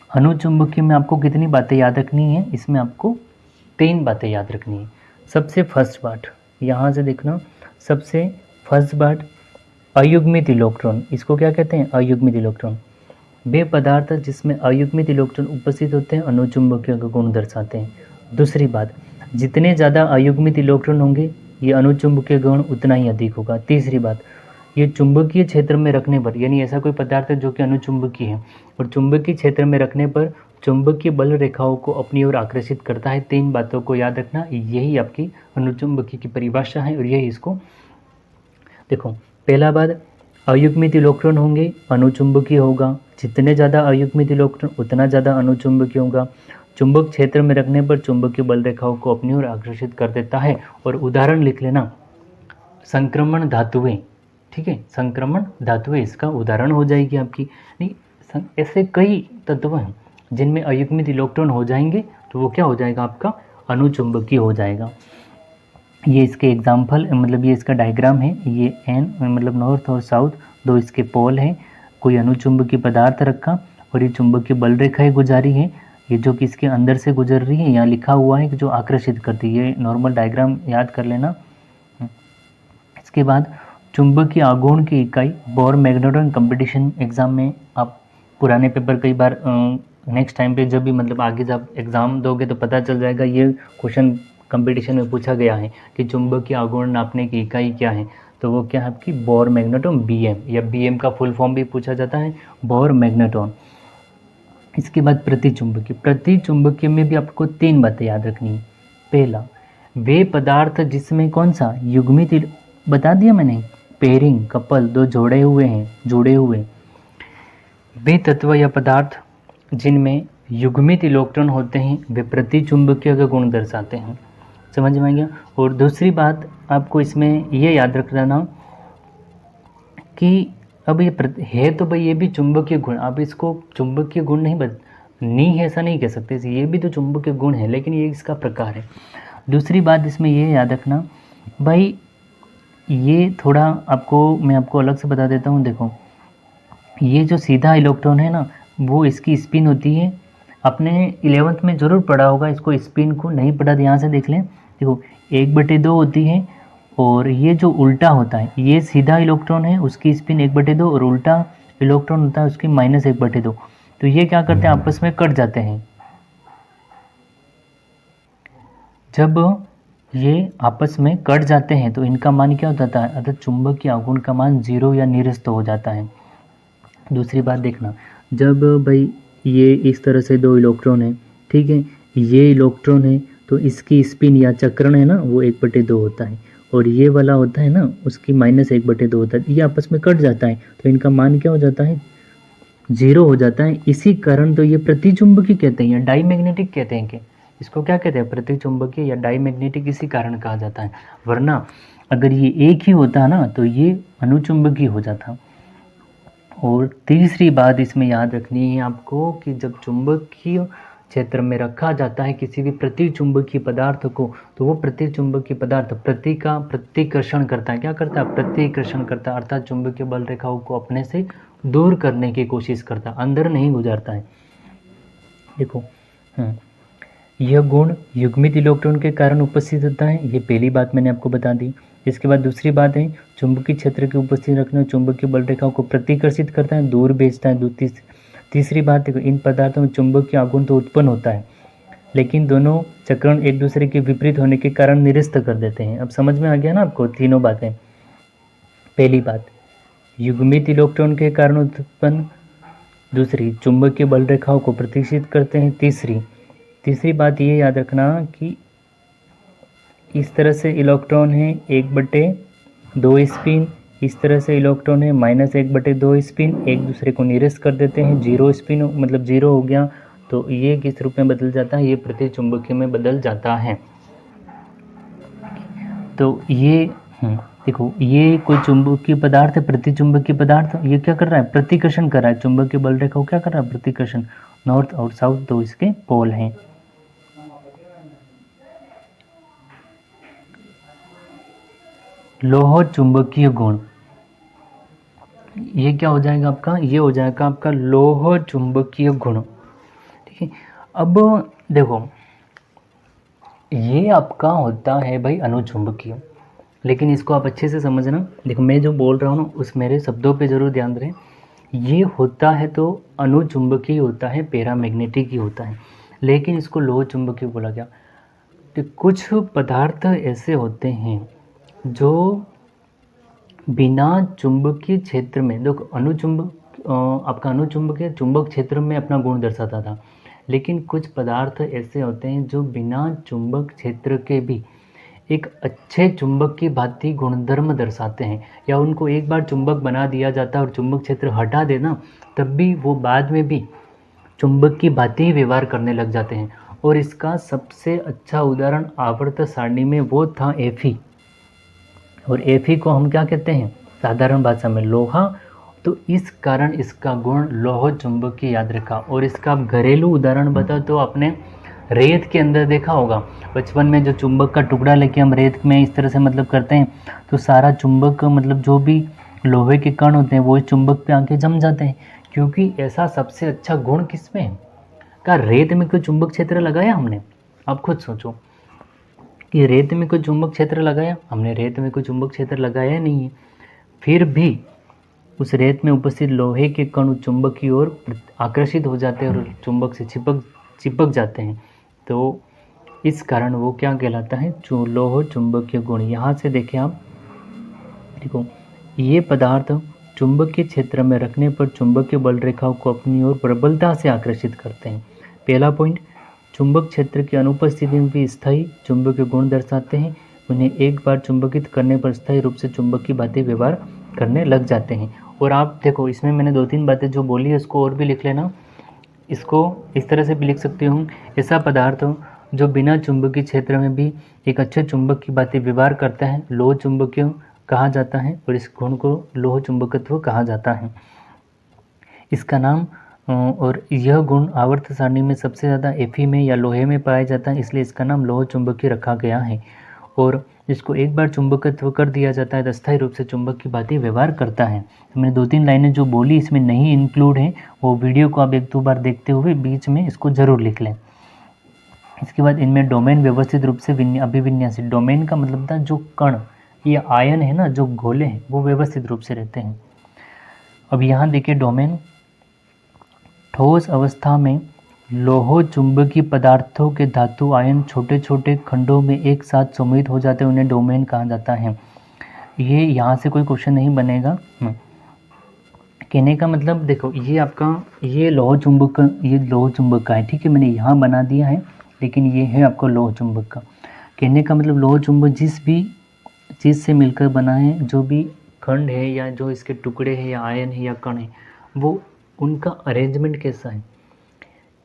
अनुचुंबकीय में आपको कितनी बातें याद रखनी है? इसमें आपको 3 बातें याद रखनी है। सबसे फर्स्ट बात यहाँ से देखना, सबसे फर्स्ट बात अयुग्मित इलेक्ट्रॉन, इसको क्या कहते हैं? अयुग्मित इलेक्ट्रॉन। वे पदार्थ जिसमें अयुग्मित इलेक्ट्रॉन उपस्थित होते हैं अनुचुंबकीय का गुण दर्शाते हैं। दूसरी बात, जितने ज़्यादा अयुग्मित इलेक्ट्रॉन होंगे ये अनुचुंबकीय गुण उतना ही अधिक होगा। तीसरी बात, ये चुंबकीय क्षेत्र में रखने पर, यानी ऐसा कोई पदार्थ है जो कि अनुचुंबकीय है और चुंबकीय क्षेत्र में रखने पर चुंबकीय बल रेखाओं को अपनी ओर आकर्षित करता है। 3 बातों को याद रखना, यही आपकी अनुचुंबकीय की परिभाषा है और यही इसको देखो। पहला बात, अयुग्मित इलेक्ट्रॉन होंगे अनुचुंबकीय होगा, जितने ज़्यादा अयुग्मित इलेक्ट्रॉन उतना ज़्यादा अनुचुंबकीय होगा। चुंबक क्षेत्र में रखने पर चुंबकीय बल रेखाओं को अपनी ओर आकर्षित कर देता है। और उदाहरण लिख लेना, संक्रमण धातुएं, ठीक है, संक्रमण धातुएं इसका उदाहरण हो जाएगी आपकी। नहीं, ऐसे कई तत्व हैं जिनमें अयुग्मित इलेक्ट्रॉन हो जाएंगे तो वो क्या हो जाएगा? आपका अनुचुंबकीय हो जाएगा। ये इसके एग्जाम्पल, मतलब ये इसका डायग्राम है। ये एन मतलब नॉर्थ और साउथ दो इसके पोल हैं। कोई अनुचुंबकीय पदार्थ रखा और ये चुंबकीय बल रेखाएं गुजारी है, ये जो कि इसके अंदर से गुजर रही है। यहाँ लिखा हुआ है कि जो आकर्षित करती है। ये नॉर्मल डायग्राम याद कर लेना। इसके बाद चुंबकीय आघूर्ण की इकाई बोर मैग्नेट्रॉन कंपटीशन एग्जाम में आप पुराने पेपर कई बार नेक्स्ट टाइम पे जब भी मतलब आगे जब एग्ज़ाम दोगे तो पता चल जाएगा। ये क्वेश्चन कंपटीशन में पूछा गया है कि चुंबकीय आघूर्ण नापने की इकाई क्या है, तो वो क्या है आपकी बोर मैग्नेट्रॉन, BM, या BM का फुल फॉर्म भी पूछा जाता है, बोर मैग्नेट्रॉन। इसके बाद प्रतिचुंबकीय, प्रतिचुंबकीय में भी आपको 3 बातें याद रखनी है। पहला, वे पदार्थ जिसमें कौन सा युग्मित, बता दिया मैंने, पेयरिंग, कपल, दो जोड़े हुए हैं, जुड़े हुए। वे तत्व या पदार्थ जिनमें युग्मित इलेक्ट्रॉन होते हैं वे प्रतिचुंबकीय का गुण दर्शाते हैं। समझ में आ गया? और दूसरी बात आपको इसमें ये याद रख लेना कि अब ये है तो भाई ये भी चुंबकीय गुण, आप इसको चुंबकीय गुण नहीं है ऐसा नहीं कह सकते, ये भी तो चुंबकीय गुण है लेकिन ये इसका प्रकार है। दूसरी बात इसमें ये याद रखना भाई, ये थोड़ा मैं आपको अलग से बता देता हूँ। देखो, ये जो सीधा इलेक्ट्रॉन है ना, वो इसकी स्पिन होती है। आपने 11th में ज़रूर पढ़ा होगा इसको, स्पिन को नहीं पढ़ा तो यहाँ से देख लें। देखो, 1/2 होती है, और ये जो उल्टा होता है, ये सीधा इलेक्ट्रॉन है, उसकी स्पिन 1/2, और उल्टा इलेक्ट्रॉन होता है उसकी -1/2। तो ये क्या करते हैं, आपस में कट जाते हैं। जब ये आपस में कट जाते हैं तो इनका मान क्या हो जाता है, अर्थात चुंबकीय आघूर्ण का मान 0 या निरस्त हो जाता है। दूसरी बात देखना, जब भाई ये इस तरह से 2 इलेक्ट्रॉन है, ठीक है, ये इलेक्ट्रॉन है, तो इसकी स्पिन या चक्रण है ना, वो 1/2 होता है, और ये वाला होता है ना, उसकी -1/2 होता है। ये आपस में कट जाता है तो इनका मान क्या हो जाता है, 0 हो जाता है। इसी कारण तो ये प्रतिचुंबकी कहते हैं या डाईमैग्नेटिक कहते हैं। कि इसको क्या कहते हैं, प्रतिचुंबकीय या डाईमैग्नेटिक, इसी कारण कहा जाता है। वरना अगर ये एक ही होता ना तो ये अनुचुंबकीय हो जाता। और तीसरी बात इसमें याद रखनी है आपको कि जब चुंबकीय क्षेत्र में रखा जाता है किसी भी प्रतिचुंबकीय पदार्थ को, तो वो प्रतिचुंबकीय पदार्थ का प्रतिकर्षण करता है। क्या करता है, प्रतिकर्षण करता है, अर्थात चुंबकीय बल रेखाओं को अपने से दूर करने की कोशिश करता है, अंदर नहीं गुजारता है। देखो, यह गुण युग्मित इलेक्ट्रॉन के कारण उपस्थित होता है, ये पहली बात मैंने आपको बता दी। इसके बाद दूसरी बात है, चुंबकीय क्षेत्र की उपस्थिति रखना चुंबकीय बल रेखाओं को प्रतिकर्षित करता है, दूर भेजता है। तीसरी बात है, इन पदार्थों में चुंबकीय आघूर्ण तो उत्पन्न होता है, लेकिन दोनों चक्रण एक दूसरे के विपरीत होने के कारण निरस्त कर देते हैं। अब समझ में आ गया ना आपको तीनों बातें। पहली बात, युग्मित इलेक्ट्रॉन के कारण उत्पन्न। दूसरी, चुंबकीय बल रेखाओं को प्रतिकर्षित करते हैं। तीसरी बात ये याद रखना कि इस तरह से इलेक्ट्रॉन है 1/2 स्पिन, इस तरह से इलेक्ट्रॉन है -1/2 स्पिन, एक दूसरे को निरस्त कर देते हैं। 0 स्पिन मतलब 0 हो गया, तो ये किस रूप में बदल जाता है, ये प्रतिचुंबकीय में बदल जाता है। तो ये देखो, ये कोई चुंबकीय पदार्थ है, प्रतिचुंबकीय पदार्थ, ये क्या कर रहा है, प्रतिकर्षण कर रहा है। चुंबकीय बल रेखा क्या कर रहा है, प्रतिकर्षण। नॉर्थ और साउथ दो इसके पोल हैं। लोह चुंबकीय गुण, ये क्या हो जाएगा आपका, ये हो जाएगा आपका लोह चुंबकीय गुण। ठीक है, अब देखो, ये आपका होता है भाई अनुचुंबकीय, लेकिन इसको आप अच्छे से समझना। देखो, मैं जो बोल रहा हूँ ना, उस मेरे शब्दों पे ज़रूर ध्यान दें। ये होता है तो अनुचुंबकीय होता है, पैरामैग्नेटिक ही होता है, लेकिन इसको लोह चुंबकीय बोला गया। तो कुछ पदार्थ ऐसे होते हैं जो बिना चुंबकीय क्षेत्र में, देखो आपका अनुचुंबकीय चुंबक क्षेत्र में अपना गुण दर्शाता था, लेकिन कुछ पदार्थ ऐसे होते हैं जो बिना चुंबक क्षेत्र के भी एक अच्छे चुंबक की भांति गुणधर्म दर्शाते हैं, या उनको एक बार चुंबक बना दिया जाता है और चुंबक क्षेत्र हटा देना, तब भी वो बाद में भी चुंबक की भांति ही व्यवहार करने लग जाते हैं। और इसका सबसे अच्छा उदाहरण आवर्त सारणी में वो था Fe। और Fe को हम क्या कहते हैं, साधारण भाषा में लोहा। तो इस कारण इसका गुण लोह चुंबकीय याद रखा। और इसका घरेलू उदाहरण बताओ तो आपने रेत के अंदर देखा होगा, बचपन में जो चुंबक का टुकड़ा लेके हम रेत में इस तरह से मतलब करते हैं, तो सारा चुंबक मतलब जो भी लोहे के कण होते हैं वो इस चुंबक पे आके जम जाते हैं। क्योंकि ऐसा सबसे अच्छा गुण किसमें है, का रेत में कोई चुंबक क्षेत्र लगाया हमने, आप खुद सोचो कि रेत में कोई चुंबक क्षेत्र लगाया हमने, रेत में कोई चुंबक क्षेत्र लगाया नहीं है, फिर भी उस रेत में उपस्थित लोहे के कण चुंबक की ओर आकर्षित हो जाते हैं और चुंबक से चिपक जाते हैं। तो इस कारण वो क्या कहलाता है, लोह चुंबकीय गुण। यहाँ से देखें आप, देखो, ये पदार्थ चुंबकीय क्षेत्र में रखने पर चुंबकीय बल रेखाओं को अपनी ओर प्रबलता से आकर्षित करते हैं। पहला पॉइंट, चुंबक क्षेत्र की अनुपस्थिति में भी स्थायी चुंबकीय गुण दर्शाते हैं। उन्हें एक बार चुंबकित करने पर स्थायी रूप से चुंबक की बातें व्यवहार करने लग जाते हैं। और आप देखो, इसमें मैंने 2-3 बातें जो बोली है इसको और भी लिख लेना। इसको इस तरह से भी लिख सकती हूँ, ऐसा पदार्थ जो बिना चुंबकीय क्षेत्र में भी एक अच्छे चुंबक की बातें व्यवहार करता है, लोह चुंबकीय कहा जाता है, और इस गुण को लोह चुंबकत्व कहा जाता है। इसका नाम और यह गुण आवर्त सारणी में सबसे ज़्यादा Fe में या लोहे में पाया जाता है, इसलिए इसका नाम लोह चुंबकीय रखा गया है। और जिसको एक बार चुंबकत्व कर दिया जाता है तो अस्थायी रूप से चुंबक की भांति व्यवहार करता है। तो मैंने 2-3 लाइनें जो बोली इसमें नहीं इंक्लूड है, वो वीडियो को आप 1-2 बार देखते हुए बीच में इसको ज़रूर लिख लें। इसके बाद इनमें डोमेन व्यवस्थित रूप से अभिविन्यासित, डोमेन का मतलब था जो कण या आयन है ना, जो गोले हैं वो व्यवस्थित रूप से रहते हैं। अब यहाँ देखिए डोमेन, ठोस अवस्था में लोह चुंबकीय पदार्थों के धातु आयन छोटे छोटे खंडों में एक साथ सम्मिलित हो जाते हैं, उन्हें डोमेन कहा जाता है। ये यहाँ से कोई क्वेश्चन नहीं बनेगा। कहने का मतलब देखो, ये आपका ये लोह चुंबक का है, ठीक है, मैंने यहाँ बना दिया है, लेकिन ये है आपको लोह चुंबक का। कहने का मतलब लोह चुंबक जिस भी चीज़ से मिलकर बना है, जो भी खंड है या जो इसके टुकड़े हैं या आयन है या कण है, वो उनका अरेंजमेंट कैसा है,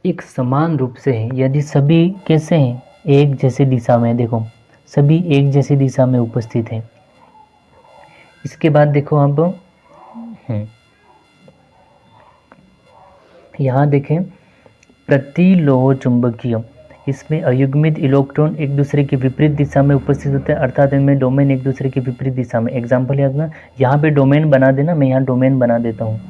एक समान रूप से है। यदि सभी कैसे हैं, एक जैसी दिशा में, देखो सभी एक जैसी दिशा में उपस्थित है। इसके बाद देखो अब यहाँ देखें प्रतिलोह चुंबकीय, इसमें अयुग्मित इलेक्ट्रॉन एक दूसरे के विपरीत दिशा में उपस्थित होते हैं, अर्थात इनमें डोमेन एक दूसरे के विपरीत दिशा में। एग्जाम्पल याद ना, यहाँ पे डोमेन बना देना, मैं यहाँ डोमेन बना देता हूँ,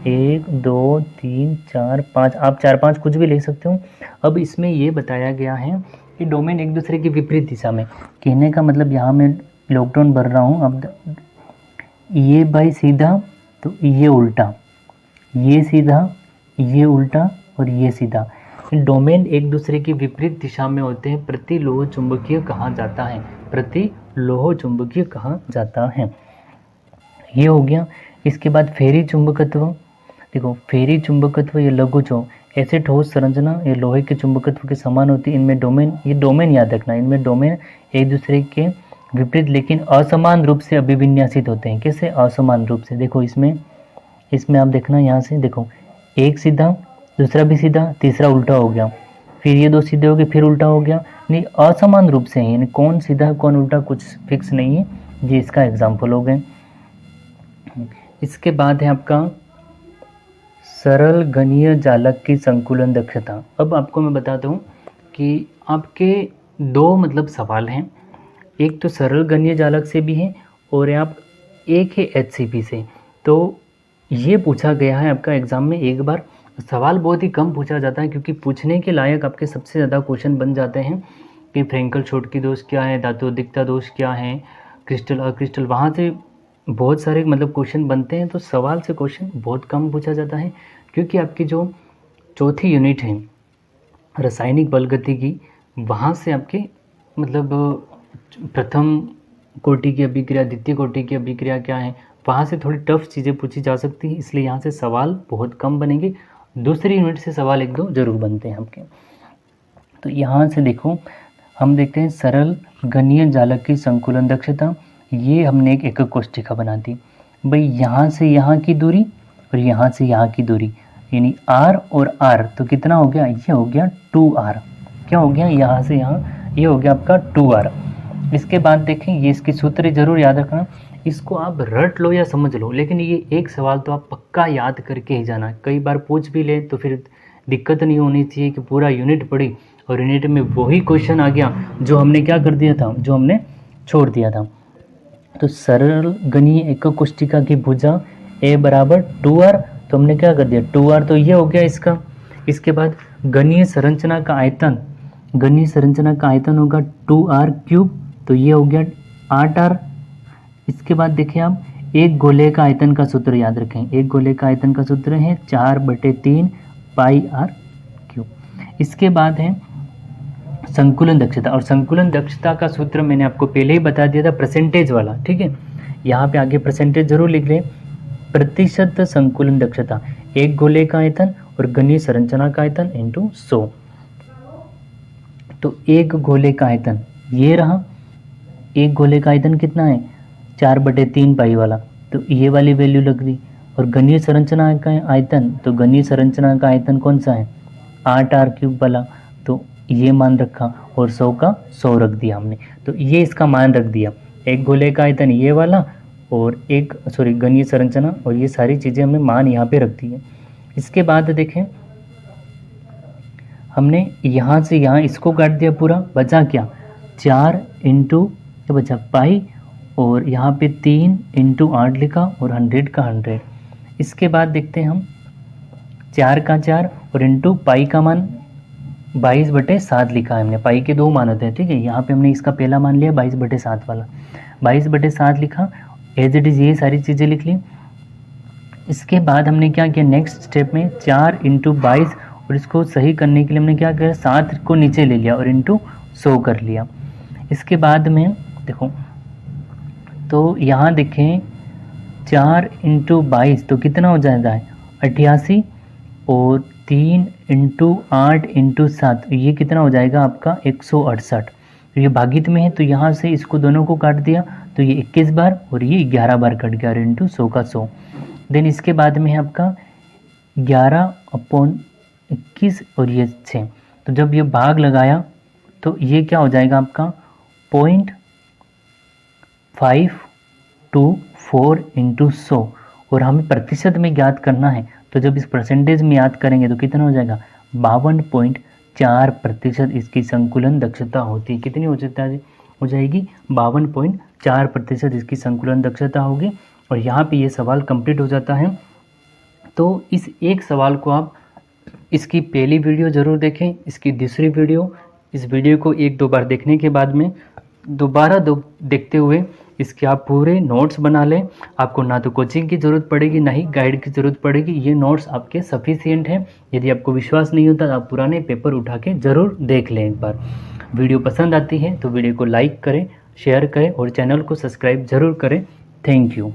1 2 3 4 5, आप 4-5 कुछ भी ले सकते हो। अब इसमें ये बताया गया है कि डोमेन एक दूसरे के विपरीत दिशा में। कहने का मतलब यहाँ मैं इलेक्ट्रॉन भर रहा हूँ, अब ये भाई सीधा तो ये उल्टा, ये सीधा ये उल्टा और ये सीधा, डोमेन एक दूसरे की विपरीत दिशा में होते हैं, प्रतिलोह चुंबकीय कहा जाता है, प्रतिलोह चुंबकीय कहा जाता है। ये हो गया। इसके बाद फेरी चुंबकत्व, देखो फेरी चुंबकत्व ये लघुचो, ऐसे ठोस संरचना ये लोहे के चुंबकत्व के समान होती है। इनमें डोमेन, ये डोमेन याद रखना, इनमें डोमेन एक दूसरे के विपरीत लेकिन असमान रूप से अभिविन्यासित होते हैं। कैसे असमान रूप से, देखो इसमें आप देखना, यहाँ से देखो एक सीधा, दूसरा भी सीधा, तीसरा उल्टा हो गया, फिर ये 2 सीधे हो गए, फिर उल्टा हो गया, नहीं असमान रूप से है, यानी कौन सीधा कौन उल्टा कुछ फिक्स नहीं है। ये इसका एग्जाम्पल हो गए। इसके बाद है आपका सरल घनीय जालक की संकुलन दक्षता। अब आपको मैं बताता हूँ कि आपके 2 मतलब सवाल हैं, एक तो सरल घनीय जालक से भी है और आप एक है HCP से। तो ये पूछा गया है आपका एग्ज़ाम में एक बार, सवाल बहुत ही कम पूछा जाता है क्योंकि पूछने के लायक आपके सबसे ज़्यादा क्वेश्चन बन जाते हैं कि फ्रैंकल छोटकी दोष क्या है, धातु अधिकता दोष क्या है, क्रिस्टल अक्रिस्टल, वहाँ से बहुत सारे मतलब क्वेश्चन बनते हैं। तो सवाल से क्वेश्चन बहुत कम पूछा जाता है क्योंकि आपकी जो चौथी यूनिट है रासायनिक बलगतिकी, वहाँ से आपके मतलब प्रथम कोटि की अभिक्रिया, द्वितीय कोटि की अभिक्रिया क्या है, वहाँ से थोड़ी टफ चीज़ें पूछी जा सकती हैं, इसलिए यहाँ से सवाल बहुत कम बनेंगे। दूसरी यूनिट से सवाल 1-2 जरूर बनते हैं आपके। तो यहाँ से देखो हम देखते हैं सरल घनीय जालक की संकुलन दक्षता, ये हमने एक एकक कोष्ठिका बना दी। भाई यहाँ से यहाँ की दूरी और यहाँ से यहाँ की दूरी यानी R और R, तो कितना हो गया, ये हो गया 2R। क्या हो गया, यहाँ से यहाँ ये हो गया आपका 2R। इसके बाद देखें, ये इसकी सूत्र जरूर याद रखना, इसको आप रट लो या समझ लो, लेकिन ये एक सवाल तो आप पक्का याद करके ही जाना। कई बार पूछ भी ले तो फिर दिक्कत नहीं होनी चाहिए कि पूरा यूनिट पढ़ी और यूनिट में वही क्वेश्चन आ गया जो हमने क्या कर दिया था, जो हमने छोड़ दिया था। तो सरल घनीय एकक कोष्ठिका की भुजा A बराबर 2R, तो हमने क्या कर दिया 2R, तो ये हो गया इसका। इसके बाद घनीय संरचना का आयतन, घनीय संरचना का आयतन होगा 2R क्यूब, तो ये हो गया 8R। इसके बाद देखिए आप एक गोले का आयतन का सूत्र याद रखें, एक गोले का आयतन का सूत्र है 4/3 पाई R क्यूब। इसके बाद है संकुलन दक्षता, और संकुलन दक्षता का सूत्र मैंने आपको पहले ही बता दिया था, परसेंटेज वाला, ठीक है। यहाँ पे आगे परसेंटेज जरूर लिख लें, प्रतिशत संकुलन दक्षता, एक गोले का आयतन और घनीय संरचना का आयतन इंटू 100। तो एक गोले का आयतन ये रहा, एक गोले का आयतन कितना है 4/3 पाई वाला, तो ये वाली वैल्यू लग गई। और घनीय संरचना का आयतन, तो घनीय संरचना का आयतन कौन सा है 8R क्यूब वाला, तो ये मान रखा और 100 का 100 रख दिया हमने, तो ये इसका मान रख दिया। एक गोले का आयतन ये वाला और एक घनीय संरचना, और ये सारी चीज़ें हमने मान यहाँ पे रख दी है। इसके बाद देखें हमने यहाँ से यहाँ इसको काट दिया पूरा, बचा क्या 4 इंटू क्या बचा पाई, और यहाँ पे 3 इंटू 8 लिखा और 100 का 100। इसके बाद देखते हैं हम 4 का 4 और इंटू पाई का मान 22/7 लिखा है हमने। पाई के 2 मान होते हैं, ठीक है। यहाँ पे हमने इसका पहला मान लिया 22/7 वाला, 22/7 लिखा, एज इट इज़ ये सारी चीज़ें लिख ली। इसके बाद हमने क्या किया, नेक्स्ट स्टेप में 4 इंटू 22, और इसको सही करने के लिए हमने क्या किया, 7 को नीचे ले लिया और इंटू 100 कर लिया। इसके बाद में देखो, तो यहाँ देखें 4 इंटू 22 तो कितना हो जाता है 88, और 3 इंटू 8 इंटू 7 ये कितना हो जाएगा आपका 168। तो ये भागित में है, तो यहाँ से इसको दोनों को काट दिया, तो ये 21 बार और ये 11 बार कट गया, इंटू 100 का 100। देन इसके बाद में है आपका 11/21 और ये 6। तो जब ये भाग लगाया तो ये क्या हो जाएगा आपका 0.524 इंटू 100, और हमें प्रतिशत में ज्ञात करना है। तो जब इस परसेंटेज में याद करेंगे तो कितना हो जाएगा 52.4% इसकी संकुलन दक्षता होती है। कितनी हो जाएगी 52.4% इसकी संकुलन दक्षता होगी। और यहाँ पे ये सवाल कंप्लीट हो जाता है। तो इस एक सवाल को आप इसकी पहली वीडियो ज़रूर देखें, इसकी दूसरी वीडियो, इस वीडियो को 1-2 बार देखने के बाद में दोबारा देखते हुए इसके आप पूरे नोट्स बना लें। आपको ना तो कोचिंग की ज़रूरत पड़ेगी, ना ही गाइड की ज़रूरत पड़ेगी। ये नोट्स आपके सफिशिएंट हैं। यदि आपको विश्वास नहीं होता तो आप पुराने पेपर उठा के ज़रूर देख लें एक बार। वीडियो पसंद आती है तो वीडियो को लाइक करें, शेयर करें और चैनल को सब्सक्राइब ज़रूर करें। Thank you.